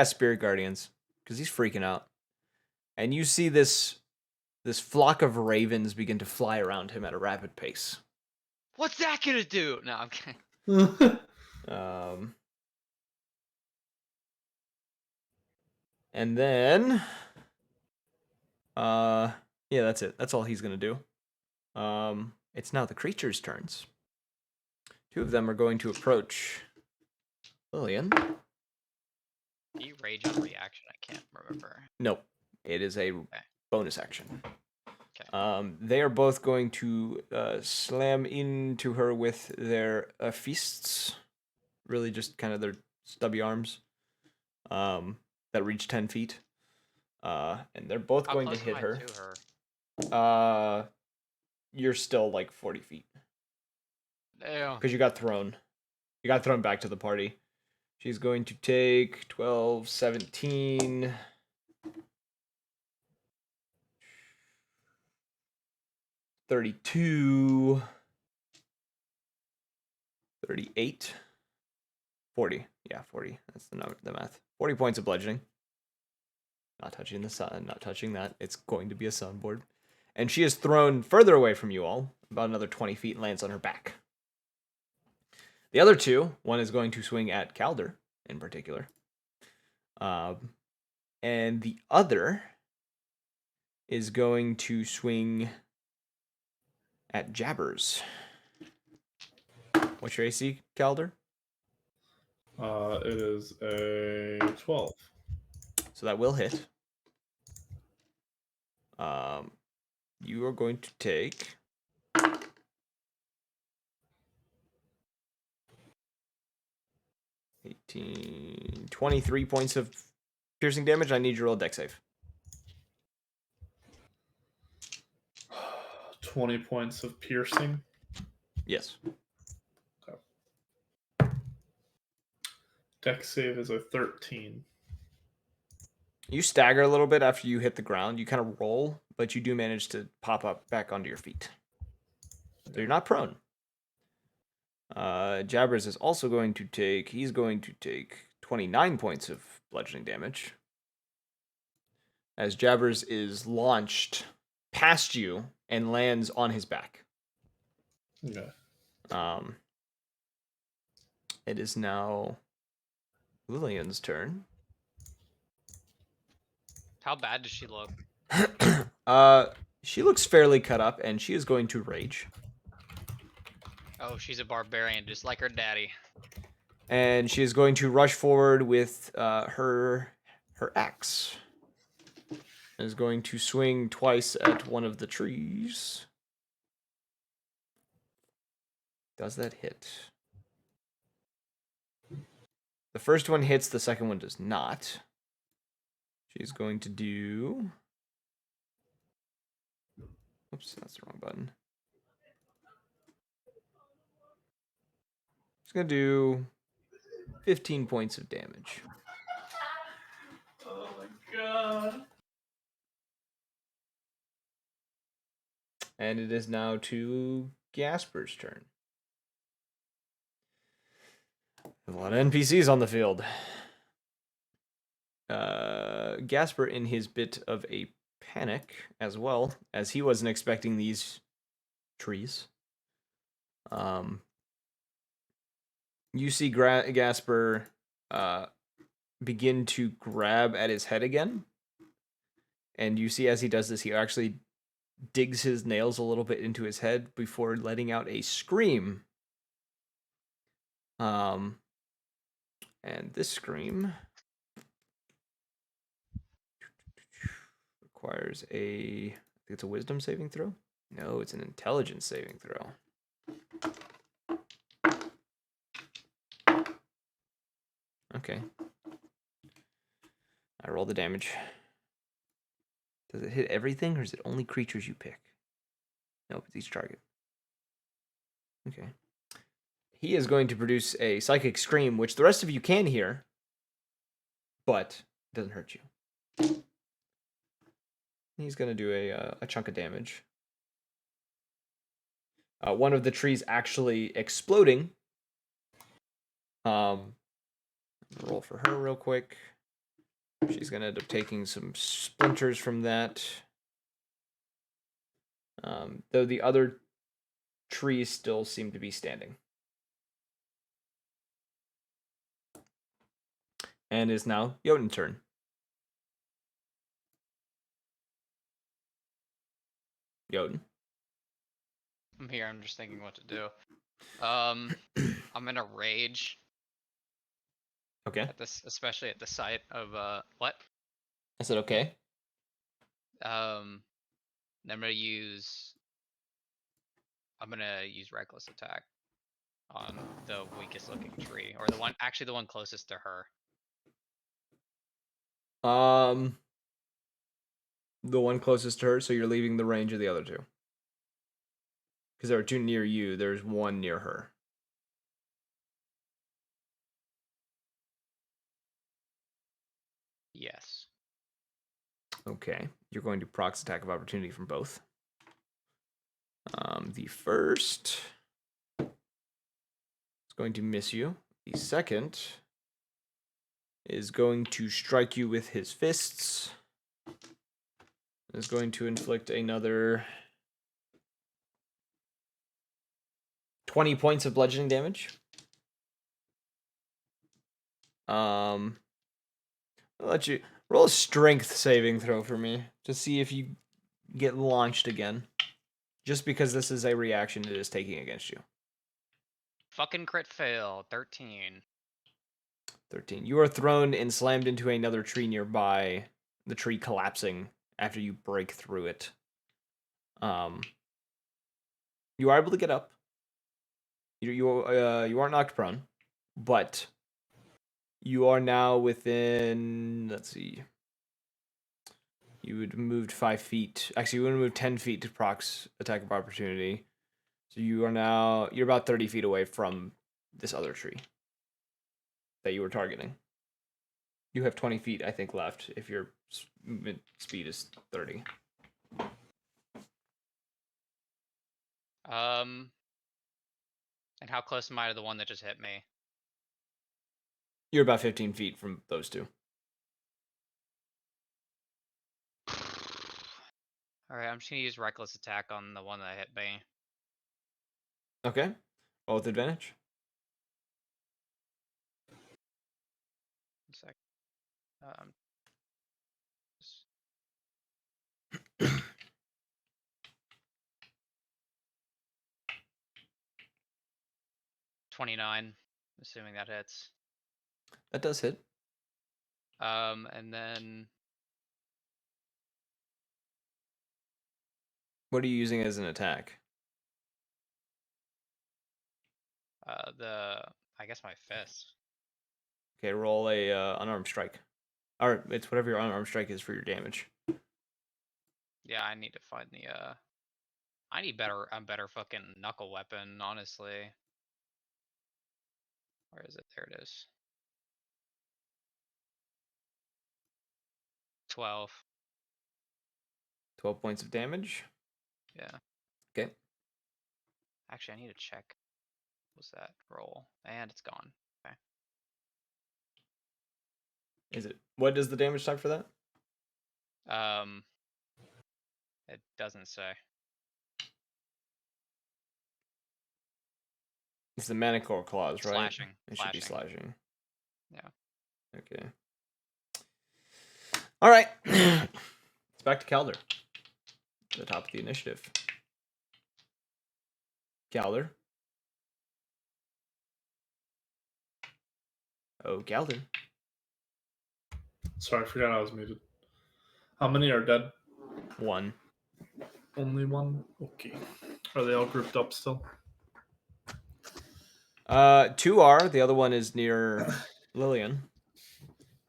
Spirit Guardians because he's freaking out. And you see this flock of ravens begin to fly around him at a rapid pace. What's that gonna do? No, I'm kidding. And then yeah, that's it. That's all he's gonna do. It's now the creatures' turns. Two of them are going to approach Lillian. Do you rage on reaction? I can't remember. Nope. It is a bonus action. Okay. They are both going to slam into her with their fists. Really just kind of their stubby arms that reach 10 feet. And they're both How going to close hit am I her. to her? You're still like 40 feet. Damn. Because you got thrown. You got thrown back to the party. She's going to take 12, 17... 32, 38, 40. Yeah, 40. That's the math. 40 points of bludgeoning. Not touching the sun, not touching that. It's going to be a soundboard. And she is thrown further away from you all, about another 20 feet, and lands on her back. The other two, one is going to swing at Calder in particular. And the other is going to swing at Jabbers. What's your AC, Calder? It is a 12. So that will hit. You are going to take 18, 23 points of piercing damage. I need you to roll a dex save. 20 points of piercing. Yes. Dex save is a 13. You stagger a little bit after you hit the ground. You kind of roll, but you do manage to pop up back onto your feet. So you're not prone. Jabbers is also going to take... He's going to take 29 points of bludgeoning damage. As Jabbers is launched past you and lands on his back. Okay. It is now Lillian's turn. How bad does she look? She looks fairly cut up, and she is going to rage. Oh, she's a barbarian, just like her daddy. And she is going to rush forward with her axe. And is going to swing twice at one of the trees. Does that hit? The first one hits, the second one does not. She's going to do... Oops, that's the wrong button. She's going to do 15 points of damage. Oh my god. And it is now to Gasper's turn. A lot of NPCs on the field. Gasper, in his bit of a panic as well, as he wasn't expecting these trees. You see Gasper begin to grab at his head again. And you see as he does this, he actually digs his nails a little bit into his head before letting out a scream. And this scream requires I think it's a wisdom saving throw? No, it's an intelligence saving throw. Okay. I roll the damage. Does it hit everything, or is it only creatures you pick? Nope, it's each target. Okay. He is going to produce a psychic scream, which the rest of you can hear, but it doesn't hurt you. He's going to do a chunk of damage. One of the trees actually exploding. Roll for her real quick. She's going to end up taking some splinters from that. Though the other trees still seem to be standing. And is now Jotun's turn. Jotun. I'm here. I'm just thinking what to do. I'm in a rage Okay. at this, especially at the sight of what? I said okay. I'm gonna use reckless attack on the weakest looking tree, or the one closest to her. The one closest to her, so you're leaving the range of the other two. Because there are two near you, there's one near her. Yes. Okay. You're going to prox attack of opportunity from both. The first is going to miss you. The second is going to strike you with his fists. Is going to inflict another 20 points of bludgeoning damage. I'll let you roll a strength saving throw for me to see if you get launched again. Just because this is a reaction it is taking against you. Fucking crit fail. 13. 13. You are thrown and slammed into another tree nearby, the tree collapsing after you break through it. You are able to get up. You aren't knocked prone, but you are now within, let's see. You would have moved 5 feet. Actually, you would have moved 10 feet to prox attack of opportunity. So you're about 30 feet away from this other tree that you were targeting. You have 20 feet, I think, left if your movement speed is 30. And how close am I to the one that just hit me? You're about 15 feet from those two. Alright, I'm just gonna use reckless attack on the one that hit me. Okay. Roll with advantage. One sec. s- 29, assuming that hits. That does hit. And then What are you using as an attack? I guess my fist. Okay, roll a unarmed strike. Or it's whatever your unarmed strike is for your damage. Yeah, I need to find the I need a better fucking knuckle weapon, honestly. Where is it? There it is. 12. 12 points of damage. Yeah. Okay. Actually, I need to check. What was that roll? And it's gone. Okay. Is it? What is the damage type for that? It doesn't say. It's the Manicore claws, right? Slashing. It should be slashing. Yeah. Okay. All right. It's back to Calder. The top of the initiative. Calder. Oh, Calder. Sorry, I forgot I was muted. How many are dead? 1. Only one? Okay. Are they all grouped up still? 2 are. The other one is near Lillian.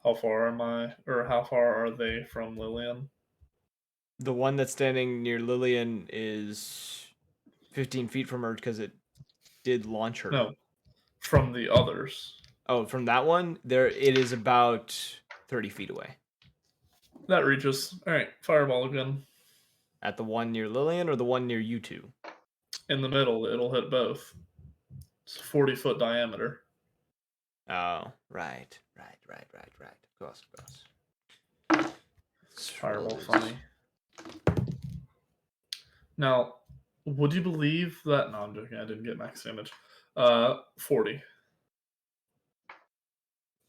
How far am I, or how far are they from Lillian? The one that's standing near Lillian is 15 feet from her because it did launch her. No, from the others. Oh, from that one, it is about 30 feet away. That reaches. All right, fireball again. At the one near Lillian or the one near you two? In the middle, it'll hit both. It's 40-foot diameter. Oh, right. Of course. Fireball funny. Now, would you believe that? No, I'm joking. I didn't get max damage. 40.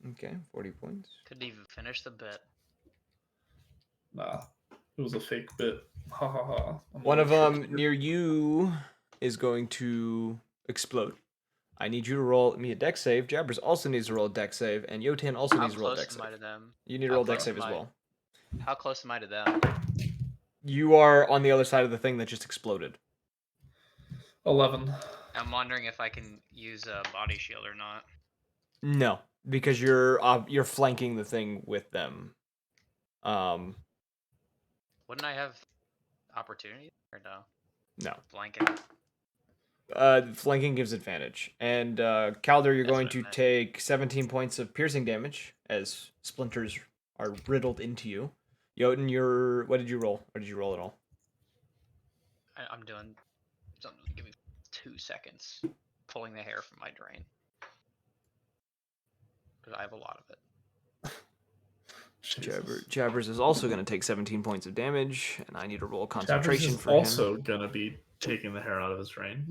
Okay, 40 points. Couldn't even finish the bit. Nah, it was a fake bit. Ha ha ha. One of them near you is going to explode. I need you to roll me a dex save. Jabbers also needs to roll a dex save, and Yotan also How needs to roll a close dex am I to save. them? You need to How roll a dex close save am as I- well. How close am I to them? You are on the other side of the thing that just exploded. 11. I'm wondering if I can use a body shield or not. No, because you're flanking the thing with them. Wouldn't I have opportunity or no? No. Blanket. Flanking gives advantage. And Calder, you're That's going what I to meant. take 17 points of piercing damage as splinters are riddled into you. Jotun, what did you roll? Or did you roll at all? I'm doing something. Give me 2 seconds. Pulling the hair from my drain. Because I have a lot of it. Jabbers is also going to take 17 points of damage, and I need to roll concentration Jabbers is for him. also gonna be taking the hair out of his drain.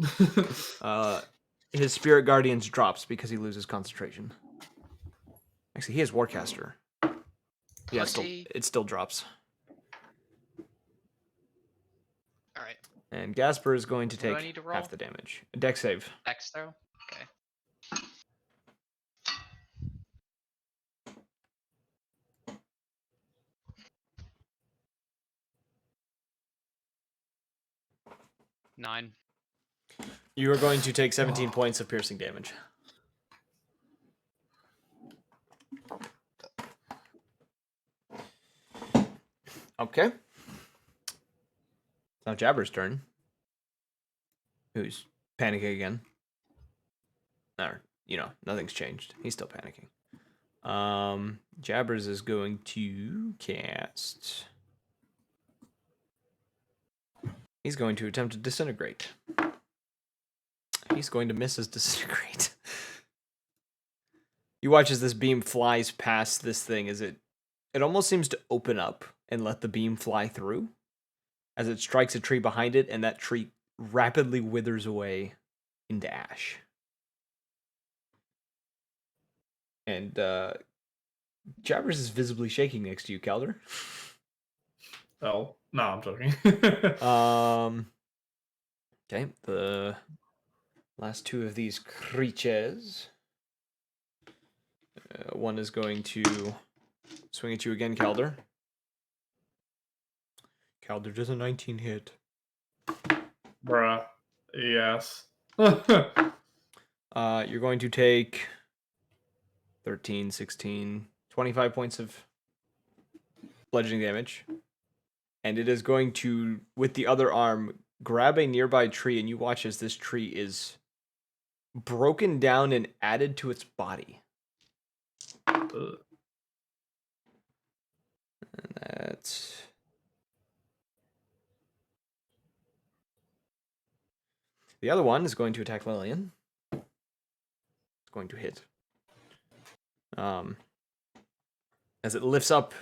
His Spirit Guardians drops because he loses concentration. Actually, he has Warcaster. Yeah, Pussy. it still drops. Alright. And Gasper is going to What do I take need to roll? half the damage. A dex save. X throw? Okay. Nine. You are going to take 17 points of piercing damage. Okay. Now Jabber's turn. Who's panicking again? Or, nothing's changed. He's still panicking. Jabbers is going to cast. He's going to attempt to disintegrate. He's going to miss his disintegrate. You watch as this beam flies past this thing as it almost seems to open up and let the beam fly through as it strikes a tree behind it, and that tree rapidly withers away into ash. And Jabbers is visibly shaking next to you, Calder. Oh, no, I'm joking. Okay, the last two of these creatures. One is going to swing at you again, Calder. Calder does a 19 hit. Bruh. Yes. You're going to take 13, 16, 25 points of bludgeoning damage. And it is going to, with the other arm, grab a nearby tree, and you watch as this tree is broken down and added to its body. And The other one is going to attack Lillian. It's going to hit. As it lifts up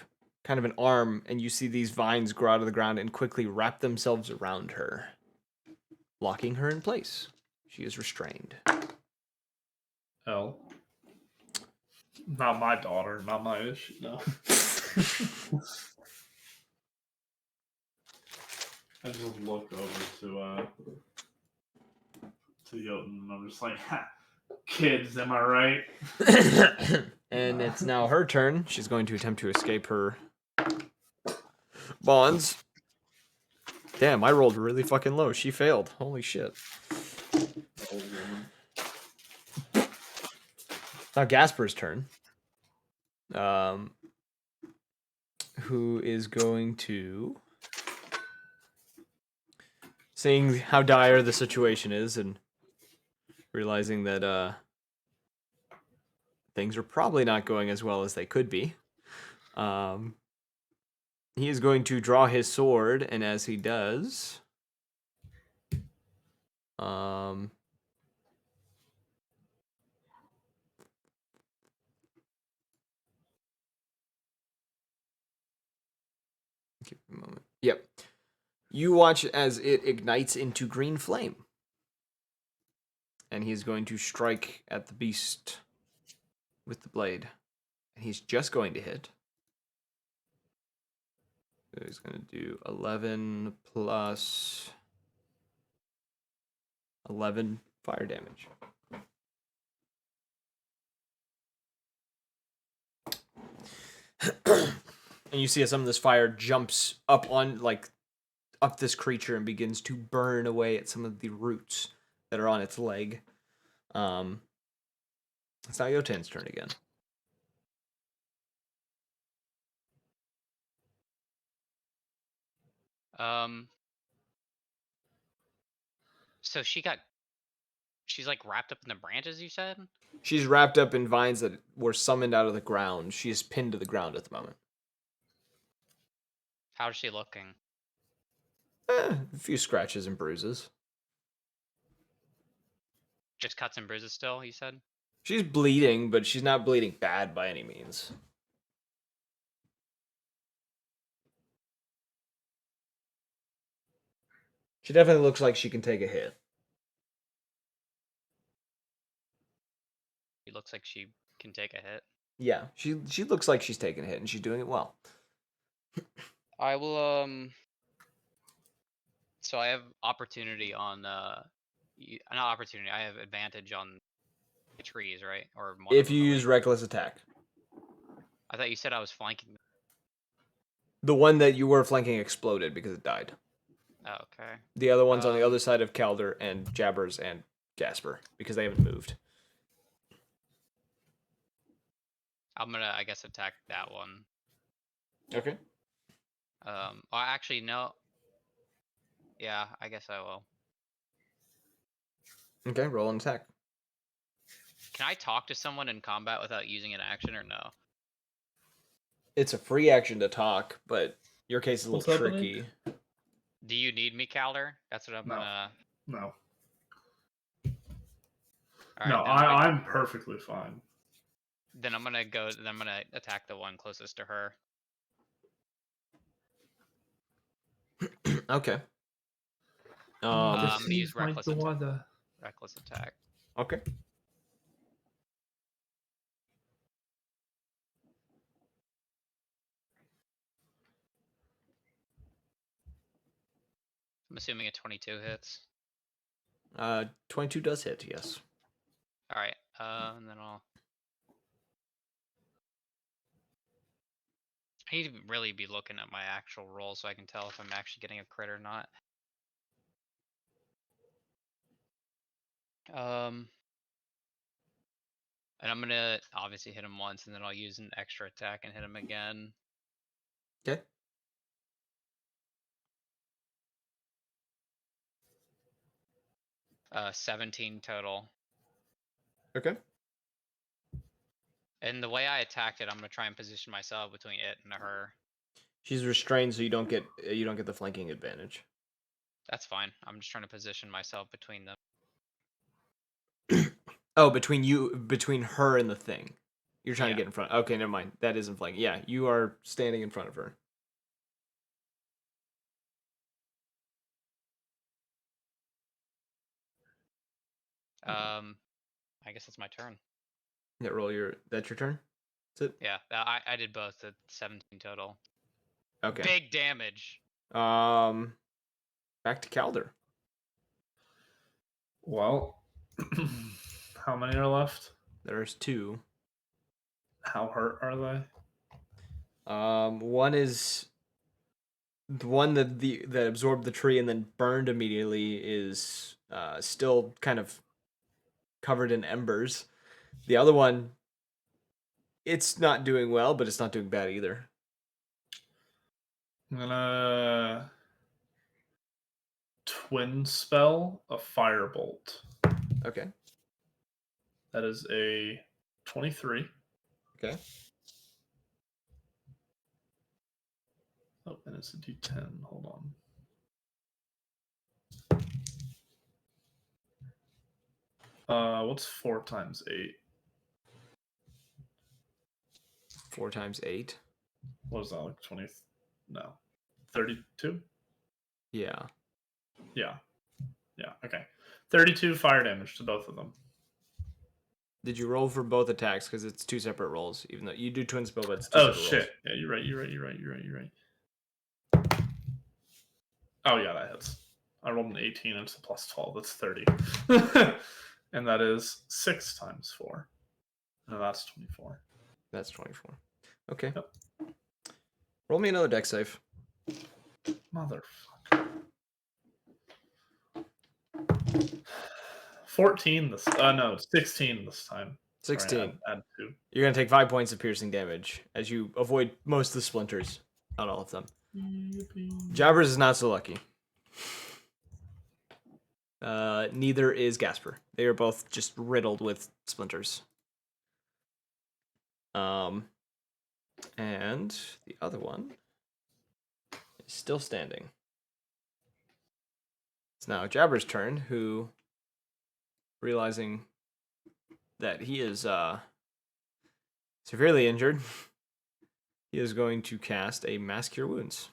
kind of an arm, and you see these vines grow out of the ground and quickly wrap themselves around her, locking her in place. She is restrained. Hell. Not my daughter, not my issue, no. I just look over to Jotun and I'm just like, ha, kids, am I right? And it's now her turn. She's going to attempt to escape her bonds. Damn, I rolled really fucking low. She failed. Holy shit. Old woman. Now Gasper's turn. Who is going to, seeing how dire the situation is and realizing that things are probably not going as well as they could be, he is going to draw his sword, and as he does, give me a moment. Yep. You watch as it ignites into green flame. And he's going to strike at the beast with the blade. And he's just going to hit. So he's going to do 11 plus 11 fire damage. And you see as some of this fire jumps up on, like, up this creature and begins to burn away at some of the roots that are on its leg. It's now Yotan's turn again. So she's like wrapped up in the branches, you said? She's wrapped up in vines that were summoned out of the ground. She is pinned to the ground at the moment. How's she looking? A few scratches and bruises. Just cuts and bruises still, you said? She's bleeding, but she's not bleeding bad by any means. She definitely looks like she can take a hit. She looks like she can take a hit. Yeah, she looks like she's taking a hit, and she's doing it well. I will, so I have opportunity on, not opportunity, I have advantage on the trees, right? Or one of If them, you at use least. reckless attack. I thought you said I was flanking. The one that you were flanking exploded because it died. Oh, okay. The other one's on the other side of Calder and Jabbers and Gasper because they haven't moved. I'm gonna, I guess, attack that one. Okay. Well, actually, no. Yeah, I guess I will. Okay, roll an attack. Can I talk to someone in combat without using an action or no? It's a free action to talk, but your case is a What's little happening? tricky. Do you need me, Calder? That's what I'm No. gonna. No. All right, No, I'm perfectly fine. Then I'm gonna go. Then I'm gonna attack the one closest to her. Okay. I'm gonna use reckless attack. water. Reckless attack. Okay. I'm assuming a 22 hits. 22 does hit, yes. All right, and then I'll. I need to really be looking at my actual roll so I can tell if I'm actually getting a crit or not. And I'm gonna obviously hit him once, and then I'll use an extra attack and hit him again. Okay. 17 total. Okay. And the way I attacked it, I'm gonna try and position myself between it and her. She's restrained, so you don't get the flanking advantage. That's fine. I'm just trying to position myself between them. Oh, between her and the thing. You're trying to Yeah. get in front. Okay, never mind. That isn't flanking. Yeah, you are standing in front of her. I guess it's my turn. That's your turn? That's it? Yeah, I did both at 17 total. Okay. Big damage. Back to Calder. Well, how many are left? There's 2. How hurt are they? One is the one that absorbed the tree and then burned immediately is still kind of covered in embers. The other one, it's not doing well, but it's not doing bad either. I'm gonna twin spell a firebolt. Okay. That is a 23. Okay. Oh, and it's a D10. Hold on. What's 4 times 8? 4 times 8. What is that, like 20? No. 32? Yeah. Yeah. Yeah, okay. 32 fire damage to both of them. Did you roll for both attacks? Because it's 2 separate rolls, even though you do twin spell, but it's 2 Oh, separate shit. rolls. Yeah, you're right. Oh, yeah, that hits. I rolled an 18 and it's a plus 12. That's 30. And that is 6 times 4. No, that's 24. That's 24. Okay. Yep. Roll me another deck save. Motherfucker. 14 this no, 16 this time. 16. Sorry, add 2. You're going to take 5 points of piercing damage as you avoid most of the splinters. Not all of them. Jabbers is not so lucky. Neither is Gasper. They are both just riddled with splinters. And the other one is still standing. It's now Jabber's turn, who, realizing that he is severely injured, he is going to cast a Mass Cure Wounds.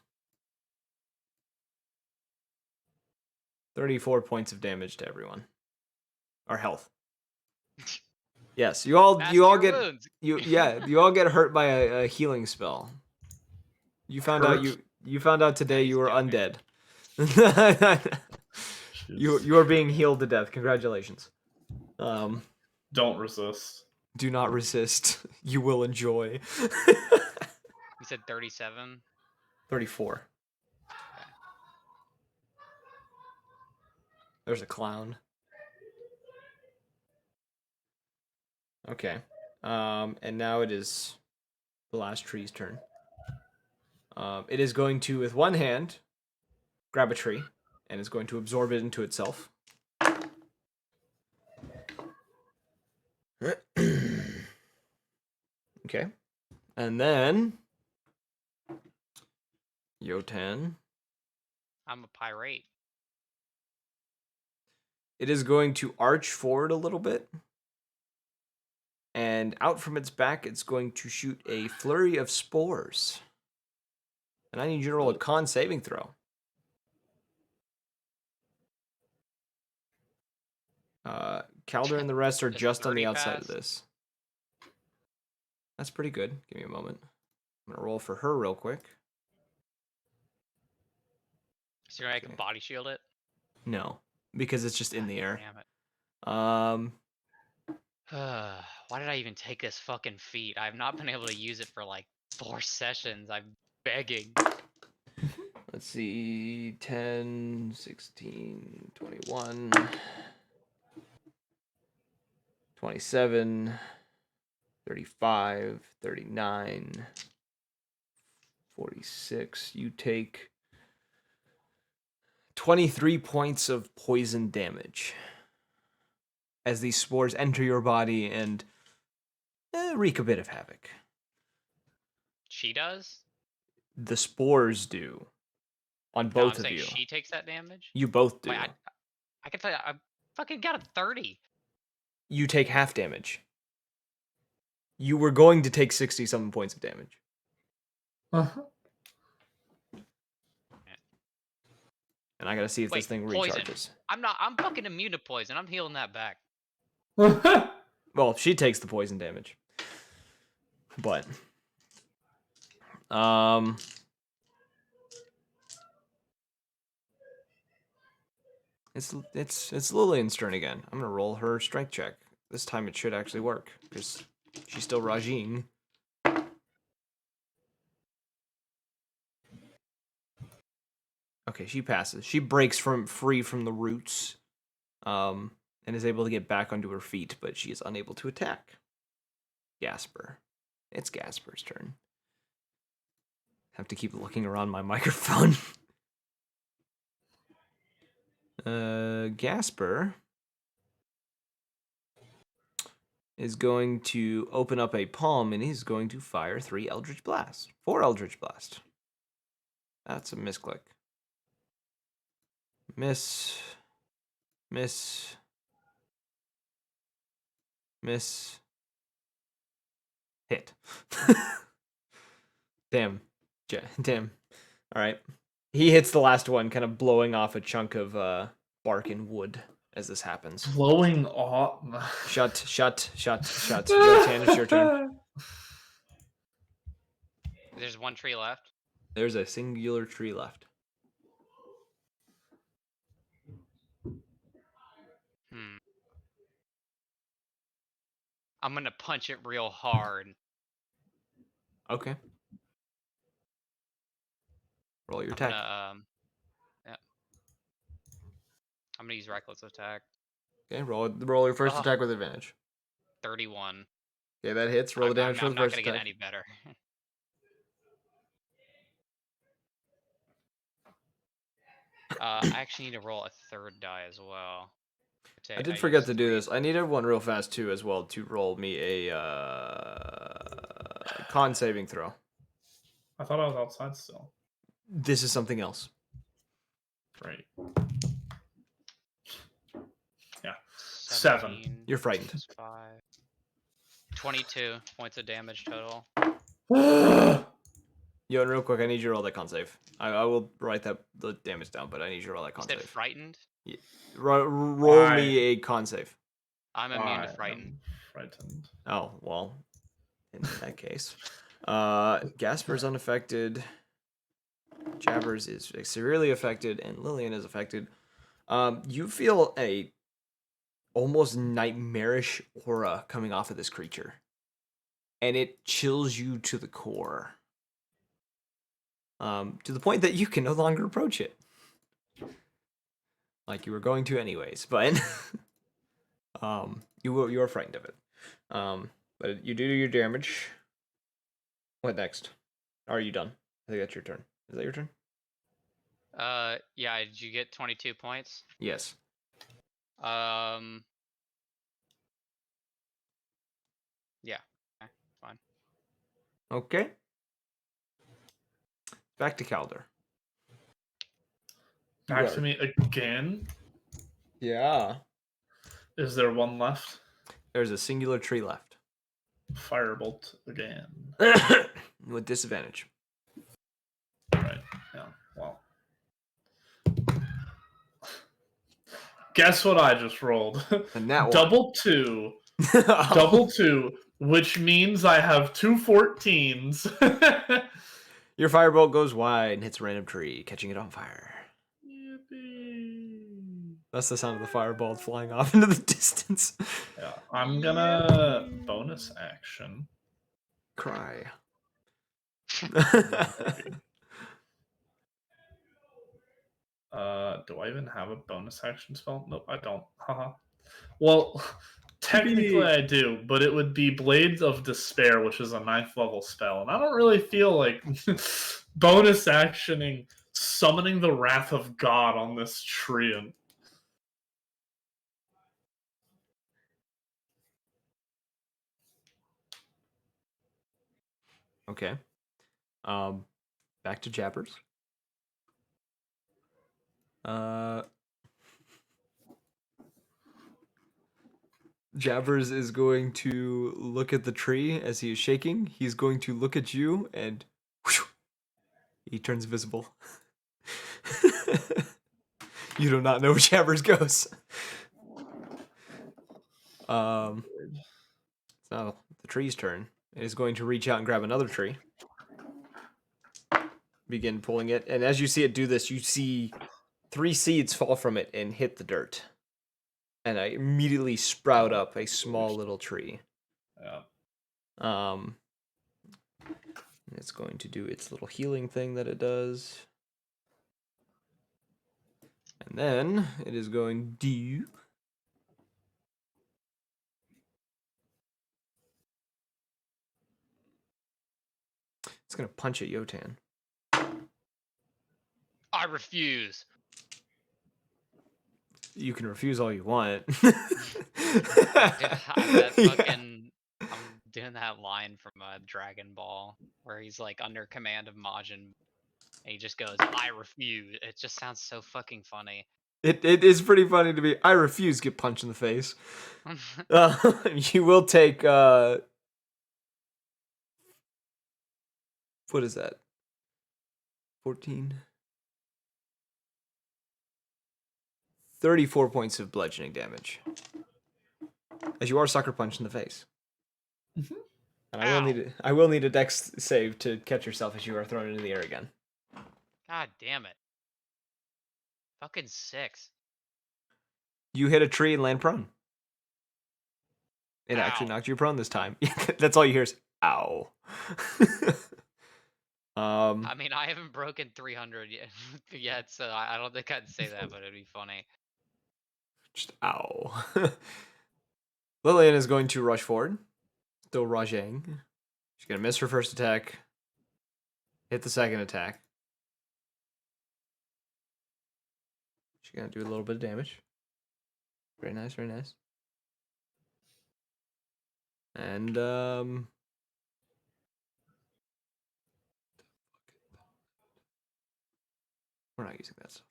34 points of damage to everyone. Or health. Yes, you all Mass get Cure Wounds. you all get hurt by a healing spell. You found out today you were undead. you are being healed to death. Congratulations. Don't resist. Do not resist. You will enjoy. You said 37. 34. There's a clown. Okay. And now it is the last tree's turn. It is going to, with one hand, grab a tree, and is going to absorb it into itself. Okay. And then Yotan. I'm a pirate. It is going to arch forward a little bit. And out from its back, it's going to shoot a flurry of spores. And I need you to roll a con saving throw. Calder and the rest are Is just on the 30 outside of pass? this. That's pretty good. Give me a moment. I'm going to roll for her real quick. So I can body shield it? No, because it's just in the air. Damn it. Why did I even take this fucking feat? I've not been able to use it for like 4 sessions. I'm begging. Let's see. 10, 16, 21, 27, 35, 39, 46. You take 23 points of poison damage as these spores enter your body and wreak a bit of havoc. She does? The spores do on No, both I'm of saying you. she takes that damage? You both do. Wait, I can tell you, I fucking got a 30. you take half damage. You were going to take 60-something points of damage. Uh-huh. And I gotta see if Wait, this thing poison. recharges. I'm fucking immune to poison. I'm healing that back. Well, she takes the poison damage. But it's Lillian's turn again. I'm gonna roll her strength check. This time it should actually work, because she's still Rajin. Okay, she passes. She breaks free from the roots, and is able to get back onto her feet, but she is unable to attack. Gasper. It's Gasper's turn. Have to keep looking around my microphone. Gasper is going to open up a palm, and he's going to fire 4 Eldritch Blast. That's a misclick. Miss. Hit. Damn. Damn. All right. He hits the last one, kind of blowing off a chunk of bark and wood as this happens. Blowing off. Shut. Yotan, it's your turn. There's one tree left. There's a singular tree left. I'm gonna punch it real hard. Okay. Roll your attack. Yeah. I'm gonna use reckless attack. Okay, roll your first Ugh. attack with advantage. 31. Okay, that hits. Roll the damage for the I'm not first gonna get attack. any better. I actually need to roll a third die as well. I did forget to do this. I need everyone real fast too, as well, to roll me a con saving throw. I thought I was outside still. This is something else. Right. Yeah. 17 7. You're frightened. plus 5. 22 points of damage total. Yo, and real quick, I need you to roll that con save. I will write the damage down, but I need you to roll that con You said save. frightened? Roll me a con save. I'm immune to frightened. Frightened. Oh, well, in that case. Gasper's unaffected. Jabbers is severely affected, and Lillian is affected. You feel a almost nightmarish aura coming off of this creature, and it chills you to the core. To the point that you can no longer approach it, like you were going to anyways. But you are frightened of it. But you do your damage. What next? Are you done? I think that's your turn. Is that your turn? Yeah. Did you get 22 points? Yes. Yeah. Okay, fine. Okay. Back to Calder. Back to me again. Yeah. Is there one left? There's a singular tree left. Firebolt again. With disadvantage. Right. Yeah. Well. Guess what I just rolled? And that one. Double 2. Double 2, which means I have 2 14s. Your firebolt goes wide and hits a random tree, catching it on fire. Yippee. That's the sound of the fireball flying off into the distance. Yeah, I'm gonna bonus action. Cry. Do I even have a bonus action spell? Nope, I don't. Haha. Well, technically I do, but it would be Blades of Despair, which is a 9th level spell, and I don't really feel like bonus actioning summoning the Wrath of God on this tree. Okay. Back to Jabbers. Jabbers is going to look at the tree as he is shaking. He's going to look at you and whoosh, he turns invisible. You do not know where Jabbers goes. So the tree's turn. It is going to reach out and grab another tree. Begin pulling it, and as you see it do this, you see 3 seeds fall from it and hit the dirt. And I immediately sprout up a small little tree. Yeah. It's going to do its little healing thing that it does. And then it is going to do... It's going to punch at Yotan. I refuse. You can refuse all you want. I'm doing that line from Dragon Ball where he's like under command of Majin. And he just goes, "I refuse." It just sounds so fucking funny. It is pretty funny to me. I refuse get punched in the face. You will take what is that? 14. 34 points of bludgeoning damage. As you are sucker punched in the face. Mm-hmm. And I will need a dex save to catch yourself as you are thrown into the air again. God damn it. Fucking 6. You hit a tree and land prone. It actually Ow. knocked you prone this time. That's all you hear is ow. I mean, I haven't broken 300 yet, so I don't think I'd say that, but it'd be funny. Just ow. Lillian is going to rush forward. Still rushing. She's going to miss her first attack. Hit the second attack. She's going to do a little bit of damage. Very nice, very nice. And, we're not using that stuff.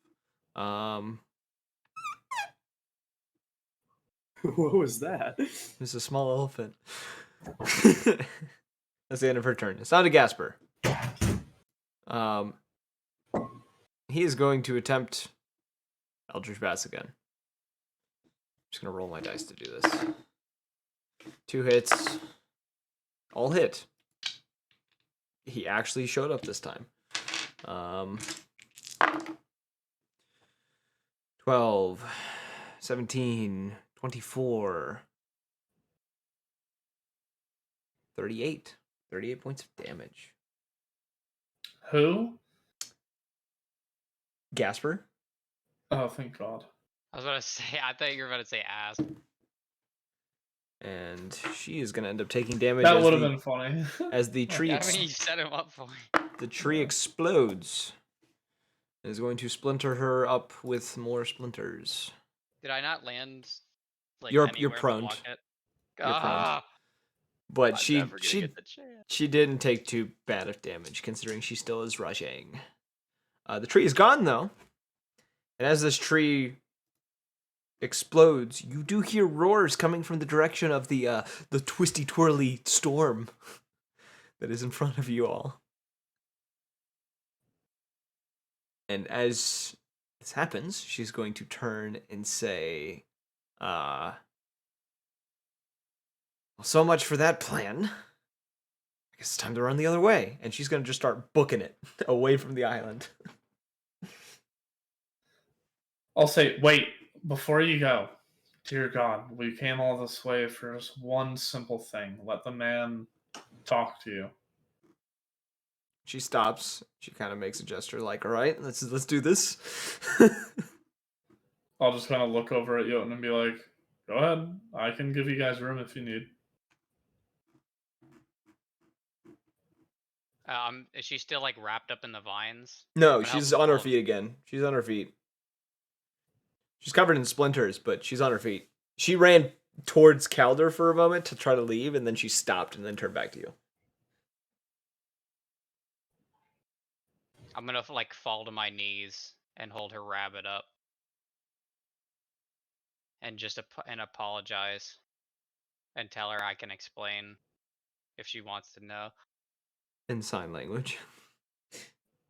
What was that? It's a small elephant. That's the end of her turn. It's on to Gasper. He is going to attempt Eldritch Bass again. I'm just going to roll my dice to do this. 2 hits. All hit. He actually showed up this time. 12, 17, 24, 38. 38 points of damage. Who? Gasper. Oh, thank God. I was about to say, I thought you were about to say ass. And she is going to end up taking damage. That would have been funny. As the tree, I mean, you set him up for me. the tree explodes. It is going to splinter her up with more splinters. Did I not land like You're anywhere but prone. walk it? You're prone. Ah, But I'm she never gonna get the chance. she didn't take too bad of damage, considering she still is rushing. The tree is gone, though. And as this tree explodes, you do hear roars coming from the direction of the twisty twirly storm that is in front of you all. And as this happens, she's going to turn and say, well, so much for that plan. I guess it's time to run the other way. And she's going to just start booking it away from the island. I'll say, wait, before you go, dear God, we came all this way for just one simple thing. Let the man talk to you. She stops. She kind of makes a gesture like, all right, let's do this. I'll just kind of look over at Jotun and be like, go ahead. I can give you guys room if you need. Is she still like wrapped up in the vines? No, But she's how on her cold- feet again. She's on her feet. She's covered in splinters, but she's on her feet. She ran towards Calder for a moment to try to leave, and then she stopped and then turned back to you. I'm gonna like fall to my knees and hold her rabbit up, and just and apologize. and tell her I can explain if she wants to know. in sign language,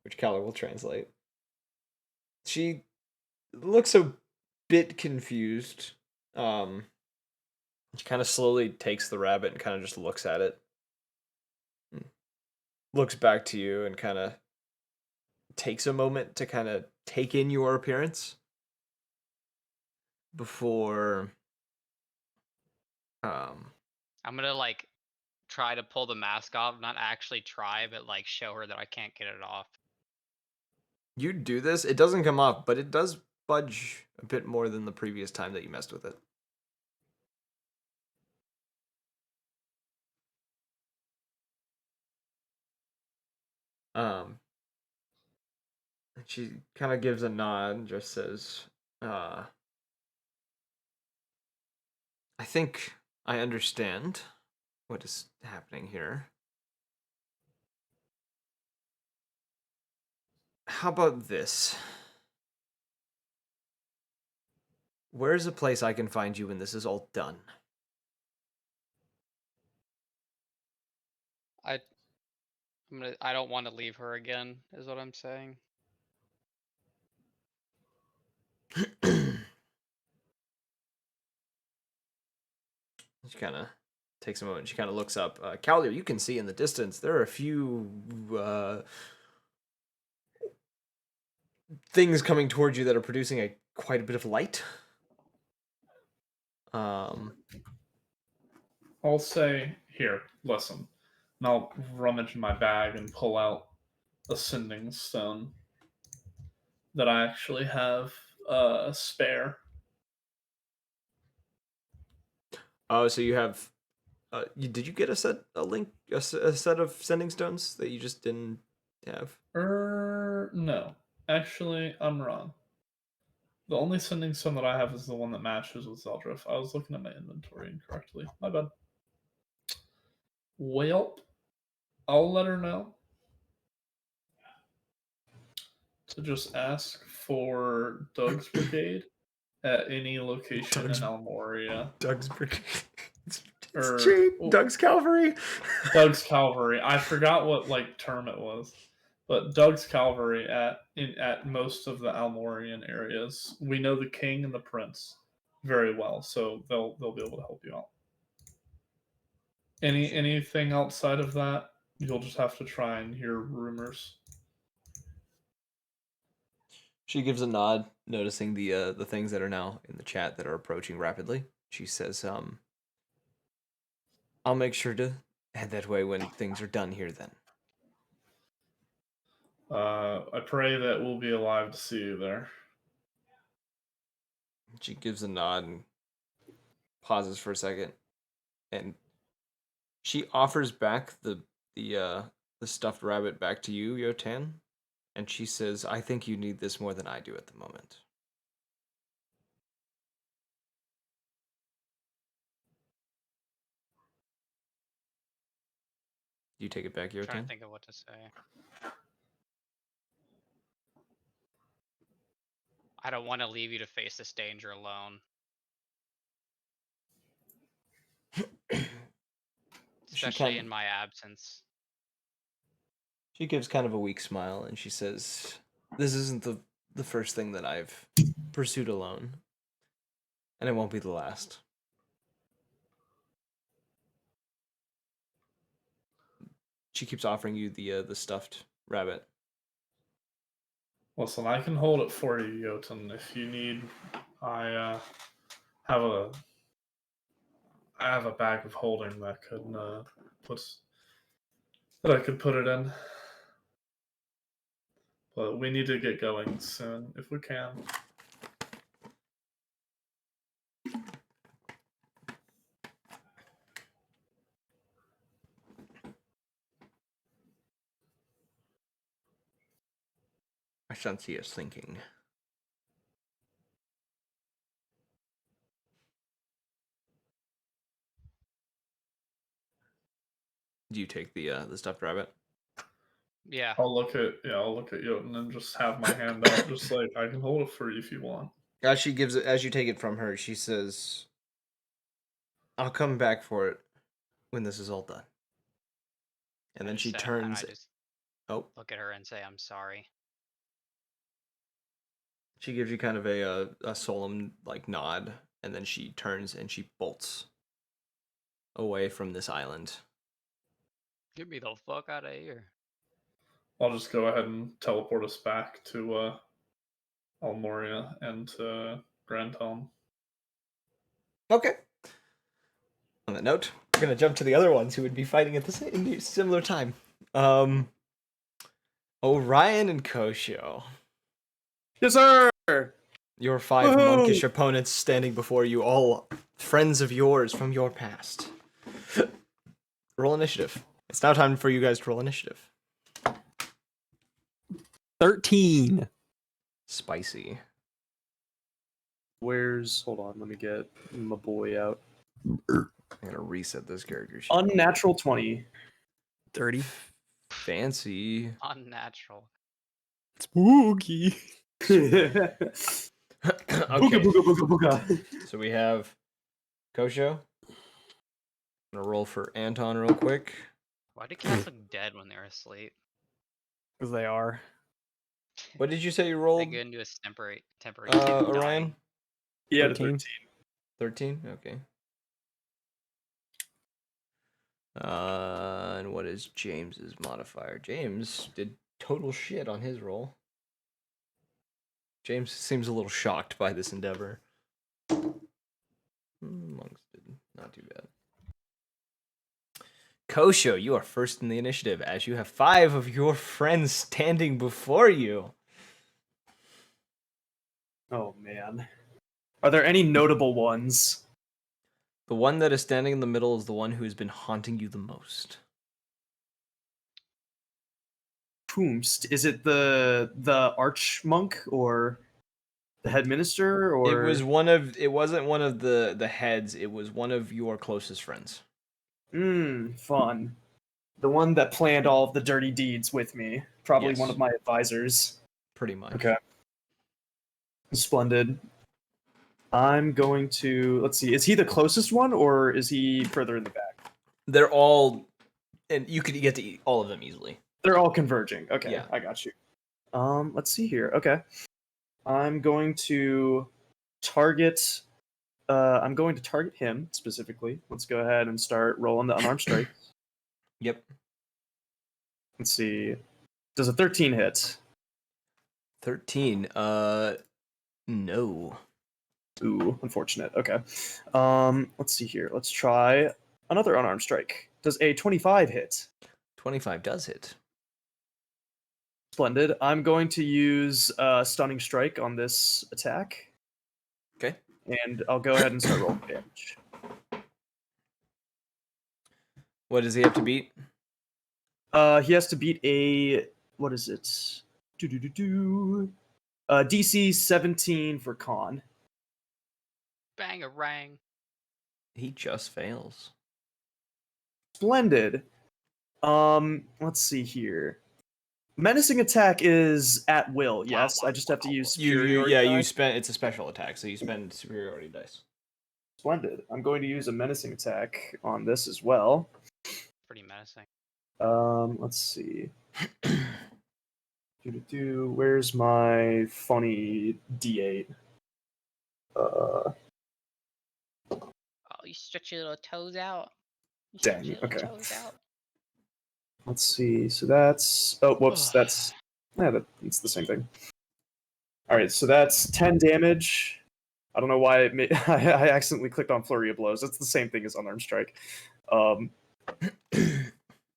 which Keller will translate. She looks a bit confused. She kind of slowly takes the rabbit and kind of just looks at it. Looks back to you and kind of takes a moment to kind of take in your appearance before I'm gonna like try to pull the mask off, not actually try, but like show her that I can't get it off. you do this. It doesn't come off, but it does budge a bit more than the previous time that you messed with it. She kind of gives a nod and just says, I think I understand what is happening here. How about this? Where's a place I can find you when this is all done? I don't want to leave her again, is what I'm saying. She kind of takes a moment. She kind of looks up. Callier, you can see in the distance there are a few things coming towards you that are producing quite a bit of light. I'll say, here, listen. And I'll rummage in my bag and pull out a sending stone that I actually have spare. Oh, so you have. Did you get a set of sending stones that you just didn't have? No. Actually, I'm wrong. The only sending stone that I have is the one that matches with Zeldrif. I was looking at my inventory incorrectly. My bad. Well, I'll let her know to just ask for Doug's Brigade at any location Doug's- in Almoria. Doug's Brigade. Or Doug's Cavalry. Doug's Cavalry. I forgot what term it was, but Doug's Cavalry at most of the Almorian areas. We know the king and the prince very well, so they'll be able to help you out. Anything outside of that, you'll just have to try and hear rumors. She gives a nod, noticing the things that are now in the chat that are approaching rapidly. She says, I'll make sure to head that way when things are done here then. I pray that we'll be alive to see you there. She gives a nod and pauses for a second, and she offers back the stuffed rabbit back to you, Yotan, and she says, I think you need this more than I do at the moment. You take it back, I'm trying Yotan? to think of what to say. I don't want to leave you to face this danger alone. Especially in my absence. She gives kind of a weak smile and she says, this isn't the first thing that I've pursued alone. And it won't be the last. She keeps offering you the stuffed rabbit. Listen, I can hold it for you, Jotun. If you need, I have a bag of holding that I could put it in. But we need to get going soon, if we can. I sense he is thinking. Do you take the stuffed rabbit? Yeah. I'll look at Jotun and just have my hand out, just like I can hold it for you if you want. As you take it from her, she says, I'll come back for it when this is all done. And then she turns. I just Oh, look at her and say, "I'm sorry." she gives you kind of a solemn like nod, and then she turns and she bolts away from this island. Get me the fuck out of here. I'll just go ahead and teleport us back to Almoria and Grand Helm. Okay. On that note, we're gonna jump to the other ones who would be fighting at the same similar time. Orion and Kosho. Yes, sir. Your 5 Woohoo! monkish opponents standing before you, all friends of yours from your past. Roll initiative. It's now time for you guys to roll initiative. 13. Spicy. Hold on, let me get my boy out. I'm gonna reset this character sheet. Unnatural 20. 30. Fancy. Unnatural. Spooky. Booga, Okay, booga, booga, booga. so we have Kosho. I'm gonna roll for Anton real quick. Why do cats look dead when they're asleep? Because they are. What did you say you They rolled, go into a temporary state of Orion? dying. He had a 13. 13? Okay. And what is James's modifier? James did total shit on his roll. James seems a little shocked by this endeavor. Monks did not too bad. Kosho, you are first in the initiative as you have 5 of your friends standing before you. Oh, man. Are there any notable ones? The one that is standing in the middle is the one who has been haunting you the most. Poomst. Is it the arch monk or the head minister or It wasn't one of the heads, it was one of your closest friends. Fun. The one that planned all of the dirty deeds with me. Probably Yes. one of my advisors. Pretty much. Okay. Splendid. I'm going to let's see. Is he the closest one or is he further in the back? They're all, and you could get to eat all of them easily. They're all converging. Okay, Yeah. I got you. Let's see here. Okay. I'm going to target him specifically. Let's go ahead and start rolling the unarmed strike. Yep. Let's see. Does a 13 hit? 13. No. Ooh, unfortunate. Okay. Let's see here. Let's try another unarmed strike. Does a 25 hit? 25 does hit. Splendid. I'm going to use stunning strike on this attack. Okay. And I'll go ahead and start rolling damage. What does he have to beat? He has to beat a what is it? DC 17 for con. Bang-a-rang. He just fails. Splendid. Let's see here. Menacing attack is at will. Yes, I just have to use superiority. You dice. spend, it's a special attack, so you spend superiority dice. Splendid. I'm going to use a menacing attack on this as well. Pretty menacing. Let's see. Where's my funny D8? Oh, you stretch your little toes out. You Dang, stretch your little okay. toes out. Let's see. So that's that's it's the same thing. All right, so that's 10 damage. I don't know why I accidentally clicked on flurry of blows. That's the same thing as unarmed strike.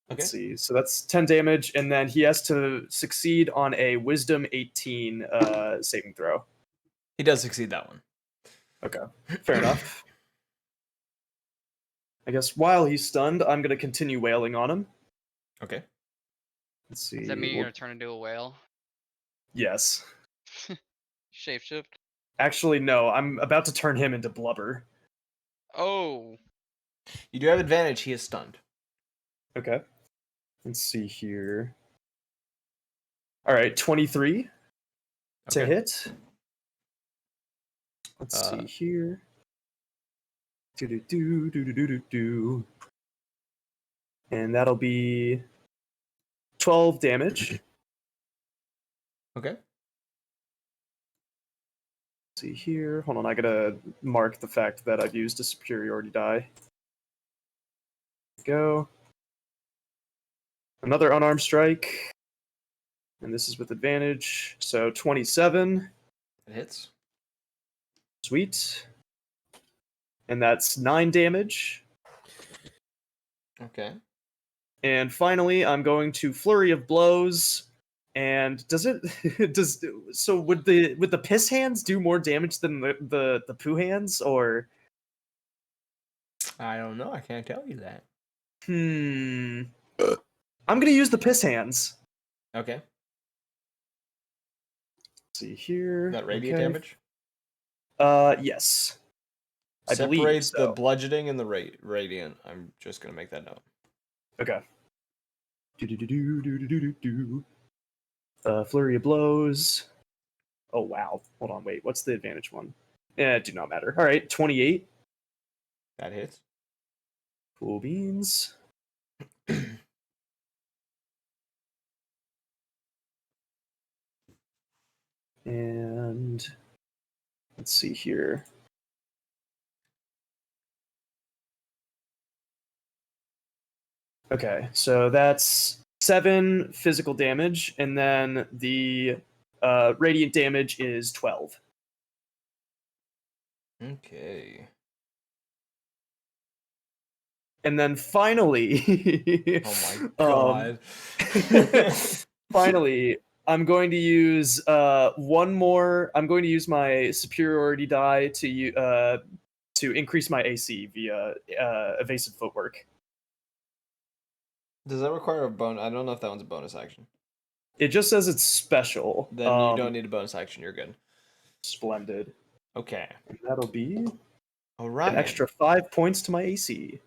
Let's see. So that's 10 damage, and then he has to succeed on a Wisdom 18 saving throw. He does succeed that one. Okay, fair enough. I guess while he's stunned, I'm gonna continue wailing on him. Okay. Does Let's see. that mean you're gonna turn into a whale? Yes. Shapeshift? Actually, no. I'm about to turn him into blubber. Oh. You do have advantage. He is stunned. Okay. Let's see here. All right, 23 to Okay. hit. Let's see here. Do. And that'll be 12 damage. Okay. See here. Hold on, I gotta mark the fact that I've used a superiority die. Go. Another unarmed strike. And this is with advantage. So 27. It hits. Sweet. And that's 9 damage. Okay. And finally, I'm going to Flurry of Blows. And does it would the piss hands do more damage than the poo hands, or I don't know. I can't tell you that. I'm gonna use the piss hands. Okay. Let's see here. That radiant Okay. damage? Yes. I Separate believe so. the bludgeoning and the radiant. I'm just gonna make that note. Okay. Flurry of Blows. Oh wow. Hold on, wait. What's the advantage one? It do not matter. All right, 28. That hits. Cool beans. And let's see here. Okay, so that's 7 physical damage, and then the radiant damage is 12. Okay. And then finally, Oh my god. finally, I'm going to use one more. I'm going to use my superiority die to increase my AC via evasive footwork. Does that require a bonus? I don't know if that one's a bonus action. It just says it's special. Then you don't need a bonus action. You're good. Splendid. Okay. And that'll be All right. an extra 5 points to my AC.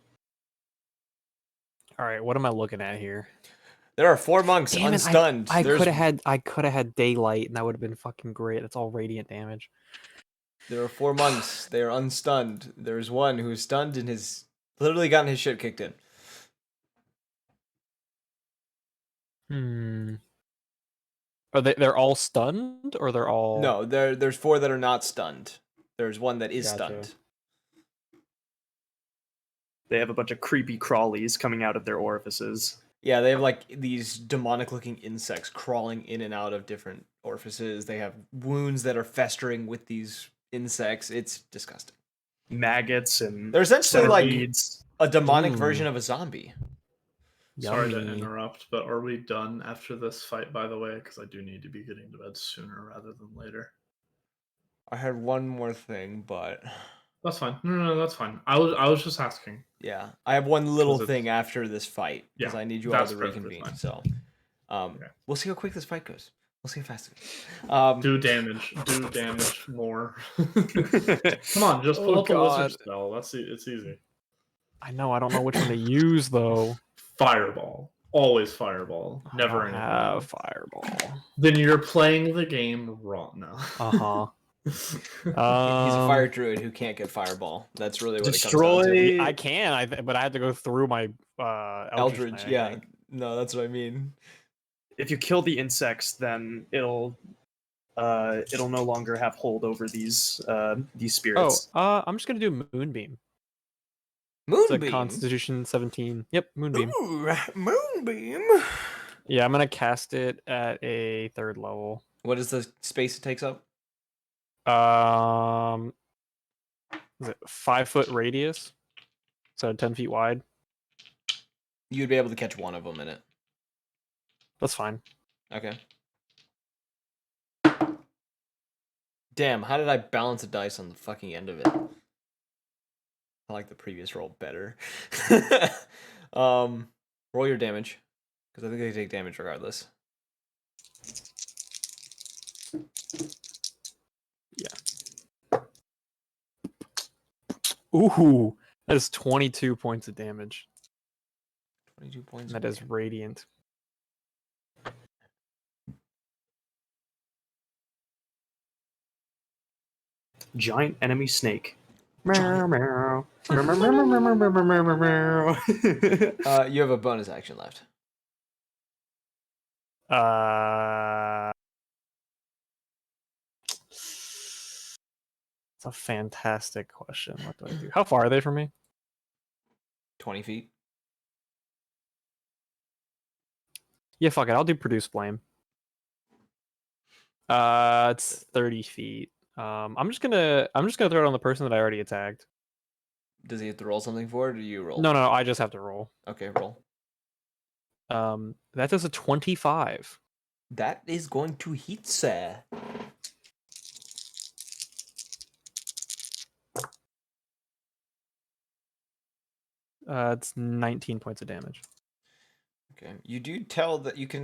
All right, what am I looking at here? There are 4 monks Damn it, unstunned. I There's- could have had daylight, and that would have been fucking great. That's all radiant damage. There are 4 monks. They are unstunned. There's one who is stunned and has literally gotten his shit kicked in. Are they're all stunned, or they're all No, there's 4 that are not stunned. There's one that is Gotcha. stunned. They have a bunch of creepy crawlies coming out of their orifices. Yeah, they have like these demonic looking insects crawling in and out of different orifices. They have wounds that are festering with these insects. It's disgusting. Maggots and They're essentially like centipedes. a demonic Ooh. version of a zombie. Sorry to Yummy. interrupt, but are we done after this fight, by the way? Because I do need to be getting to bed sooner rather than later. I had one more thing, but That's fine. No, that's fine. I was just asking. yeah, I have one little 'Cause it's- thing after this fight because Yeah, I need you all that's to perfectly reconvene. fine. So, Okay. we'll see how quick this fight goes. We'll see how fast it goes. Do damage. Do damage more. Come on, just pull Oh, up a wizard God. spell. It's easy. I know. I don't know which one to use though. Fireball. Always fireball. Never I don't anything have else. fireball. Then you're playing the game wrong now. Uh huh. He's a fire druid who can't get fireball. That's really what it comes down to. Destroy. I can. But I had to go through my Eldritch. Eldridge, Knight, I yeah. think. No, that's what I mean. If you kill the insects, then it'll no longer have hold over these Oh, spirits. I'm just gonna do Moonbeam. It's a Moonbeam. Constitution 17. Yep, Moonbeam. Ooh, Moonbeam. Yeah, I'm gonna cast it at a 3rd level. What is the space it takes up? Is it 5-foot radius? So 10 feet wide. You'd be able to catch one of them in it. That's fine. Okay. Damn, how did I balance a dice on the fucking end of it? I like the previous roll better. Roll your damage. Because I think they take damage regardless. Ooh, that is 22 points of damage. 22 points. That is radiant. Giant enemy snake. Meow, meow. Meow, meow, meow, meow, meow, meow, meow, meow, meow. You have a bonus action left. It's a fantastic question. What do I do? How far are they from me? 20 feet. Yeah, fuck it. I'll do produce flame. It's 30 feet. I'm just gonna throw it on the person that I already attacked. Does he have to roll something for it, or do you roll? No, I just have to roll. Okay, roll. That does a 25. That is going to hit, sir. It's 19 points of damage. Okay. You can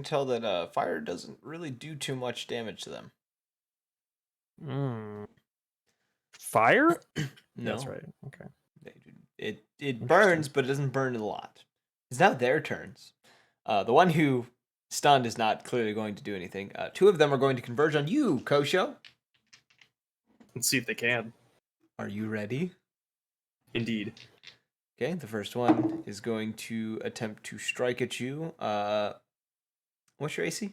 tell that fire doesn't really do too much damage to them. Fire? No. That's right. Okay. It burns, but it doesn't burn a lot. It's now their turns. The one who stunned is not clearly going to do anything. Two of them are going to converge on you, Kosho. Let's see if they can. Are you ready? Indeed. Okay, the first one is going to attempt to strike at you. What's your AC?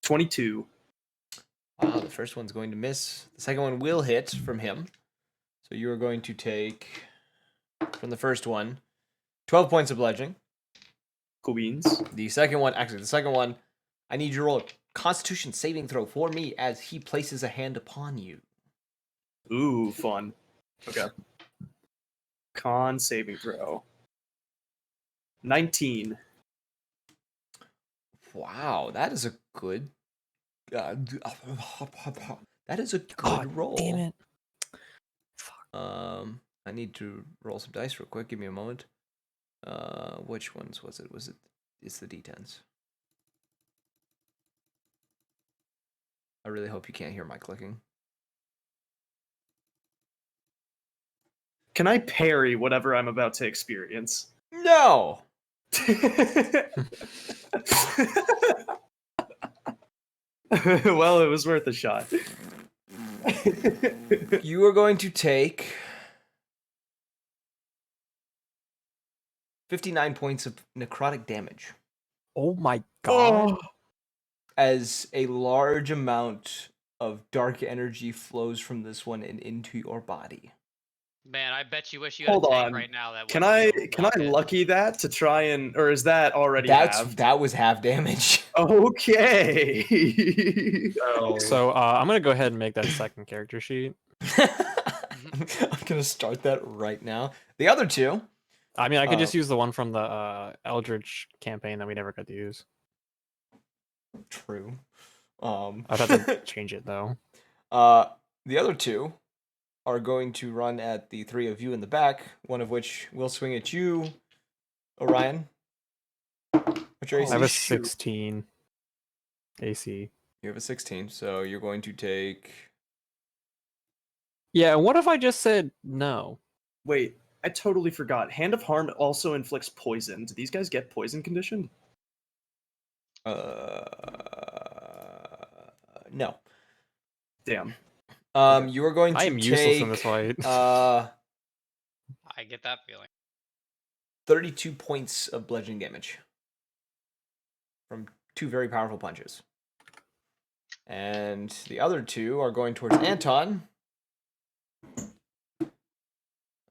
22. Wow, the first one's going to miss. The second one will hit from him. So you are going to take, from the first one, 12 points of bludgeoning. Cool beans. The second one, I need you to roll a Constitution saving throw for me as he places a hand upon you. Ooh, fun. Okay. Con saving throw. 19. Wow, that is a good. That is a good roll. Damn it. I need to roll some dice real quick. Give me a moment. Which ones was it? It's the D10s. I really hope you can't hear my clicking. Can I parry whatever I'm about to experience? No. Well, it was worth a shot. You are going to take 59 points of necrotic damage Oh my god. Oh, as a large amount of dark energy flows from this one and into your body. Man, I bet you wish you had hold a tank on. right now. That Can would I block it. lucky that to try and, or is that already halved? That was half damage. Okay. So I'm gonna go ahead and make that second character sheet. I'm gonna start that right now. The other two. I mean, I could just use the one from the Eldritch campaign that we never got to use. True. I'd have to change it though. The other two are going to run at the three of you in the back. One of which will swing at you, Orion. What's your AC? I have a shoot. 16 AC. You have a 16, so you're going to take. Yeah, and what if I just said no? Wait, I totally forgot. Hand of Harm also inflicts poison. Do these guys get poison conditioned? No. Damn. You are going to I am useless in take, this fight. I get that feeling. 32 points of bludgeoning damage from two very powerful punches. And the other two are going towards Anton,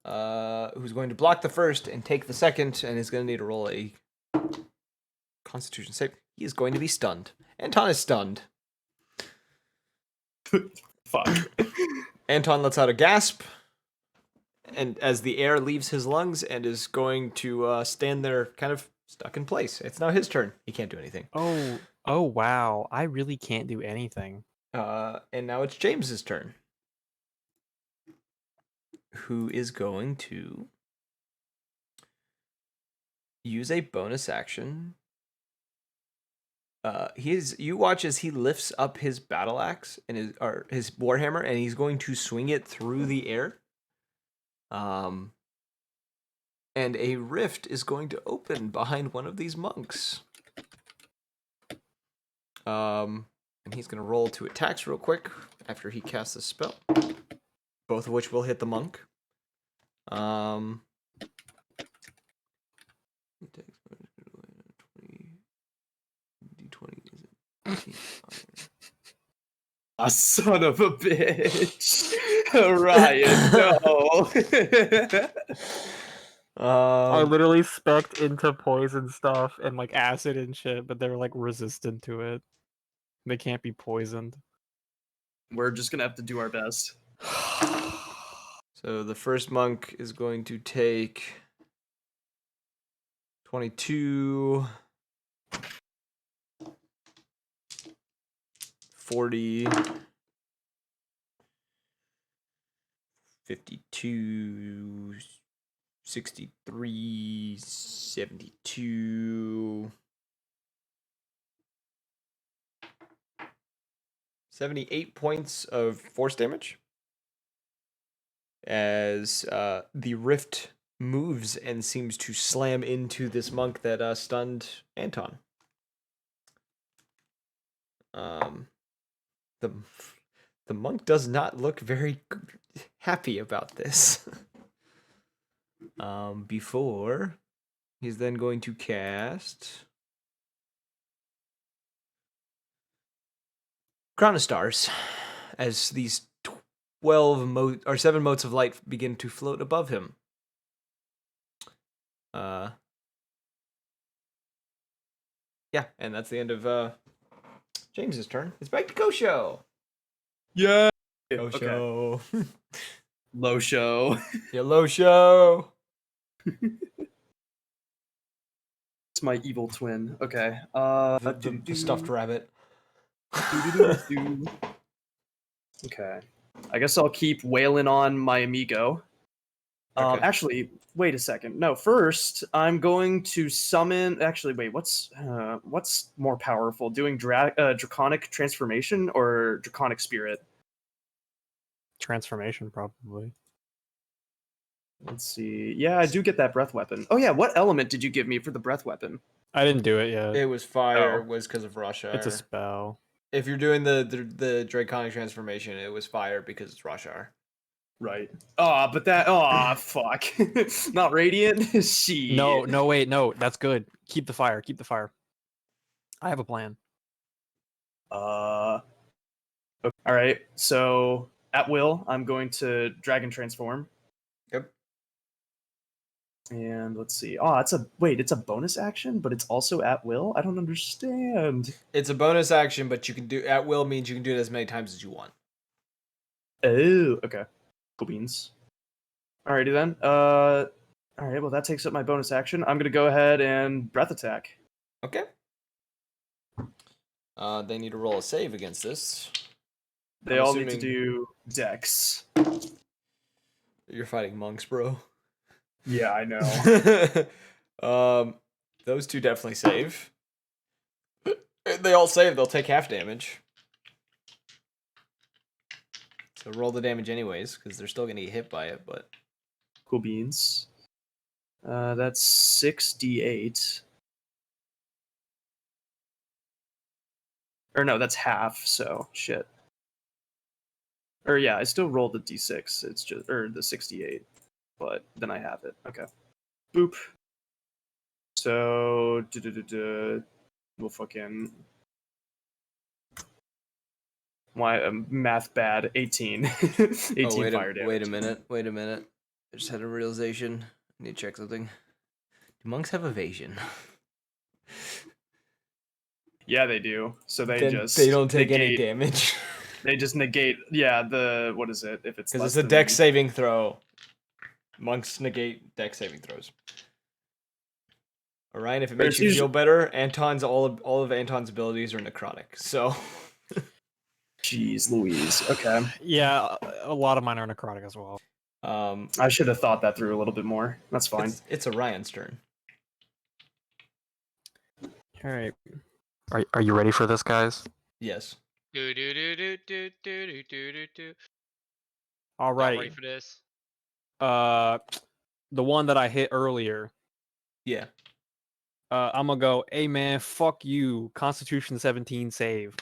who's going to block the first and take the second, and is going to need to roll a Constitution save. He is going to be stunned. Anton is stunned. Fuck. Anton lets out a gasp, and as the air leaves his lungs, and is going to stand there, kind of stuck in place. It's now his turn. He can't do anything. Oh wow. I really can't do anything. And now it's James's turn, who is going to use a bonus action. You watch as he lifts up his battle axe and his warhammer, and he's going to swing it through the air. And a rift is going to open behind one of these monks. And he's going to roll 2 attacks real quick after he casts a spell, both of which will hit the monk. Um. D20 is it? 18 fire. Ah, son of a bitch. Ryan, no. I Um, literally spec'd into poison stuff and like acid and shit, but they're like resistant to it. They can't be poisoned. We're just gonna have to do our best. so the first monk is going to take 22, 40, 52, 63, 72, 78 points of force damage as the rift moves and seems to slam into this monk that stunned Anton. The monk does not look very happy about this. Before he's then going to cast Crown of Stars as these 7 motes of light begin to float above him. Yeah, and that's the end of James's turn. It's back to Kosho. Yeah. Kosho. Low show. Hello, show. It's my evil twin. Okay. The stuffed rabbit. Okay. I guess I'll keep wailing on my amigo. Okay. Actually, wait a second. No, first I'm going to summon. Actually, wait. What's more powerful, doing draconic transformation or draconic spirit? Transformation, probably. Let's see. Yeah, I do get that breath weapon. Oh yeah, what element did you give me for the breath weapon? I didn't do it yet. It was fire. Oh. Was because of Russia. It's a spell. If you're doing the draconic transformation, it was fire because it's Rashar. Right. Oh, but that. Oh, fuck. Not radiant. Shit. No, wait, no. That's good. Keep the fire. Keep the fire. I have a plan. Okay. All right. So at will, I'm going to dragon transform. Yep. And let's see. Oh, it's a bonus action, but it's also at will. I don't understand. It's a bonus action, but you can do at will means you can do it as many times as you want. Oh, okay. Cool beans. Alrighty then. All right. Well, that takes up my bonus action. I'm gonna go ahead and breath attack. Okay. They need to roll a save against this. They I'm all need to assuming- do dex. You're fighting monks, bro. Yeah, I know. Those two definitely save. They all save. They'll take half damage. So roll the damage anyways, because they're still gonna get hit by it. But Cool beans. That's 6d8. Or no, that's half. So shit. Or yeah, I still rolled the d6. It's just the 68, but then I have it. Okay. Boop. So we'll fucking. Why math bad? 18. 18 fire damage. wait a minute. I just had a realization. I need to check something. Do monks have evasion? Yeah, they do. So they They don't take any negate- damage. They just negate. Yeah, the what is it? If it's Because less it's a than- dex saving throw. Monks negate dex saving throws. Orion, if it makes It's you usu- feel better, all of Anton's abilities are necrotic. So Jeez, Louise. Okay, Yeah, a lot of mine are necrotic as well. I should have thought that through a little bit more. That's fine. it's Orion's turn. All right. Are you ready for this, guys? Yes. Do do do do do do do do do do. All Y'all right. ready for this? The one that I hit earlier. Yeah. I'm gonna go. Hey man, fuck you. Constitution 17 save.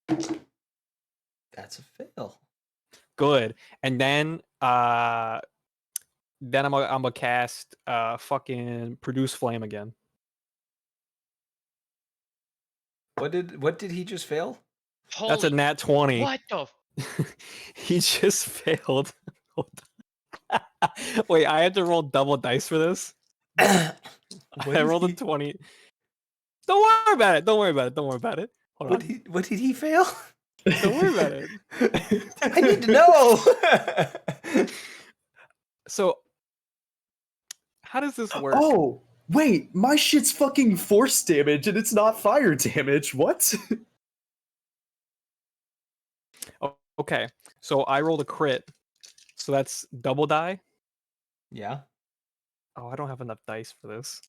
That's a fail. Good. And then Then I'm gonna cast fucking produce flame again. What did he just fail? That's a Holy, nat 20. what the? He just failed. Hold on. Wait, I had to roll double dice for this. I rolled a 20. Don't worry about it. Don't worry about it. Don't worry about it. Hold on. What did he fail? Don't worry about it. I need to know. So, how does this work? Oh, wait, my shit's fucking force damage and it's not fire damage. What? Oh, okay. So I rolled a crit. So that's double die. Yeah. Oh, I don't have enough dice for this.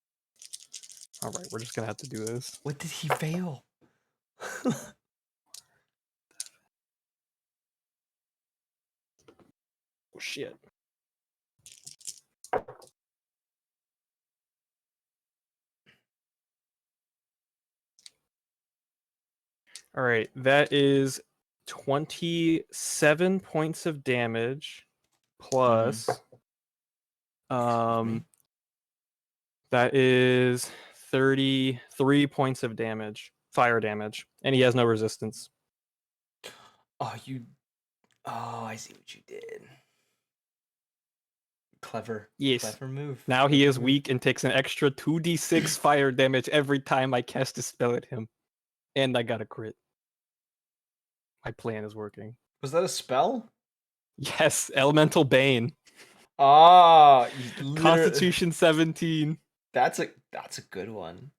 All right, we're just gonna have to do this. What did he fail? Oh shit. All right, that is 27 points of damage plus that is 33 points of damage, fire damage, and he has no resistance. Oh, I see what you did. Clever. Yes. Clever move. Now he Clever is move. weak and takes an extra 2d6 fire damage every time I cast a spell at him. And I got a crit. My plan is working. Was that a spell? Yes, Elemental Bane. Ah, Constitution 17. That's a good one.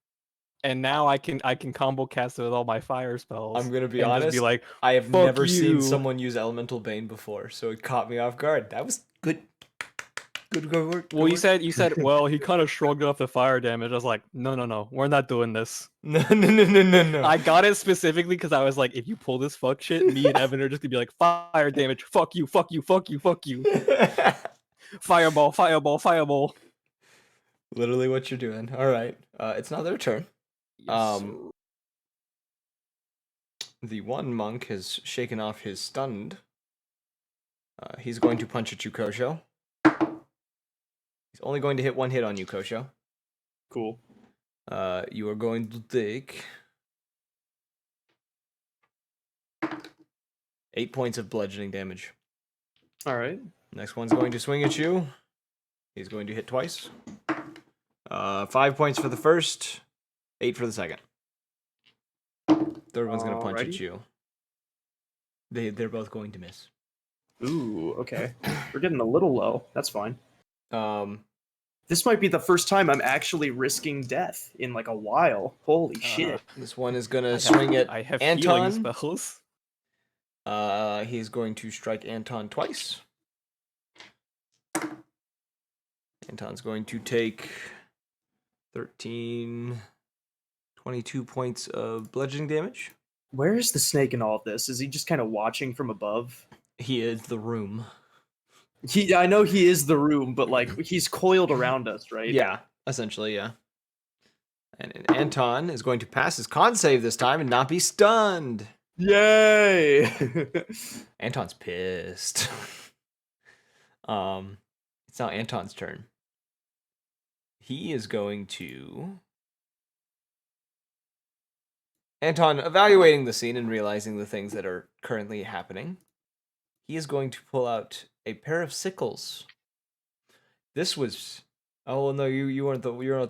And now I can combo cast it with all my fire spells. I'm gonna be and honest. Just be like, I have "Fuck never seen you." someone use Elemental Bane before, so it caught me off guard. That was good. Good work. Well, you said, well, he kind of shrugged off the fire damage. I was like, no, we're not doing this. No. I got it specifically because I was like, if you pull this fuck shit, me and Evan are just gonna be like, fire damage, fuck you. Fireball. Literally what you're doing. All right. It's not their turn. Yes, sir. The one monk has shaken off his stunned. He's going to punch at you, Kosho. He's only going to hit one hit on you, Kosho. Cool. You are going to take 8 points of bludgeoning damage. All right. Next one's going to swing at you. He's going to hit twice. 5 points for the first, 8 for the second. Third one's going to punch at Alrighty. you. They're both going to miss. Ooh, okay. We're getting a little low. That's fine. Um, This might be the first time I'm actually risking death in like a while. Holy shit. this one is going to swing at I have healing Anton. spells. He's going to strike Anton twice. Anton's going to take 13, 22 points of bludgeoning damage. Where is the snake in all of this? Is he just kind of watching from above? He is the room. I know he is the room, but like he's coiled around us, right? Yeah, essentially, yeah. And Anton is going to pass his con save this time and not be stunned. Yay! Anton's pissed. It's now Anton's turn. He is going to... Anton, evaluating the scene and realizing the things that are currently happening, he is going to pull out a pair of sickles. This was... Oh, well, no, you're not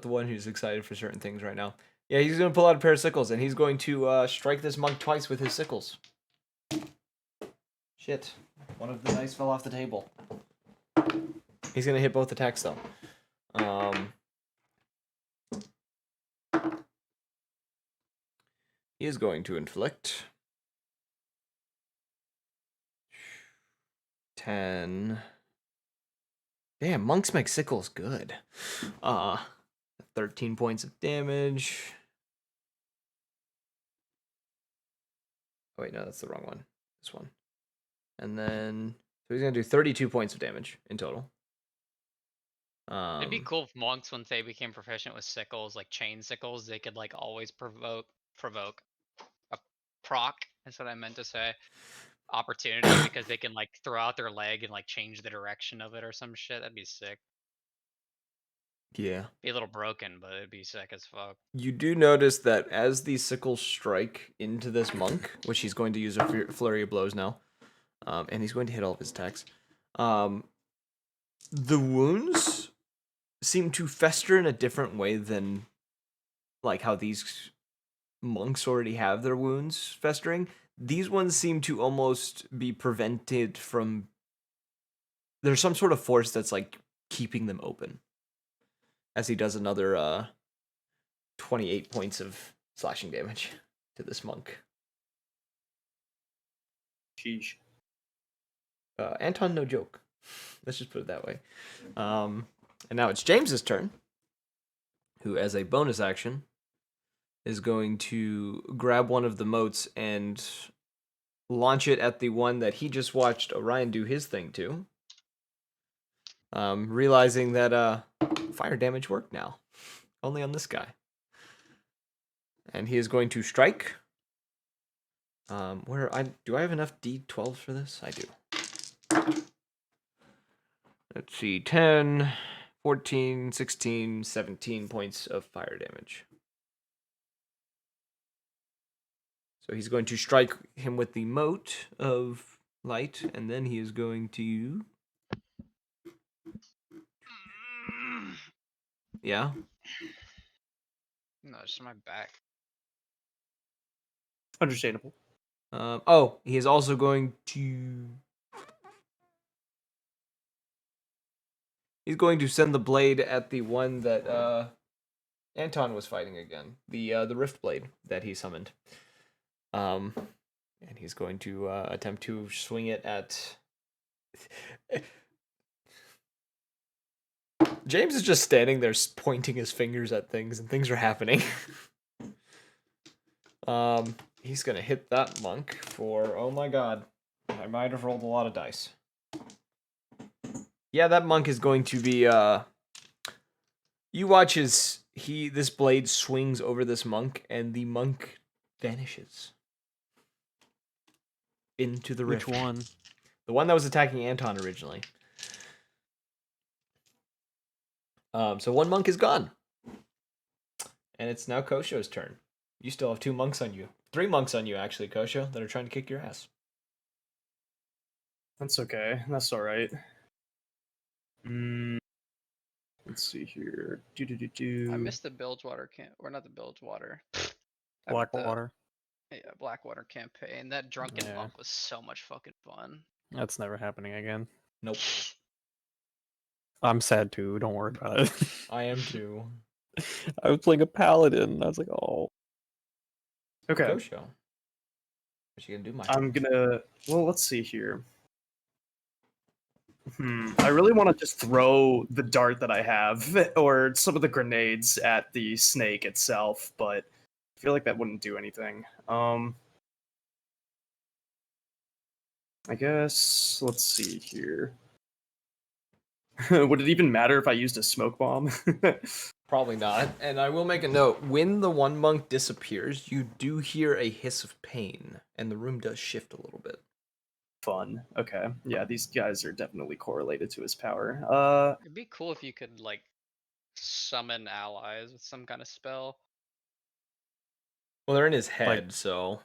the one who's excited for certain things right now. Yeah, he's going to pull out a pair of sickles, and he's going to strike this monk twice with his sickles. Shit. One of the dice fell off the table. He's going to hit both attacks, though. He is going to inflict 10. Damn, monks make sickles good. 13 points of damage. Oh, wait, no, that's the wrong one. This one. And then, so he's going to do 32 points of damage in total. It'd be cool if monks, once they became proficient with sickles, like chain sickles, they could like always provoke a proc. That's what I meant to say. Opportunity, because they can like throw out their leg and like change the direction of it or some shit. That'd be sick. Yeah. Be a little broken, but it'd be sick as fuck. You do notice that as the sickles strike into this monk, which he's going to use a flurry of blows now, and he's going to hit all of his attacks, the wounds seem to fester in a different way than like how these monks already have their wounds festering. These ones seem to almost be prevented from. There's some sort of force that's like keeping them open. As he does another 28 points of slashing damage to this monk. Sheesh. Anton, no joke. Let's just put it that way. And now it's James's turn, who, as a bonus action, is going to grab one of the motes and launch it at the one that he just watched Orion do his thing to. Realizing that fire damage worked now. Only on this guy. And he is going to strike. Do I have enough D12s for this? I do. Let's see, 10, 14, 16, 17 points of fire damage. So he's going to strike him with the mote of light, and then he is going to... Yeah? No, it's just my back. Understandable. He is also going to... He's going to send the blade at the one that Anton was fighting again. The Rift Blade that he summoned. And he's going to attempt to swing it at... James is just standing there pointing his fingers at things, and things are happening. He's going to hit that monk for... Oh my god. I might have rolled a lot of dice. Yeah, that monk is going to be... You watch as this blade swings over this monk, and the monk vanishes. Into the rift. Which one? The one that was attacking Anton originally. So one monk is gone. And it's now Kosho's turn. You still have 2 monks on you. 3 monks on you, actually, Kosho, that are trying to kick your ass. That's okay. That's all right. Let's see here. I missed the Bilgewater camp, or not the Bilgewater. Blackwater. Yeah, Blackwater campaign. That drunken Yeah. monk was so much fucking fun. That's never happening again. Nope. I'm sad too. Don't worry about it. I am too. I was playing a paladin. And I was like, oh. Okay. Kosho. What you gonna do, Mike? I'm gonna. Well, let's see here. I really want to just throw the dart that I have, or some of the grenades at the snake itself, but I feel like that wouldn't do anything. I guess let's see here. Would it even matter if I used a smoke bomb? Probably not. And I will make a note. When the one monk disappears, you do hear a hiss of pain, and the room does shift a little bit. Fun. Okay. Yeah, these guys are definitely correlated to his power. It'd be cool if you could like summon allies with some kind of spell. Well, they're in his head, so...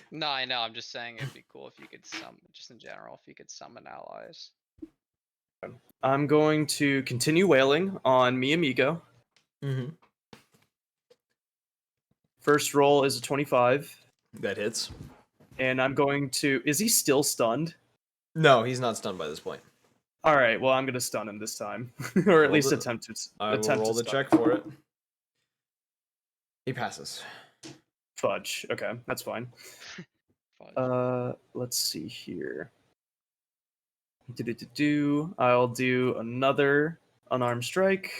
No, I know. I'm just saying it'd be cool if you could summon, just in general, if you could summon allies. I'm going to continue wailing on mi amigo. Mm-hmm. First roll is a 25. That hits. And I'm going to... Is he still stunned? No, he's not stunned by this point. All right, well, I'm going to stun him this time. Or at Roll least the- attempt to I will attempt roll to the stun. check for it. He passes. Fudge. Okay, that's fine. Fudge. Let's see here. I'll do another unarmed strike.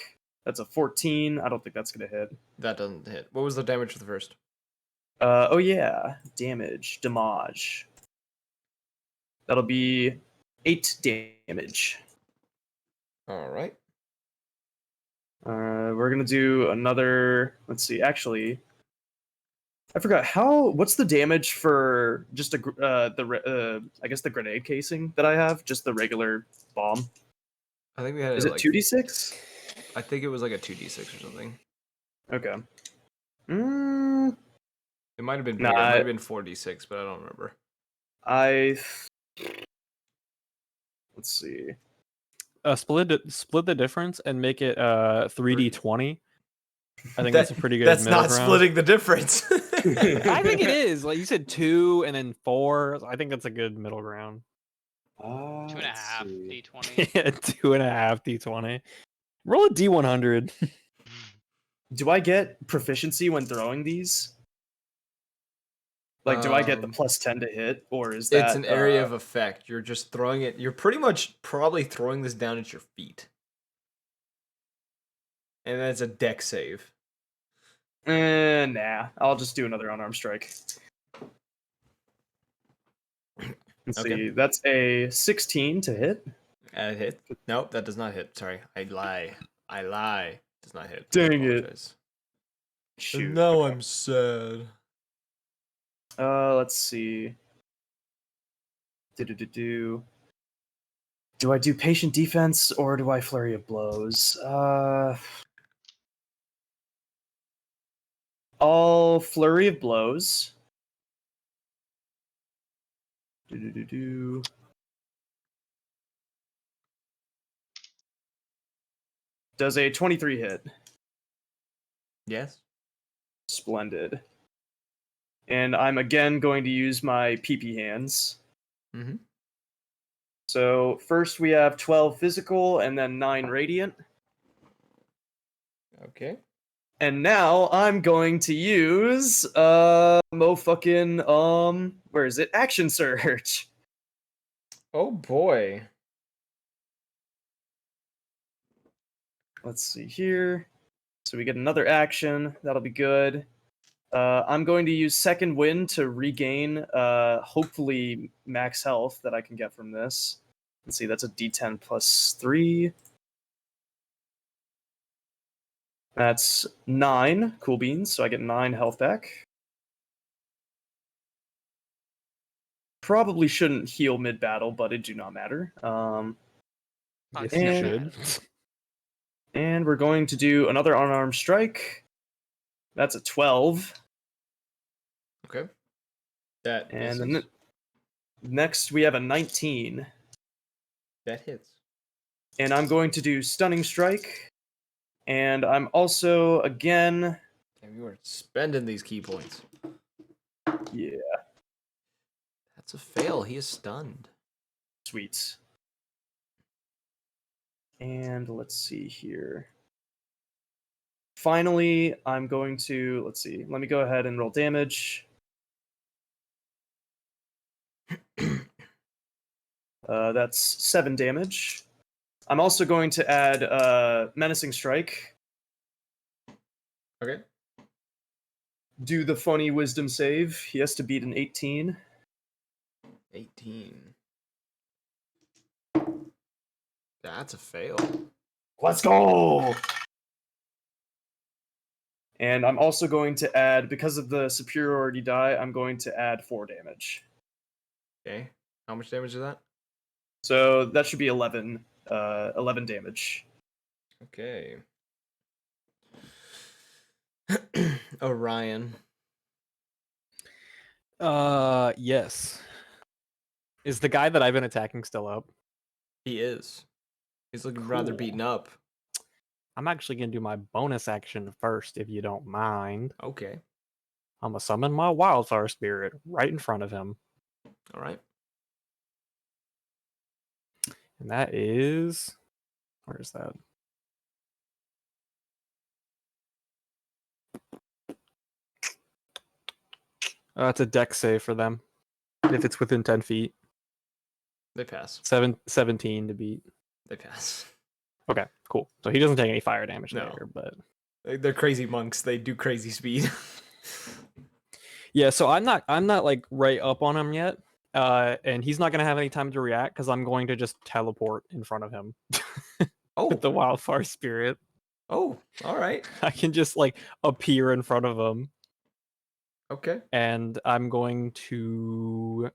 That's a 14. I don't think that's going to hit. That doesn't hit. What was the damage for the first? Oh yeah, damage. That'll be 8 damage. All right. We're gonna do another. Let's see. Actually, I forgot what's the damage for just I guess the grenade casing that I have, just the regular bomb. I think we had Is it 2d6? I think it was like a 2d6 or something. Okay. It might have been Nah, bigger. It might have been 4d6, but I don't remember. Let's see. Split the difference and make it 3d20. I think that's a pretty good That's middle not ground. splitting the difference. I think it is. Like you said, 2 and then 4. I think that's a good middle ground. 2.5 let's see. D20. Yeah, 2.5 d20. Roll a d100. Do I get proficiency when throwing these? Like, do I get the Um, +10 to hit, or is that It's an area of effect. You're just throwing it. You're pretty much probably throwing this down at your feet. And that's a deck save. Nah, I'll just do another unarmed strike. Let's Okay. see. That's a 16 to hit. Hit? Nope, that does not hit. Sorry, I lie. Does not hit. Dang it. Apologize. Shoot. Now okay. I'm sad. Let's see. Do I do patient defense or do I flurry of blows? I'll flurry of blows. Does a 23 hit? Yes. Splendid. And I'm again going to use my PP hands. Mm-hmm. So first we have 12 physical and then 9 radiant. Okay. And now I'm going to use where is it? Action Surge. Oh boy. Let's see here. So we get another action. That'll be good. I'm going to use Second Wind to regain hopefully max health that I can get from this. Let's see, that's a D10 plus 3. That's 9 cool beans, so I get 9 health back. Probably shouldn't heal mid battle, but it do not matter. Yes, And- you and- should. And we're going to do another unarmed strike. That's a 12. Okay. That And misses. next we have a 19. That hits. And I'm going to do Stunning Strike. And I'm also, again... Damn, you are spending these key points. Yeah, That's a fail. He is stunned. sweet. And let's see here. Finally, I'm going to... Let's see. Let me go ahead and roll damage. That's 7 damage. I'm also going to add Menacing Strike. Okay. Do the funny Wisdom save. He has to beat an 18. 18. That's a fail. Let's go! And I'm also going to add, because of the superiority die, I'm going to add 4 damage. Okay. How much damage is that? So that should be 11 damage. Okay. Orion. Yes. Is the guy that I've been attacking still up? He is. He's looking rather Cool. beaten up. I'm actually gonna do my bonus action first, if you don't mind. Okay. I'm gonna summon my wildfire spirit right in front of him. All right. And that is... Where is that? It's a deck save for them. If it's within 10 feet. They pass. 17 to beat. They pass. Okay, cool. So he doesn't take any fire damage No. there, but... They're crazy monks. They do crazy speed. Yeah, so I'm not like right up on him yet. And he's not gonna have any time to react because I'm going to just teleport in front of him Oh. with the wildfire spirit. Oh. All right. I can just like appear in front of him, Okay. and I'm going to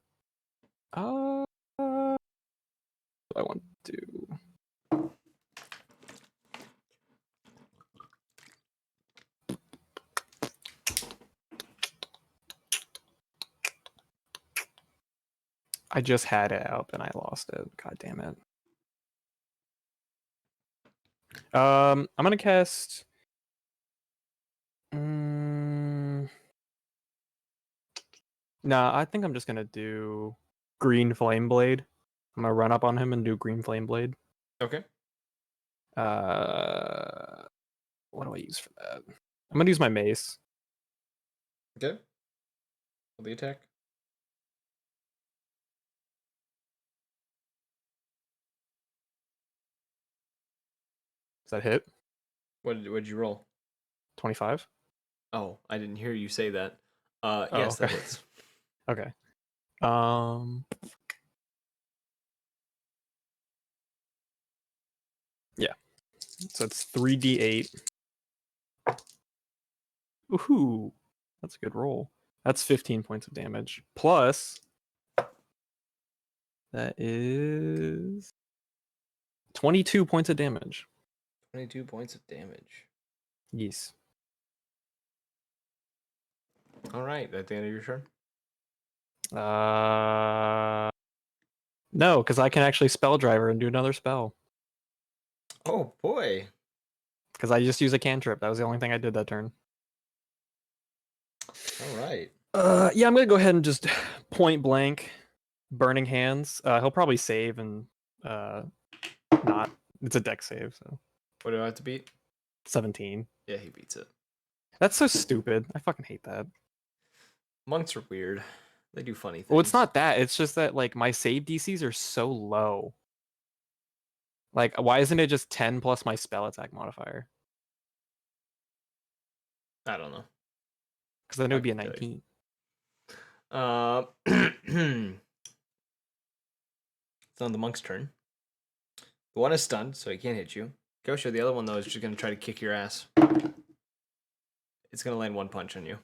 what do I want to do? I just had it up and I lost it. God damn it. I'm gonna cast. Nah, I think I'm just gonna do Green Flame Blade. I'm gonna run up on him and do Green Flame Blade. Okay. What do I use for that? I'm gonna use my mace. Okay. Roll the attack. Does that hit? What'd you roll? 25. Oh, I didn't hear you say that. Oh, Yes, that okay. hits. Okay. Um. Yeah. So it's 3d8. Ooh, that's a good roll. That's 15 points of damage. Plus, that is 22 points of damage. 22 points of damage. Yes. All right, at the end of your turn. No, because I can actually spell driver and do another spell. Oh boy. Because I just use a cantrip. That was the only thing I did that turn. All right. Yeah, I'm gonna go ahead and just point blank, burning hands. He'll probably save and not. It's a deck save, so What do I have to beat? 17. Yeah, he beats it. That's so stupid. I fucking hate that. Monks are weird. They do funny things. Well, it's not that. It's just that like my save DCs are so low. Like, why isn't it just 10 plus my spell attack modifier? I don't know. Because then it I would be a can tell you. 19. It's on the monk's turn. The one is stunned, so he can't hit you. Kosho, the other one though is just gonna try to kick your ass. It's gonna land one punch on you.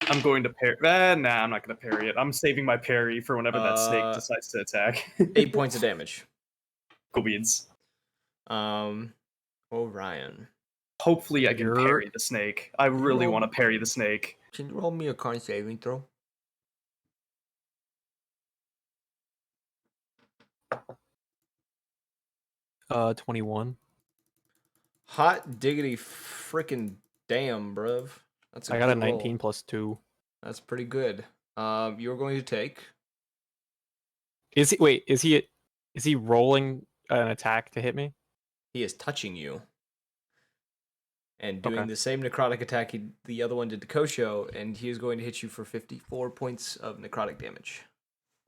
I'm going to parry. Nah, I'm not going to parry it. I'm saving my parry for whenever that snake decides to attack. 8 points of damage. Cool beans. Orion. Hopefully, I can parry the snake. I really want to parry the snake. Can you roll me a con saving throw? Uh, 21. Hot diggity frickin' damn, bruv. That's I got a good roll. 19 plus 2. That's pretty good. You're going to take. Is he rolling an attack to hit me? He is touching you. And doing Okay. the same necrotic attack the other one did to Kosho, and he is going to hit you for 54 points of necrotic damage.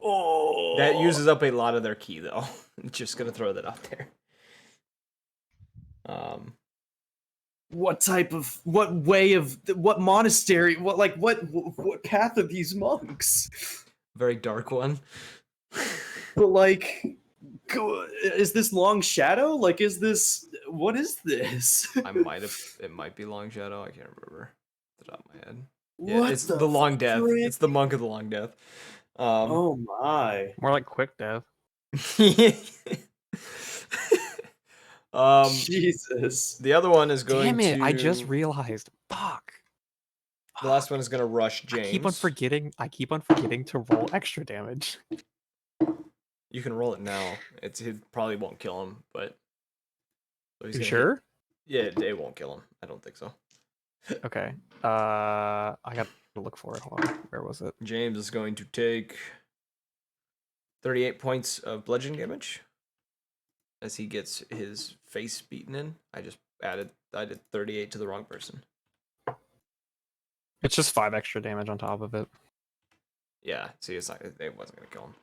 Oh, That uses up a lot of their ki, though. Just gonna throw that out there. what monastery? What path are these monks? Very dark one. But like, is this Long Shadow? Like, what is this? It might be Long Shadow. I can't remember off the top of my head. Yeah, What it's the Long Death. frick? It's the Monk of the Long Death. Oh my. More like quick death. Jesus. The other one is going Damn it! to. I just realized. Fuck. The last one is going to rush James. I keep on forgetting to roll extra damage. You can roll it now. It probably won't kill him, but. So he's You gonna sure? Yeah, it won't kill him. I don't think so. Okay. I got to look for it. Hold on. Where was it? James is going to take 38 points of bludgeon damage as he gets his face beaten in. I did 38 to the wrong person. It's just 5 extra damage on top of it. Yeah, see, it wasn't gonna kill him.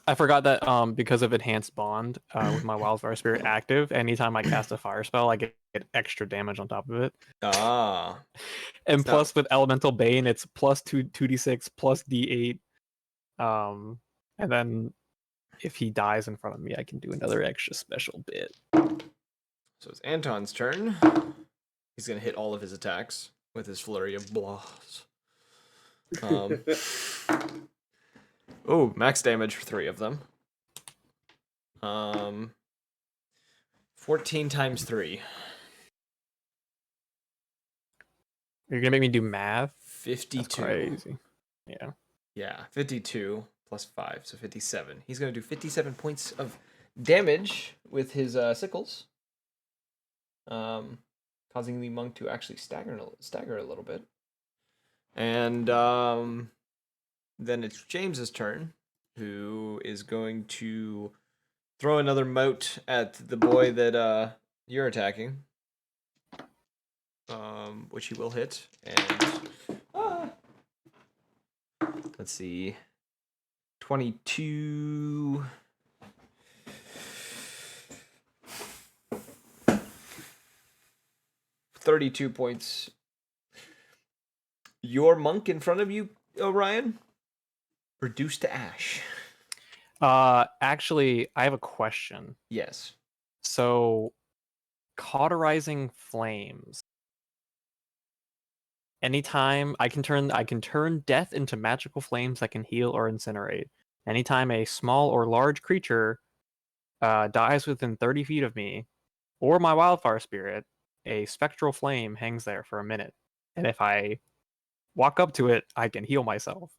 I forgot that because of enhanced bond with my wildfire spirit active, anytime I cast a fire spell, I get extra damage on top of it. Ah. And plus with elemental bane, it's plus 2d6 plus d8. And then if he dies in front of me, I can do another extra special bit. So it's Anton's turn. He's gonna hit all of his attacks with his flurry of blows. Oh, max damage for 3 of them. 14 times 3. You're gonna make me do math? 52. That's crazy. Yeah. Yeah, 52 plus 5, so 57. He's going to do 57 points of damage with his sickles, causing the monk to actually stagger a little bit. And then it's James's turn, who is going to throw another mote at the boy that you're attacking, which he will hit. And let's see, 22. 32 points. Your monk in front of you, Orion, reduced to ash. Actually, I have a question. Yes. So, cauterizing flames. Anytime I can turn death into magical flames that can heal or incinerate. Anytime a small or large creature dies within 30 feet of me, or my wildfire spirit, a spectral flame hangs there for a minute. And if I walk up to it, I can heal myself.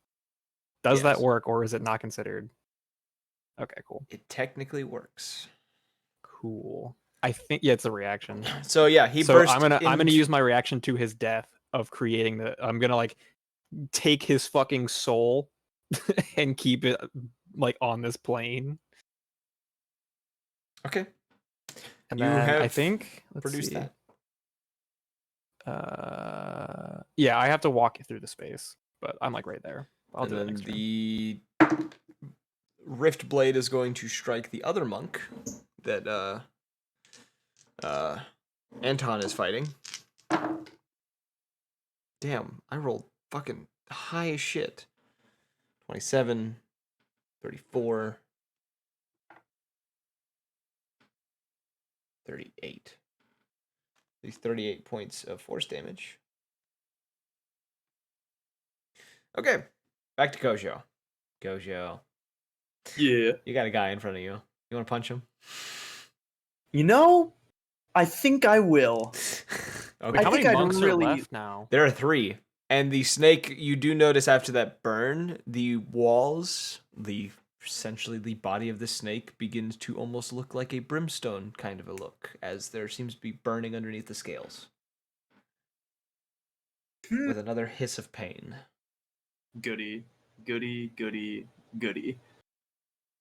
Does that Yes. work, or is it not considered? Okay, cool. It technically works. Cool. I think it's a reaction. So yeah, he So burst. I'm gonna into... use my reaction to his death of creating the. I'm gonna like take his fucking soul and keep it like on this plane. Okay. And You then I have think let's produce see. that. Yeah, I have to walk it through the space, but I'm like right there. I'll And do it then next turn. the rift blade is going to strike the other monk that Anton is fighting. Damn, I rolled fucking high as shit. 27, 34, 38. These 38 points of force damage. Okay, back to Kosho. Kosho, Yeah. you got a guy in front of you. You want to punch him? You know, I think I will. Okay. Wait, how think many I'd monks really- are left now? There are 3. And the snake, you do notice after that burn, the walls, essentially the body of the snake begins to almost look like a brimstone kind of a look, as there seems to be burning underneath the scales. With another hiss of pain. Goody, goody, goody, goody.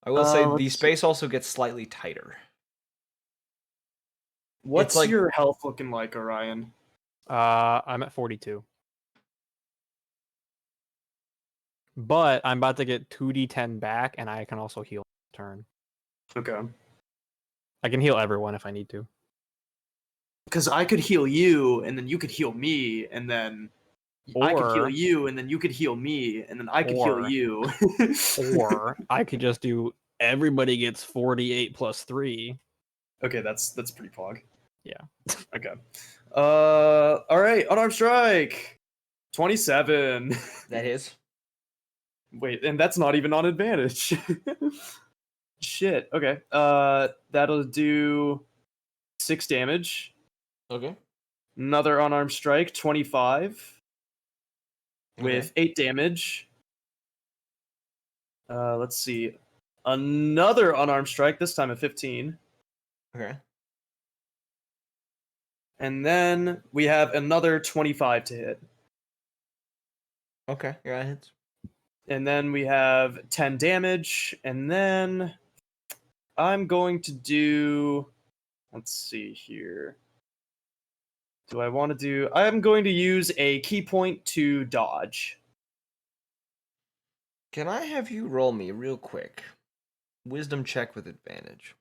I will say the let's see. space also gets slightly tighter. What's like- your health looking like, Orion? I'm at 42. But I'm about to get 2d10 back, and I can also heal turn. Okay. I can heal everyone if I need to. Because I could heal you, and then you could heal me, and then I could heal Or- you, and then you could heal me, and then I could heal or- you. Or I could just do everybody gets 48 plus 3. Okay, that's pretty pog. Yeah. Okay. All right, unarmed strike. 27. That is. Wait, and that's not even on advantage. Shit. Okay. That'll do 6 damage. Okay. Another unarmed strike, 25 Okay. with 8 damage. Let's see. Another unarmed strike, this time at 15. Okay. And then we have another 25 to hit. Okay. Yeah, it hits. And then we have 10 damage. And then I'm going to do. Let's see here. Do I want to do. I'm going to use a key point to dodge. Can I have you roll me real quick? Wisdom check with advantage.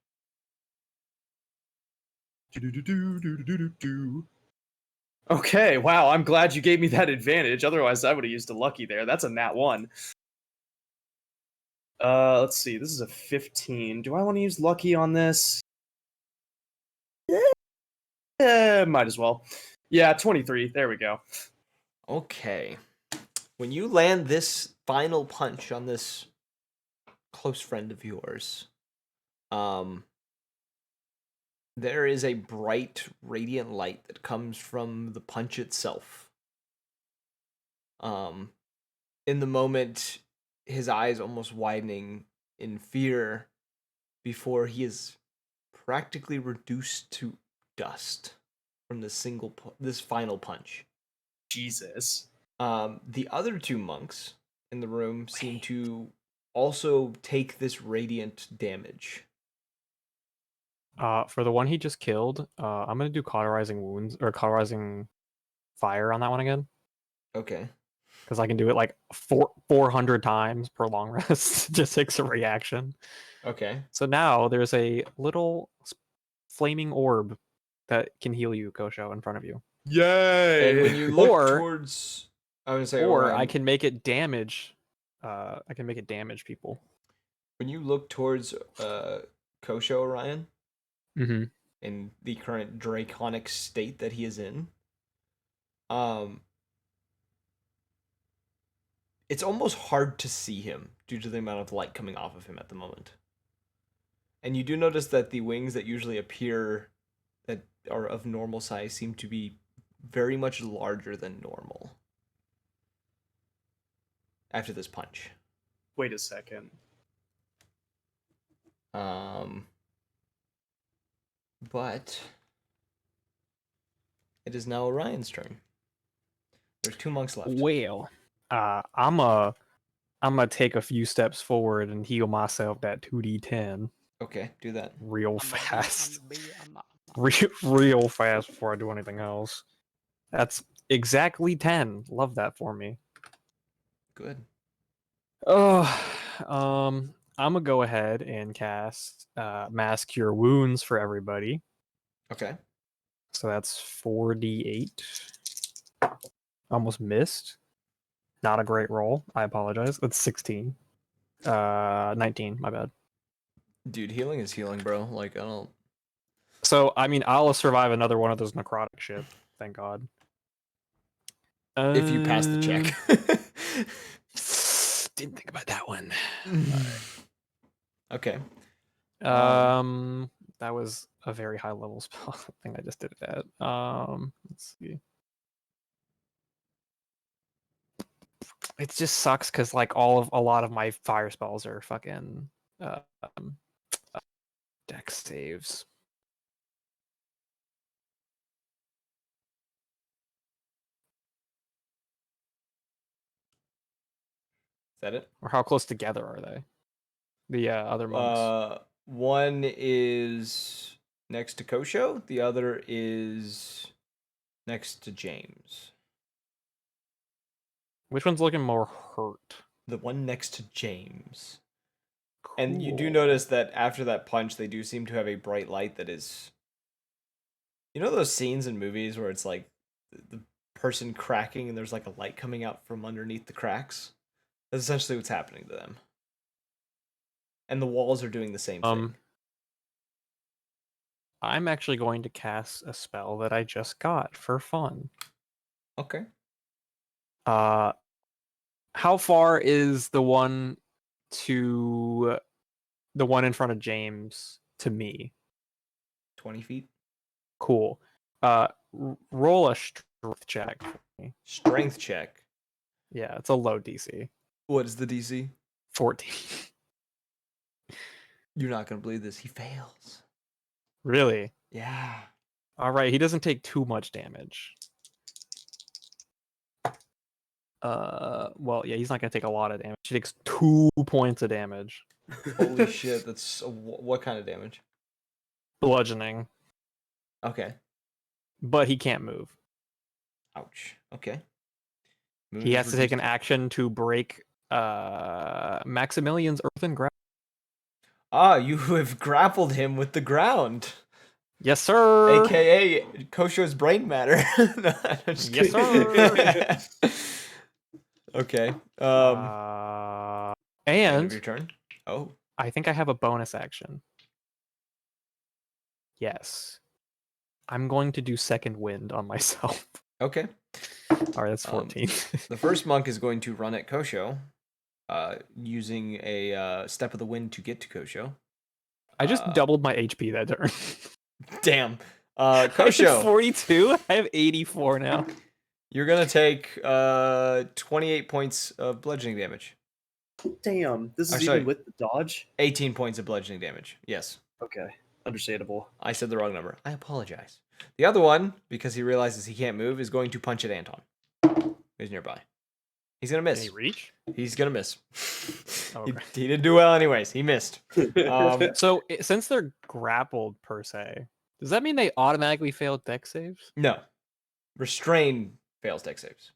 Okay, wow, I'm glad you gave me that advantage. Otherwise, I would have used a lucky there. That's a nat 1. Let's see. This is a 15. Do I want to use lucky on this? Might as well. Yeah, 23. There we go. Okay. When you land this final punch on this close friend of yours, there is a bright, radiant light that comes from the punch itself. In the moment, his eyes almost widening in fear before he is practically reduced to dust from this final punch. Jesus. The other two monks in the room seem to also take this radiant damage. For the one he just killed, I'm gonna do cauterizing wounds or cauterizing fire on that one again. Okay. Because I can do it like 400 times per long rest. It just takes a reaction. Okay. So now there's a little flaming orb that can heal you, Kosho, in front of you. Yay! And when you look Or- towards, I would say, Or I Orion, can make it damage. I can make it damage people. when you look towards Kosho Orion Mm-hmm. in the current draconic state that he is in, it's almost hard to see him due to the amount of light coming off of him at the moment. And you do notice that the wings that usually appear that are of normal size seem to be very much larger than normal after this punch. Wait a second. But it is now Orion's turn. There's 2 monks left. Well, I'm gonna take a few steps forward and heal myself that 2d10 Okay, do that. real fast. Real fast before I do anything else. That's exactly 10. Love that for me. Good. Oh, I'm gonna go ahead and cast Mass Cure Wounds for everybody. Okay. So that's 4d8. Almost missed. Not a great roll. I apologize. That's 16. 19. My bad. Dude, healing is healing, bro. Like, I don't... So I mean, I'll survive another one of those necrotic shit. Thank God. If you pass the check. Didn't think about that one. Okay. That was a very high level spell. I think I just did it at. Let's see. It just sucks because like a lot of my fire spells are fucking dex saves. Is that it? Or how close together are they? The other monks. One is next to Kosho. The other is next to James. Which one's looking more hurt? The one next to James. And you do Cool. notice that after that punch, they do seem to have a bright light that is... You know those scenes in movies where it's like the person cracking and there's like a light coming out from underneath the cracks? That's essentially what's happening to them. And the walls are doing the same thing. I'm actually going to cast a spell that I just got for fun. Okay. How far is the one in front of James to me? 20 feet. Cool. Roll a strength check for me. Strength check. Yeah, it's a low DC. What is the DC? 14. You're not going to believe this. He fails. Really? Yeah. All right, he doesn't take too much damage. Well, yeah, he's not gonna take a lot of damage. He takes 2 points of damage. Holy shit, that's... what kind of damage? Bludgeoning. Okay. But he can't move. Ouch. Okay. He has to take an action to break Maximilian's earthen grasp. Ah, you have grappled him with the ground. Yes, sir. AKA Kosho's brain matter. No, I'm just Yes, kidding. Okay. And End of your turn. Oh. I think I have a bonus action. Yes. I'm going to do second wind on myself. Okay. All right, that's 14. The first monk is going to run at Kosho, using a step of the wind to get to Kosho. I just doubled my HP that turn. Damn. I had Kosho, 42. I have 84 now. you're gonna take 28 points of bludgeoning damage. Damn, this Oh, is sorry. even with the dodge. 18 points of bludgeoning damage. Yes. Okay, understandable. I said the wrong number. I apologize. The other one, because he realizes he can't move, is going to punch at Anton, who's nearby. He's gonna Can miss. he reach? He's gonna miss. Okay. He didn't do well anyways. He missed. So since they're grappled per se, does that mean they automatically fail deck saves? No. Restrain fails deck saves.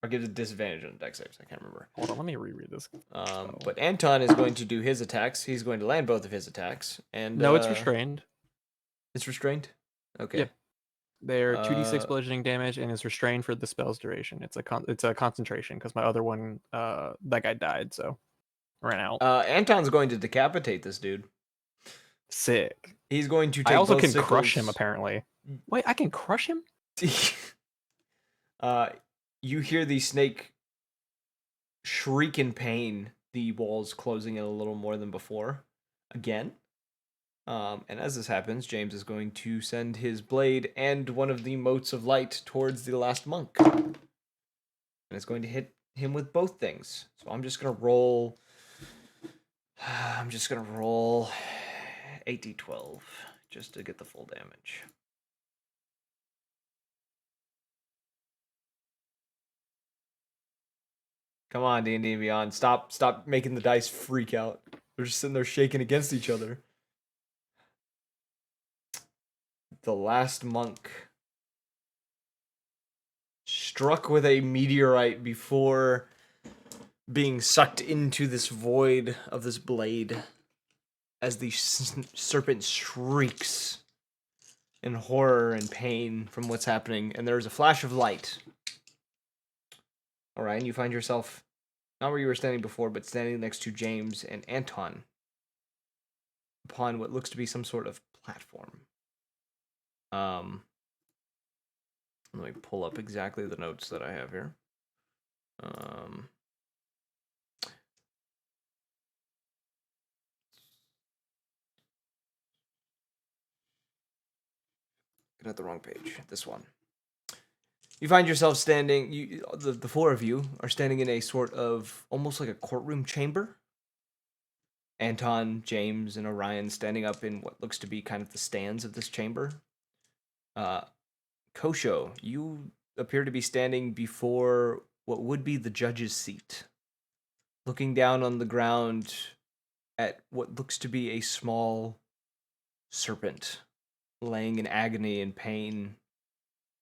Or gives a disadvantage on deck saves. I can't remember. Hold on, let me reread this. But Anton is going to do his attacks. He's going to land both of his attacks. And No, it's restrained. It's restrained? Okay. Yep. They're 2d6 Uh, bludgeoning damage and is restrained for the spell's duration. It's a concentration because my other one, that guy died, so ran out. Anton's going to decapitate this dude. Sick. He's going to take I also both can crush him sickles- apparently. Wait, I can crush him? You hear the snake shriek in pain, the walls closing in a little more than before. Again. And as this happens, James is going to send his blade and one of the motes of light towards the last monk. And it's going to hit him with both things. So I'm just going to roll... I'm just going to roll 8d12 just to get the full damage. Come on, D&D and Beyond. Stop making the dice freak out. They're just sitting there shaking against each other. The last monk struck with a meteorite before being sucked into this void of this blade as the serpent shrieks in horror and pain from what's happening, and there's a flash of light. Orion, you find yourself not where you were standing before, but standing next to James and Anton upon what looks to be some sort of platform. Let me pull up exactly the notes that I have here. Get at the wrong page. This one. You find yourself standing. The four of you are standing in a sort of almost like a courtroom chamber. Anton, James, and Orion standing up in what looks to be kind of the stands of this chamber. Kosho, you appear to be standing before what would be the judge's seat, looking down on the ground at what looks to be a small serpent laying in agony and pain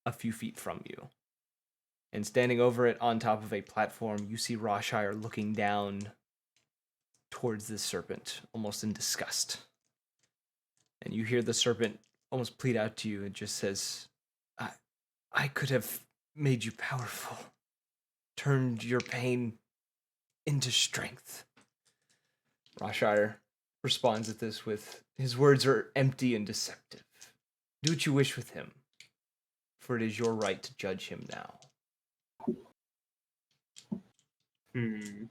a few feet from you. And standing over it on top of a platform, you see Roshire looking down towards this serpent, almost in disgust. And you hear the serpent almost plead out to you and just says, I could have made you powerful, turned your pain into strength. Roshire responds at this with, his words are empty and deceptive. Do what you wish with him, for it is your right to judge him now. And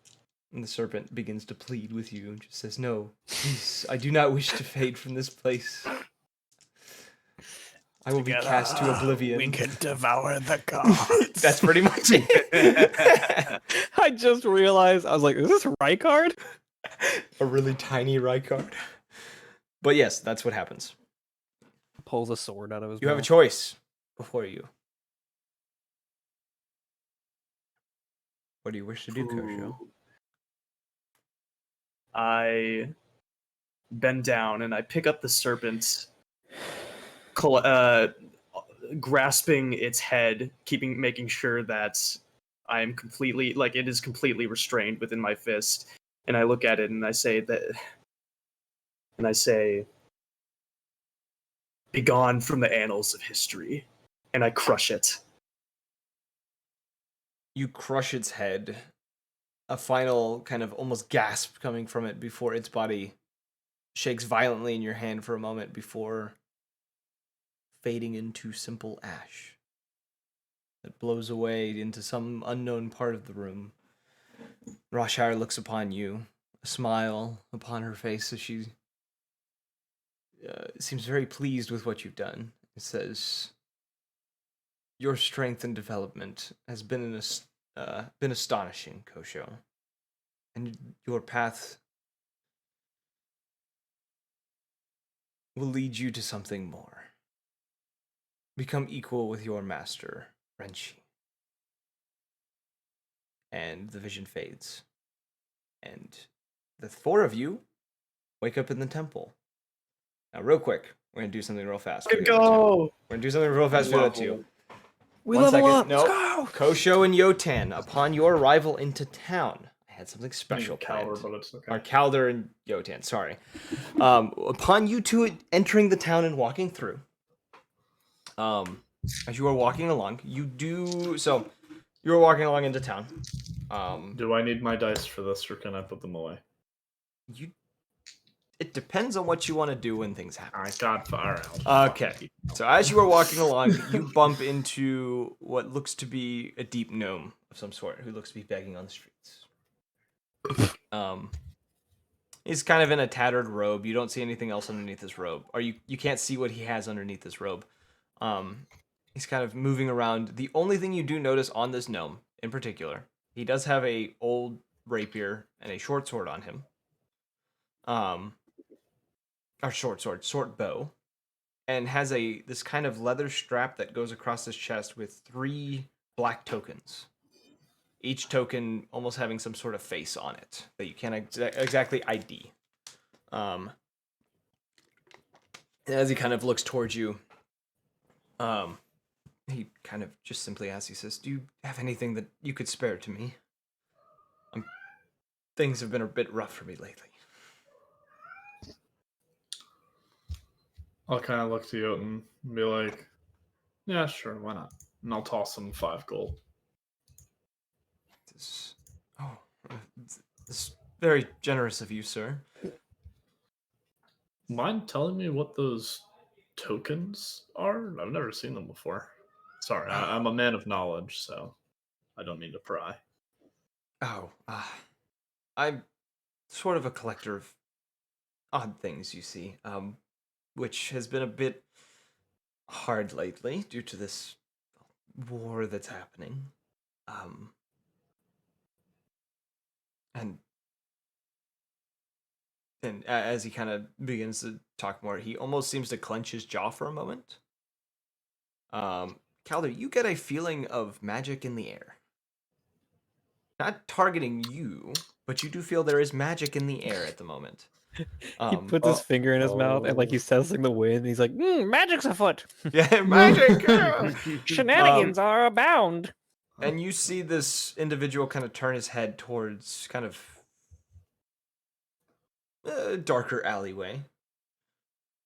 the serpent begins to plead with you and just says, no, please, I do not wish to fade from this place. I will be cast to oblivion. We can devour the gods. That's pretty much it. I just realized, I was like, is this Rykard? A really tiny Rykard. But yes, that's what happens. Pulls a sword out of his You have a mouth. choice before you. What do you wish to do, Kosho? I bend down and I pick up the serpent, grasping its head, making sure that I am completely, like, it is completely restrained within my fist. And I look at it and I say, begone from the annals of history. And I crush it. You crush its head. A final kind of almost gasp coming from it before its body shakes violently in your hand for a moment before fading into simple ash. It blows away into some unknown part of the room. Roshire looks upon you, a smile upon her face as she seems very pleased with what you've done. It says, your strength and development has been astonishing, Kosho. and your path will lead you to something more. Become equal with your master, Renshi. And the vision fades. And the four of you wake up in the temple. Now, real quick, we're gonna do something real fast. for Good the other two. go. We're gonna do something real fast for the other two. We One level second. up. No. Let's go. Kosho and Yotan, upon your arrival into town, I had something special Calder, planned. but it's okay. Or Calder and Yotan, sorry. Upon you two entering the town and walking through, as you are walking along, you're walking along into town. Do I need my dice for this, or can I put them away? It depends on what you want to do when things happen. I got fire out. Okay. So as you are walking along, you bump into what looks to be a deep gnome of some sort who looks to be begging on the streets. He's kind of in a tattered robe. You don't see anything else underneath his robe, or you can't see what he has underneath his robe. He's kind of moving around. The only thing you do notice on this gnome, in particular, he does have a old rapier and a short sword on him. Or short bow, and has this kind of leather strap that goes across his chest with 3 black tokens. Each token almost having some sort of face on it that you can't exactly ID. As he kind of looks towards you, he kind of just simply asks, he says, "Do you have anything that you could spare to me? Things have been a bit rough for me lately." I'll kind of look to Jotun and be like, yeah, sure, why not? And I'll toss him 5 gold. This is very generous of you, sir. Mind telling me what those tokens are? I've never seen them before. Sorry, I'm a man of knowledge, so I don't mean to pry. I'm sort of a collector of odd things, you see, which has been a bit hard lately due to this war that's happening. And as he kind of begins to talk more, he almost seems to clench his jaw for a moment. Calder, you get a feeling of magic in the air. Not targeting you, but you do feel there is magic in the air at the moment. He puts his finger in his mouth and like he's sensing the wind. And he's like, "Magic's afoot. Yeah, magic. Shenanigans are abound." And you see this individual kind of turn his head towards kind of a darker alleyway,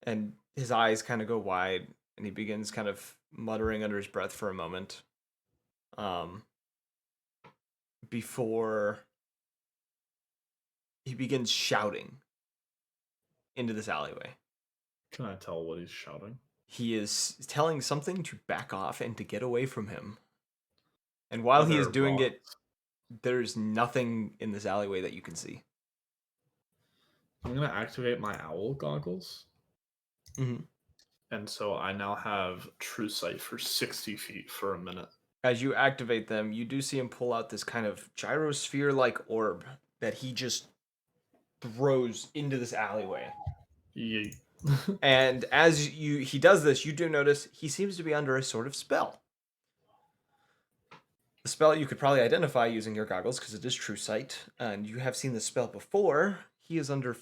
and his eyes kind of go wide, and he begins kind of muttering under his breath for a moment. Before he begins shouting into this alleyway. Can I tell what he's shouting? He is telling something to back off and to get away from him. And while he is doing it, there's nothing in this alleyway that you can see. I'm going to activate my owl goggles. Mm-hmm. And so I now have true sight for 60 feet for a minute. As you activate them, you do see him pull out this kind of gyrosphere-like orb that he just throws into this alleyway. Yeet. And as he does this, you do notice he seems to be under a sort of spell. The spell you could probably identify using your goggles because it is true sight, and you have seen the spell before. He is under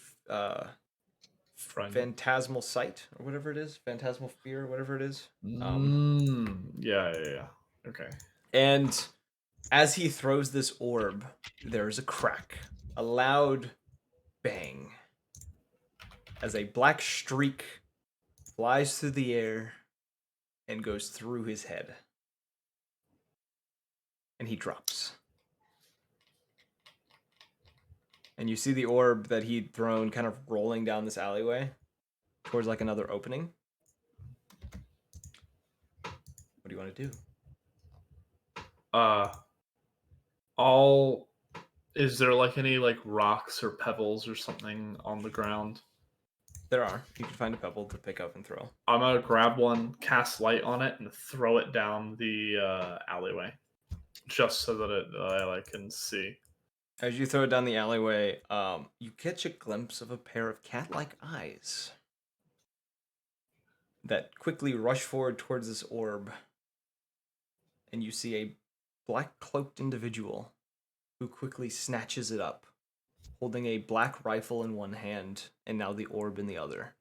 phantasmal sight or whatever it is, phantasmal fear or whatever it is. Yeah. Okay. And as he throws this orb, there's a crack, a loud bang, as a black streak flies through the air and goes through his head. And he drops. And you see the orb that he'd thrown kind of rolling down this alleyway towards like another opening. What do you want to do? Is there like any like rocks or pebbles or something on the ground? There are. You can find a pebble to pick up and throw. I'm gonna grab one, cast light on it, and throw it down the alleyway, just so that I can see. As you throw it down the alleyway, you catch a glimpse of a pair of cat-like eyes that quickly rush forward towards this orb, and you see a black-cloaked individual who quickly snatches it up, holding a black rifle in one hand and now the orb in the other,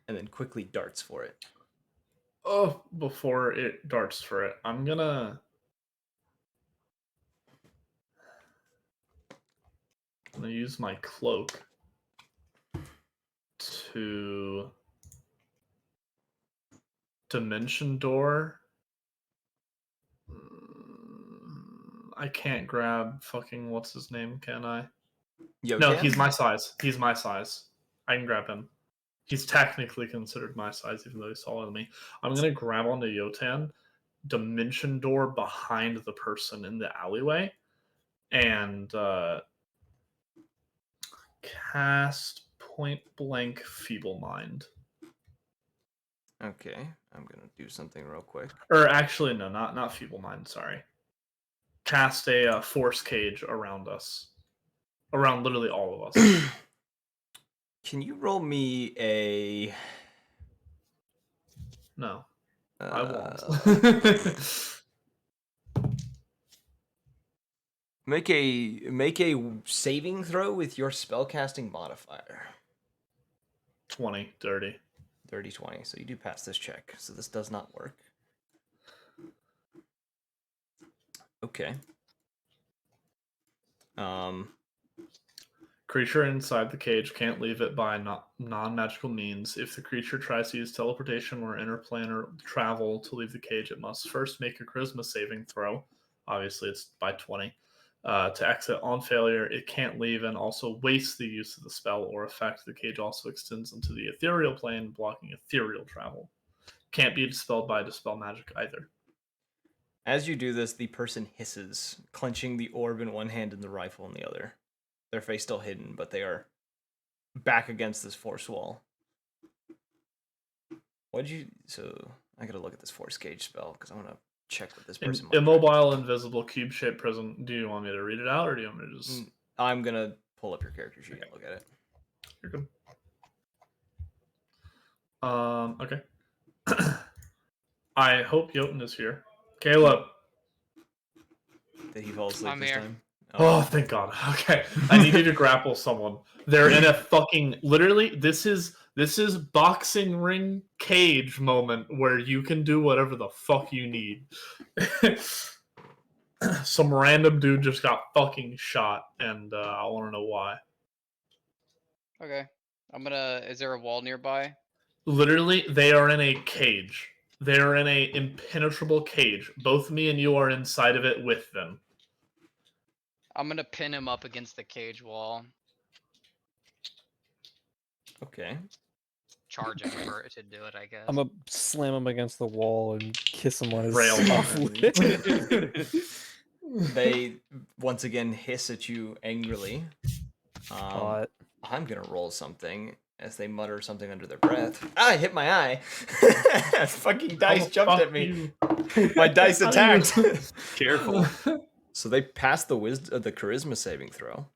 and then quickly darts for it. Oh, before it darts for it, I'm gonna use my cloak to dimension door. I can't grab fucking what's his name, can I? No, he's my size. He's my size. I can grab him. He's technically considered my size, even though he's taller than me. I'm gonna grab onto Yotan, dimension door behind the person in the alleyway, and cast point blank feeble mind. Okay, I'm gonna do something real quick. Or actually, no, not feeble mind. Sorry. Cast a force cage around us, around literally all of us. Can you roll me a? No, I won't. Make a saving throw with your spellcasting modifier. 20, dirty. 30, 20. So you do pass this check. So this does not work. Okay. Creature inside the cage can't leave it by non-magical means. If the creature tries to use teleportation or interplanar travel to leave the cage, it must first make a charisma saving throw. Obviously, it's by 20. To exit on failure, it can't leave and also waste the use of the spell or effect. The cage also extends into the ethereal plane, blocking ethereal travel. Can't be dispelled by dispel magic either. As you do this, the person hisses, clenching the orb in one hand and the rifle in the other. Their face still hidden, but they are back against this force wall. So I gotta look at this force cage spell because I want to check what this person might Immobile, invisible, cube-shaped prison. Do you want me to read it out, or do you want me to just... I'm gonna pull up your character sheet and look at it. You're good. Okay. I hope Jotun is here. Caleb. Did he fall asleep I'm this here. time? Oh, thank God. Okay. I need you to grapple someone. They're in a fucking... Literally, this is boxing ring cage moment where you can do whatever the fuck you need. Some random dude just got fucking shot, and I want to know why. Okay. Is there a wall nearby? Literally, they are in a cage. They are in a impenetrable cage. Both me and you are inside of it with them. I'm gonna pin him up against the cage wall. Okay. Charging for it to do it, I guess. I'm gonna slam him against the wall and kiss him on his Rail. soft lip. They once again hiss at you angrily. Hot. I'm gonna roll something as they mutter something under their breath. Ah, I hit my eye. Fucking dice jumped at me. My dice attacked. Careful. So they passed the charisma saving throw.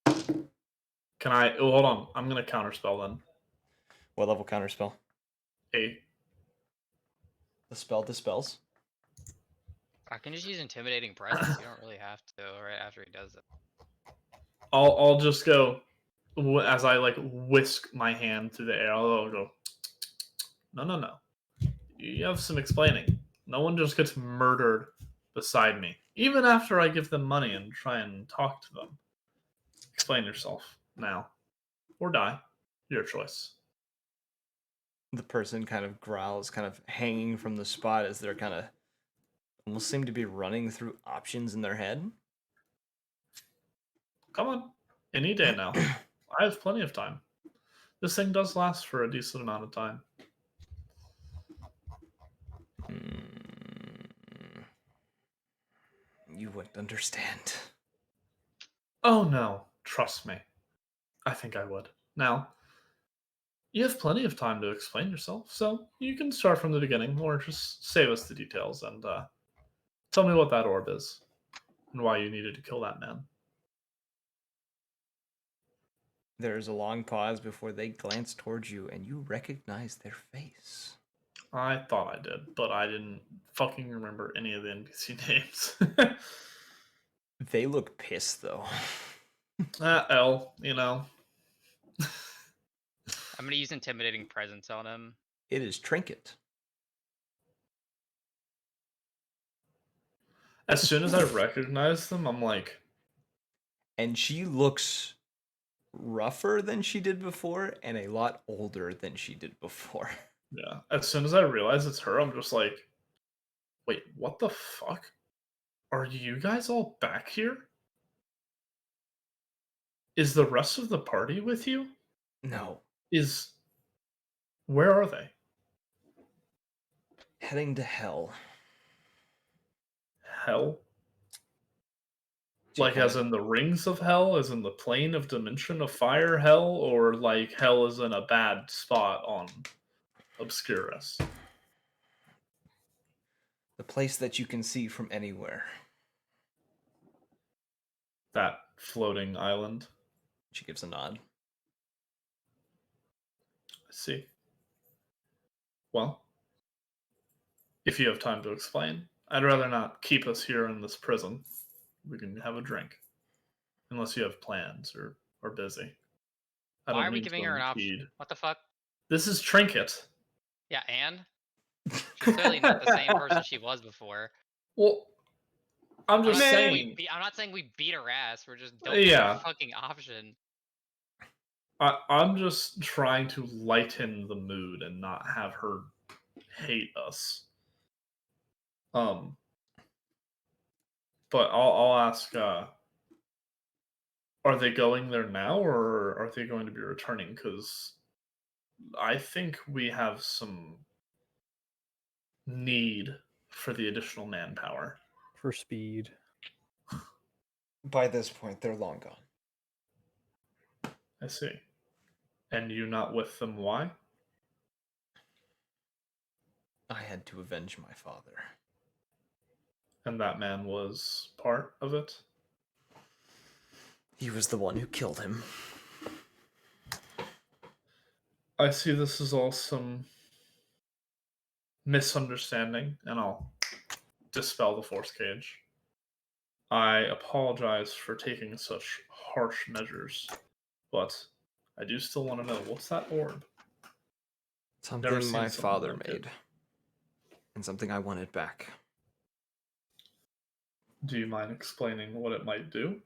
Can I... Oh, hold on. I'm going to counterspell then. What level counterspell? 8. The spell dispels. I can just use intimidating presence. You don't really have to right after he does it. I'll just go... As I, like, whisk my hand through the air, I'll go... No. You have some explaining. No one just gets murdered beside me. Even after I give them money and try and talk to them. Explain yourself now. Or die. Your choice. The person kind of growls, kind of hanging from the spot as they're kind of almost seem to be running through options in their head. Come on. Any day now. I have plenty of time. This thing does last for a decent amount of time. You wouldn't understand. Oh no, trust me. I think I would. Now, you have plenty of time to explain yourself, so you can start from the beginning, or just save us the details and tell me what that orb is. and why you needed to kill that man. There's a long pause before they glance towards you, and you recognize their face. I thought I did, but I didn't fucking remember any of the NPC names. They look pissed, though. L, you know. I'm gonna use intimidating presence on him. It is Trinket. As soon as I recognize them, I'm like, And she looks rougher than she did before and a lot older than she did before. yeah. As soon as I realize it's her, I'm just like, wait, what the fuck? Are you guys all back here? Is the rest of the party with you? No. Where are they? Heading to hell. Hell? She Like, as kinda- in the rings of hell, as in the plane of dimension of fire hell, or like hell is in a bad spot on Obscurus? the place that you can see from anywhere. That floating island. She gives a nod. I see. Well, if you have time to explain, I'd rather not keep us here in this prison. We can have a drink. Unless you have plans or are busy. I Why don't are we mean giving to her an option? impede. What the fuck? This is Trinket. Yeah, and she's clearly not the same person she was before. Well, I'm I'm just not saying saying. I'm not saying we beat her ass. We're just don't give her Yeah, a fucking option. I'm just trying to lighten the mood and not have her hate us. But I'll ask. Are they going there now, or are they going to be returning? Because I think we have some need for the additional manpower. For speed. By this point, they're long gone. I see. And you not with them? Why? I had to avenge my father. And that man was part of it? He was the one who killed him. I see this is all some misunderstanding, and I'll dispel the force cage. I apologize for taking such harsh measures, but I do still want to know, what's that orb? Something seen my something father like it. made. And something I wanted back. Do you mind explaining what it might do?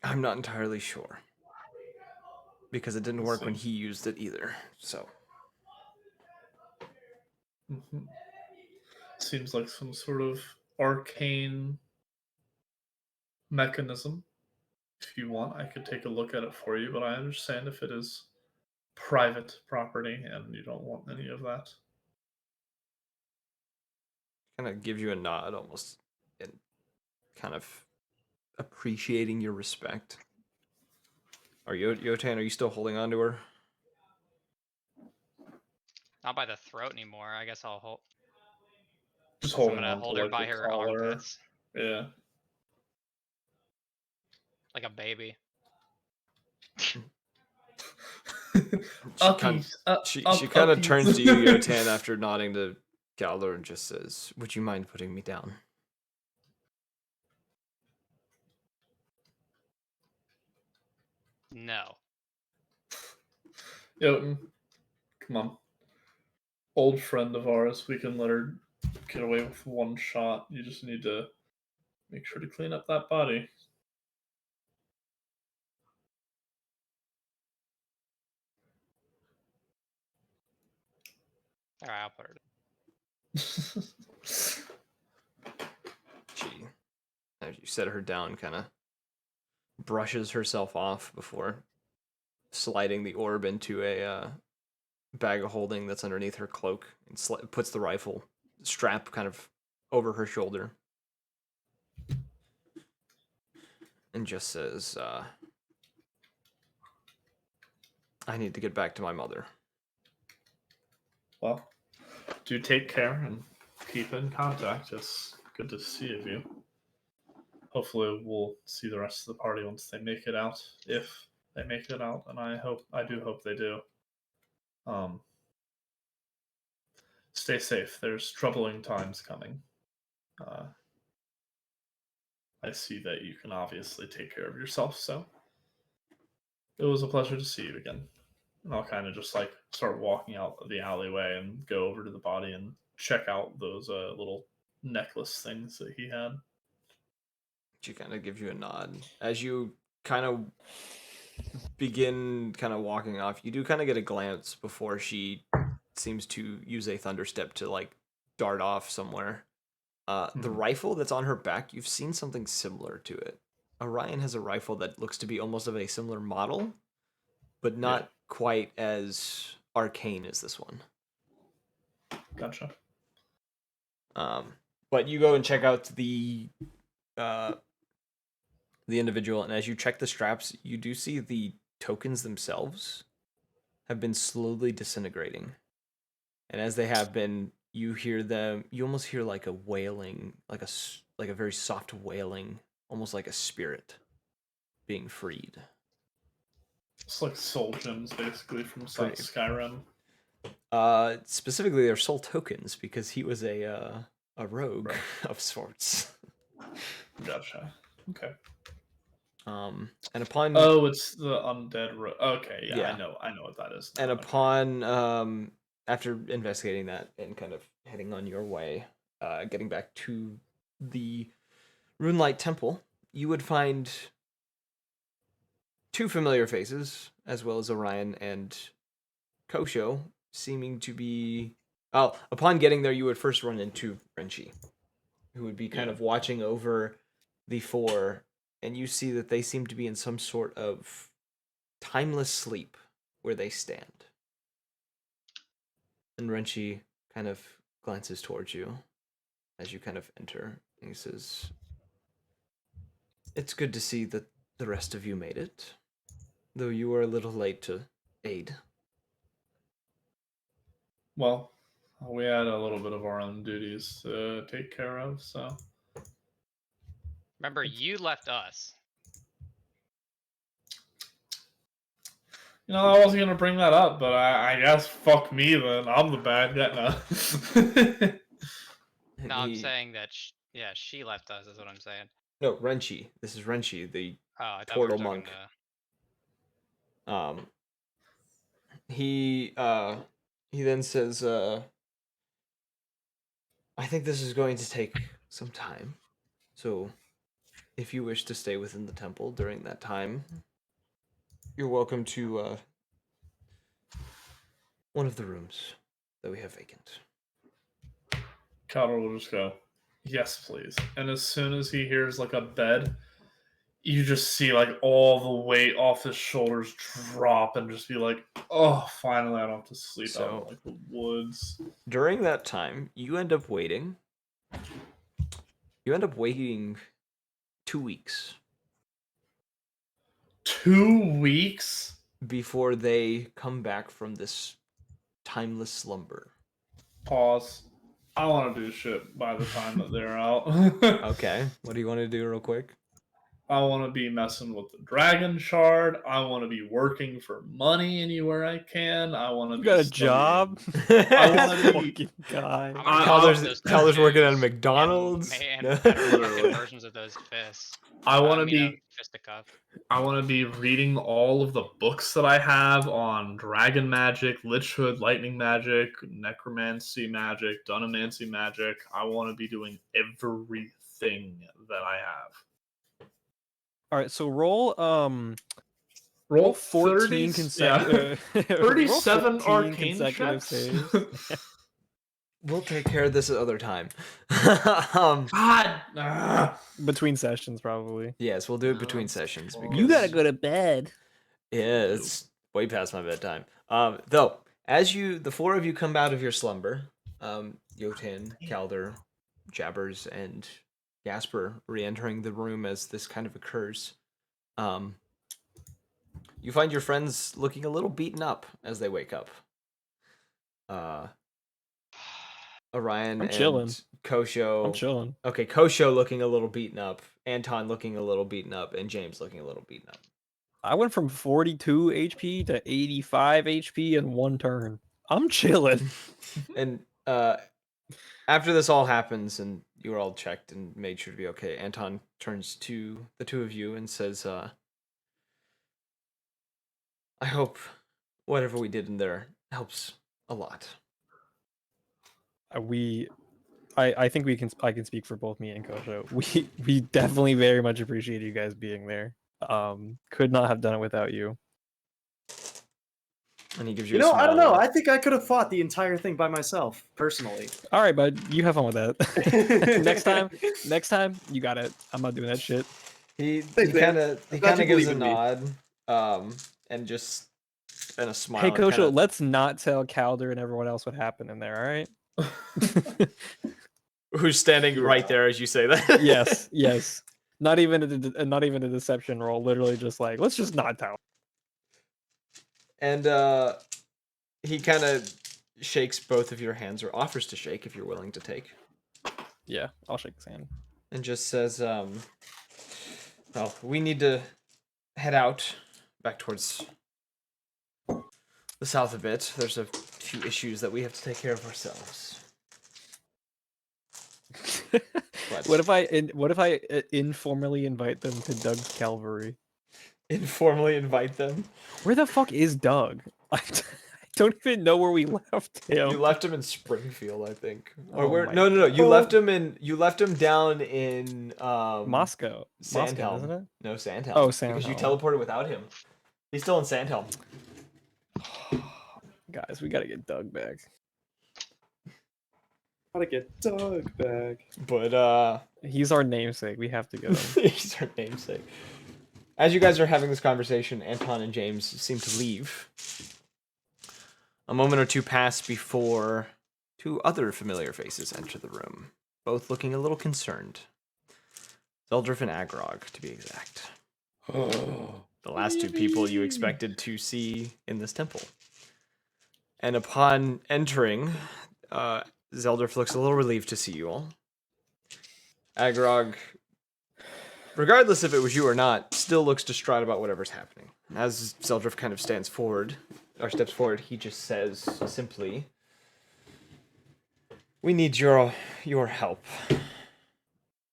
I'm not entirely sure. Because it didn't I work when see. he used it either. So, Mhm. Seems like some sort of arcane mechanism. If you want, I could take a look at it for you, but I understand if it is private property and you don't want any of that. kind of gives you a nod almost. And kind of appreciating your respect. Are you, Yotan, are you still holding on to her? Not by the throat anymore. I guess I'll hold. Just I'm holding gonna on to hold her like by the her collar. armpits Yeah. like a baby. She kind of turns to you, Yotan, after nodding to Galdor and just says, "Would you mind putting me down?" No. Jotun, come on. Old friend of ours, we can let her get away with one shot. You just need to make sure to clean up that body. Alright, I'll put her. She, as you set her down, kind of brushes herself off before sliding the orb into a bag of holding that's underneath her cloak and puts the rifle strap kind of over her shoulder and just says, "I need to get back to my mother." Well, do take care and keep in contact. It's good to see of you. Hopefully, we'll see the rest of the party once they make it out. If they make it out, and I do hope they do. Stay safe. There's troubling times coming. I see that you can obviously take care of yourself, so it was a pleasure to see you again. And I'll kind of just like start walking out of the alleyway and go over to the body and check out those little necklace things that he had. She kind of gives you a nod as you kind of begin kind of walking off. You do kind of get a glance before she seems to use a thunder step to like dart off somewhere. The rifle that's on her back, you've seen something similar to it. Orion has a rifle that looks to be almost of a similar model, but not quite as arcane as this one. Gotcha. But you go and check out the individual, and as you check the straps, you do see the tokens themselves have been slowly disintegrating. And as they have been, you hear them, you almost hear like a wailing, like a very soft wailing, almost like a spirit being freed. It's like soul gems, basically, from Pretty. Skyrim. Specifically, they're soul tokens because he was a rogue of sorts. Gotcha. Okay. And upon Oh, it's the undead. Okay, yeah, Yeah. I know what that is. and now, okay. upon after investigating that and kind of heading on your way, getting back to the Runelight Temple, you would find two familiar faces, as well as Orion and Kosho, seeming to be. Oh, upon getting there, you would first run into Renchi, who would be kind of watching over the four, and you see that they seem to be in some sort of timeless sleep where they stand. And Renchi kind of glances towards you as you kind of enter, and he says, "It's good to see that the rest of you made it, though you were a little late to aid." Well, we had a little bit of our own duties to take care of, so. Remember, you left us. You know, I wasn't gonna bring that up, but I guess fuck me then. I'm the bad guy. No. And No, I'm he- saying that. She left us. Is what I'm saying. No, Renchi. This is Renchi, the Oh, I thought we were Turtle talking monk. to. He then says, "I think this is going to take some time, so if you wish to stay within the temple during that time, you're welcome to one of the rooms that we have vacant." Connor will just go, yes, please. And as soon as he hears like a bed, you just see like all the weight off his shoulders drop and just be like, oh, finally I don't have to sleep out in like the woods. During that time, you end up waiting. You end up waiting 2 weeks 2 weeks? before they come back from this timeless slumber. Pause. I want to do shit by the time that they're out. Okay, what do you want to do real quick? I want to be messing with the dragon shard. I want to be working for money anywhere I can. I want to You be got a studying. job? I want to be. Fucking guy. I'm gonna Tyler's, use those Tyler's working at tattoos McDonald's. And No. better Literally. fucking versions of those fists. I want to I mean, be. fisticuff. I want to be reading all of the books that I have on dragon magic, lichhood, lightning magic, necromancy magic, dunamancy magic. I want to be doing everything that I have. All right, so roll Roll 14 30, consecutive. yeah. 37 roll 14 arcane consecutive checks. saves. We'll take care of this another time. God. Between sessions, probably. Yes, we'll do it No, between that's sessions. close. Because, You gotta go to bed. Yeah, it's way past my bedtime. Though, as the four of you come out of your slumber, Yotin, Calder, Jabbers, and Jasper re-entering the room as this kind of occurs, you find your friends looking a little beaten up as they wake up. Orion I'm and chilling. Kosho. I'm chilling. Okay, Kosho looking a little beaten up, Anton looking a little beaten up, and James looking a little beaten up. I went from 42 HP to 85 HP in one turn. I'm chilling. And after this all happens and you were all checked and made sure to be okay, Anton turns to the two of you and says, I hope whatever we did in there helps a lot. I think I can speak for both me and Kosho. We definitely very much appreciate you guys being there. Could not have done it without you. And he gives you You a know, smile. I don't know. I think I could have fought the entire thing by myself, personally. All right, bud, you have fun with that. next time, you got it. I'm not doing that shit. He Thanks, man. kind of I'm glad you gives believe a in me. nod, and just and a smile. Hey, and Kosho, kinda- let's not tell Calder and everyone else what happened in there. All right? who's standing right there as you say that? yes. Not even a deception roll. Literally, just like let's just not tell. And he kind of shakes both of your hands, or offers to shake if you're willing to take, Yeah, I'll shake his hand. and just says, "Well, we need to head out back towards the south a bit. There's a few issues that we have to take care of ourselves." What if I informally invite them to Doug's Calvary? Informally invite them. Where the fuck is Doug? I don't even know where we left him. You left him in Springfield, I think. Or Oh where? my No. You God. left him in. You left him down in Moscow, Sandhelm. isn't it? No, Sandhelm. Oh, Because you Sandhelm. teleported without him. He's still in Sandhelm. Guys, we gotta get Doug back. Gotta get Doug back. But He's our namesake. We have to get him. he's our namesake. As you guys are having this conversation, Anton and James seem to leave. A moment or two pass before two other familiar faces enter the room, both looking a little concerned. Zeldrif and Agrog, to be exact. The last two people you expected to see in this temple. And upon entering, Zeldrif looks a little relieved to see you all. Agrog, regardless if it was you or not, still looks distraught about whatever's happening. As Zeldrif kind of steps forward, he just says simply, "We need your help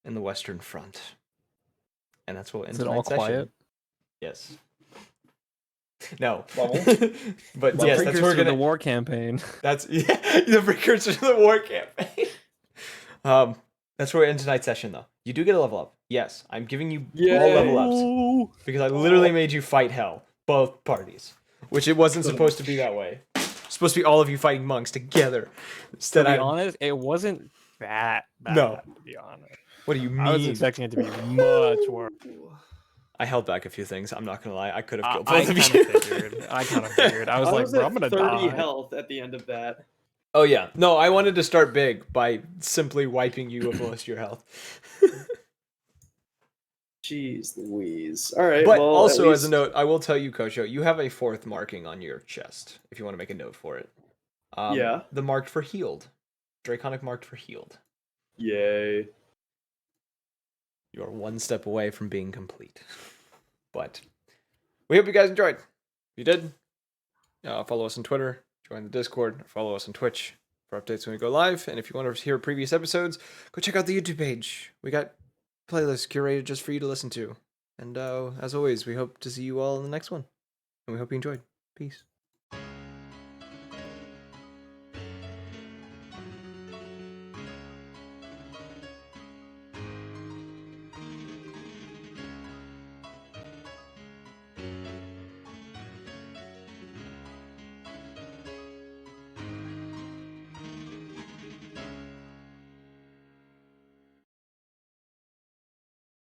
in the Western Front." And that's what ends Is it all tonight's session. quiet? Yes. No. Level? But The yes, that's precursor where we're to gonna. the war campaign. That's the precursor to the war campaign. That's where we end tonight's session, though. You do get a level up. Yes, I'm giving you all level ups because I literally made you fight hell, both parties, which it wasn't supposed to be that way. It's supposed to be all of you fighting monks together. To Instead, be honest, it wasn't that bad. No. To be honest, what do you mean? I was expecting it to be much worse. I held back a few things. I'm not gonna lie. I could have killed I both of kind you. of figured. I kind of figured. I was like, bro, at I'm gonna 30 die. health at the end of that. Oh yeah, no. I wanted to start big by simply wiping you of most of your health. Jeez Louise. All right. But well, also, at as a least- note, I will tell you, Kosho, you have a fourth marking on your chest if you want to make a note for it. Yeah. The marked for healed. Draconic marked for healed. Yay. You are one step away from being complete. But we hope you guys enjoyed. If you did, follow us on Twitter, join the Discord, follow us on Twitch for updates when we go live. And if you want to hear previous episodes, go check out the YouTube page. We got playlists curated just for you to listen to. And as always, we hope to see you all in the next one. And we hope you enjoyed. Peace.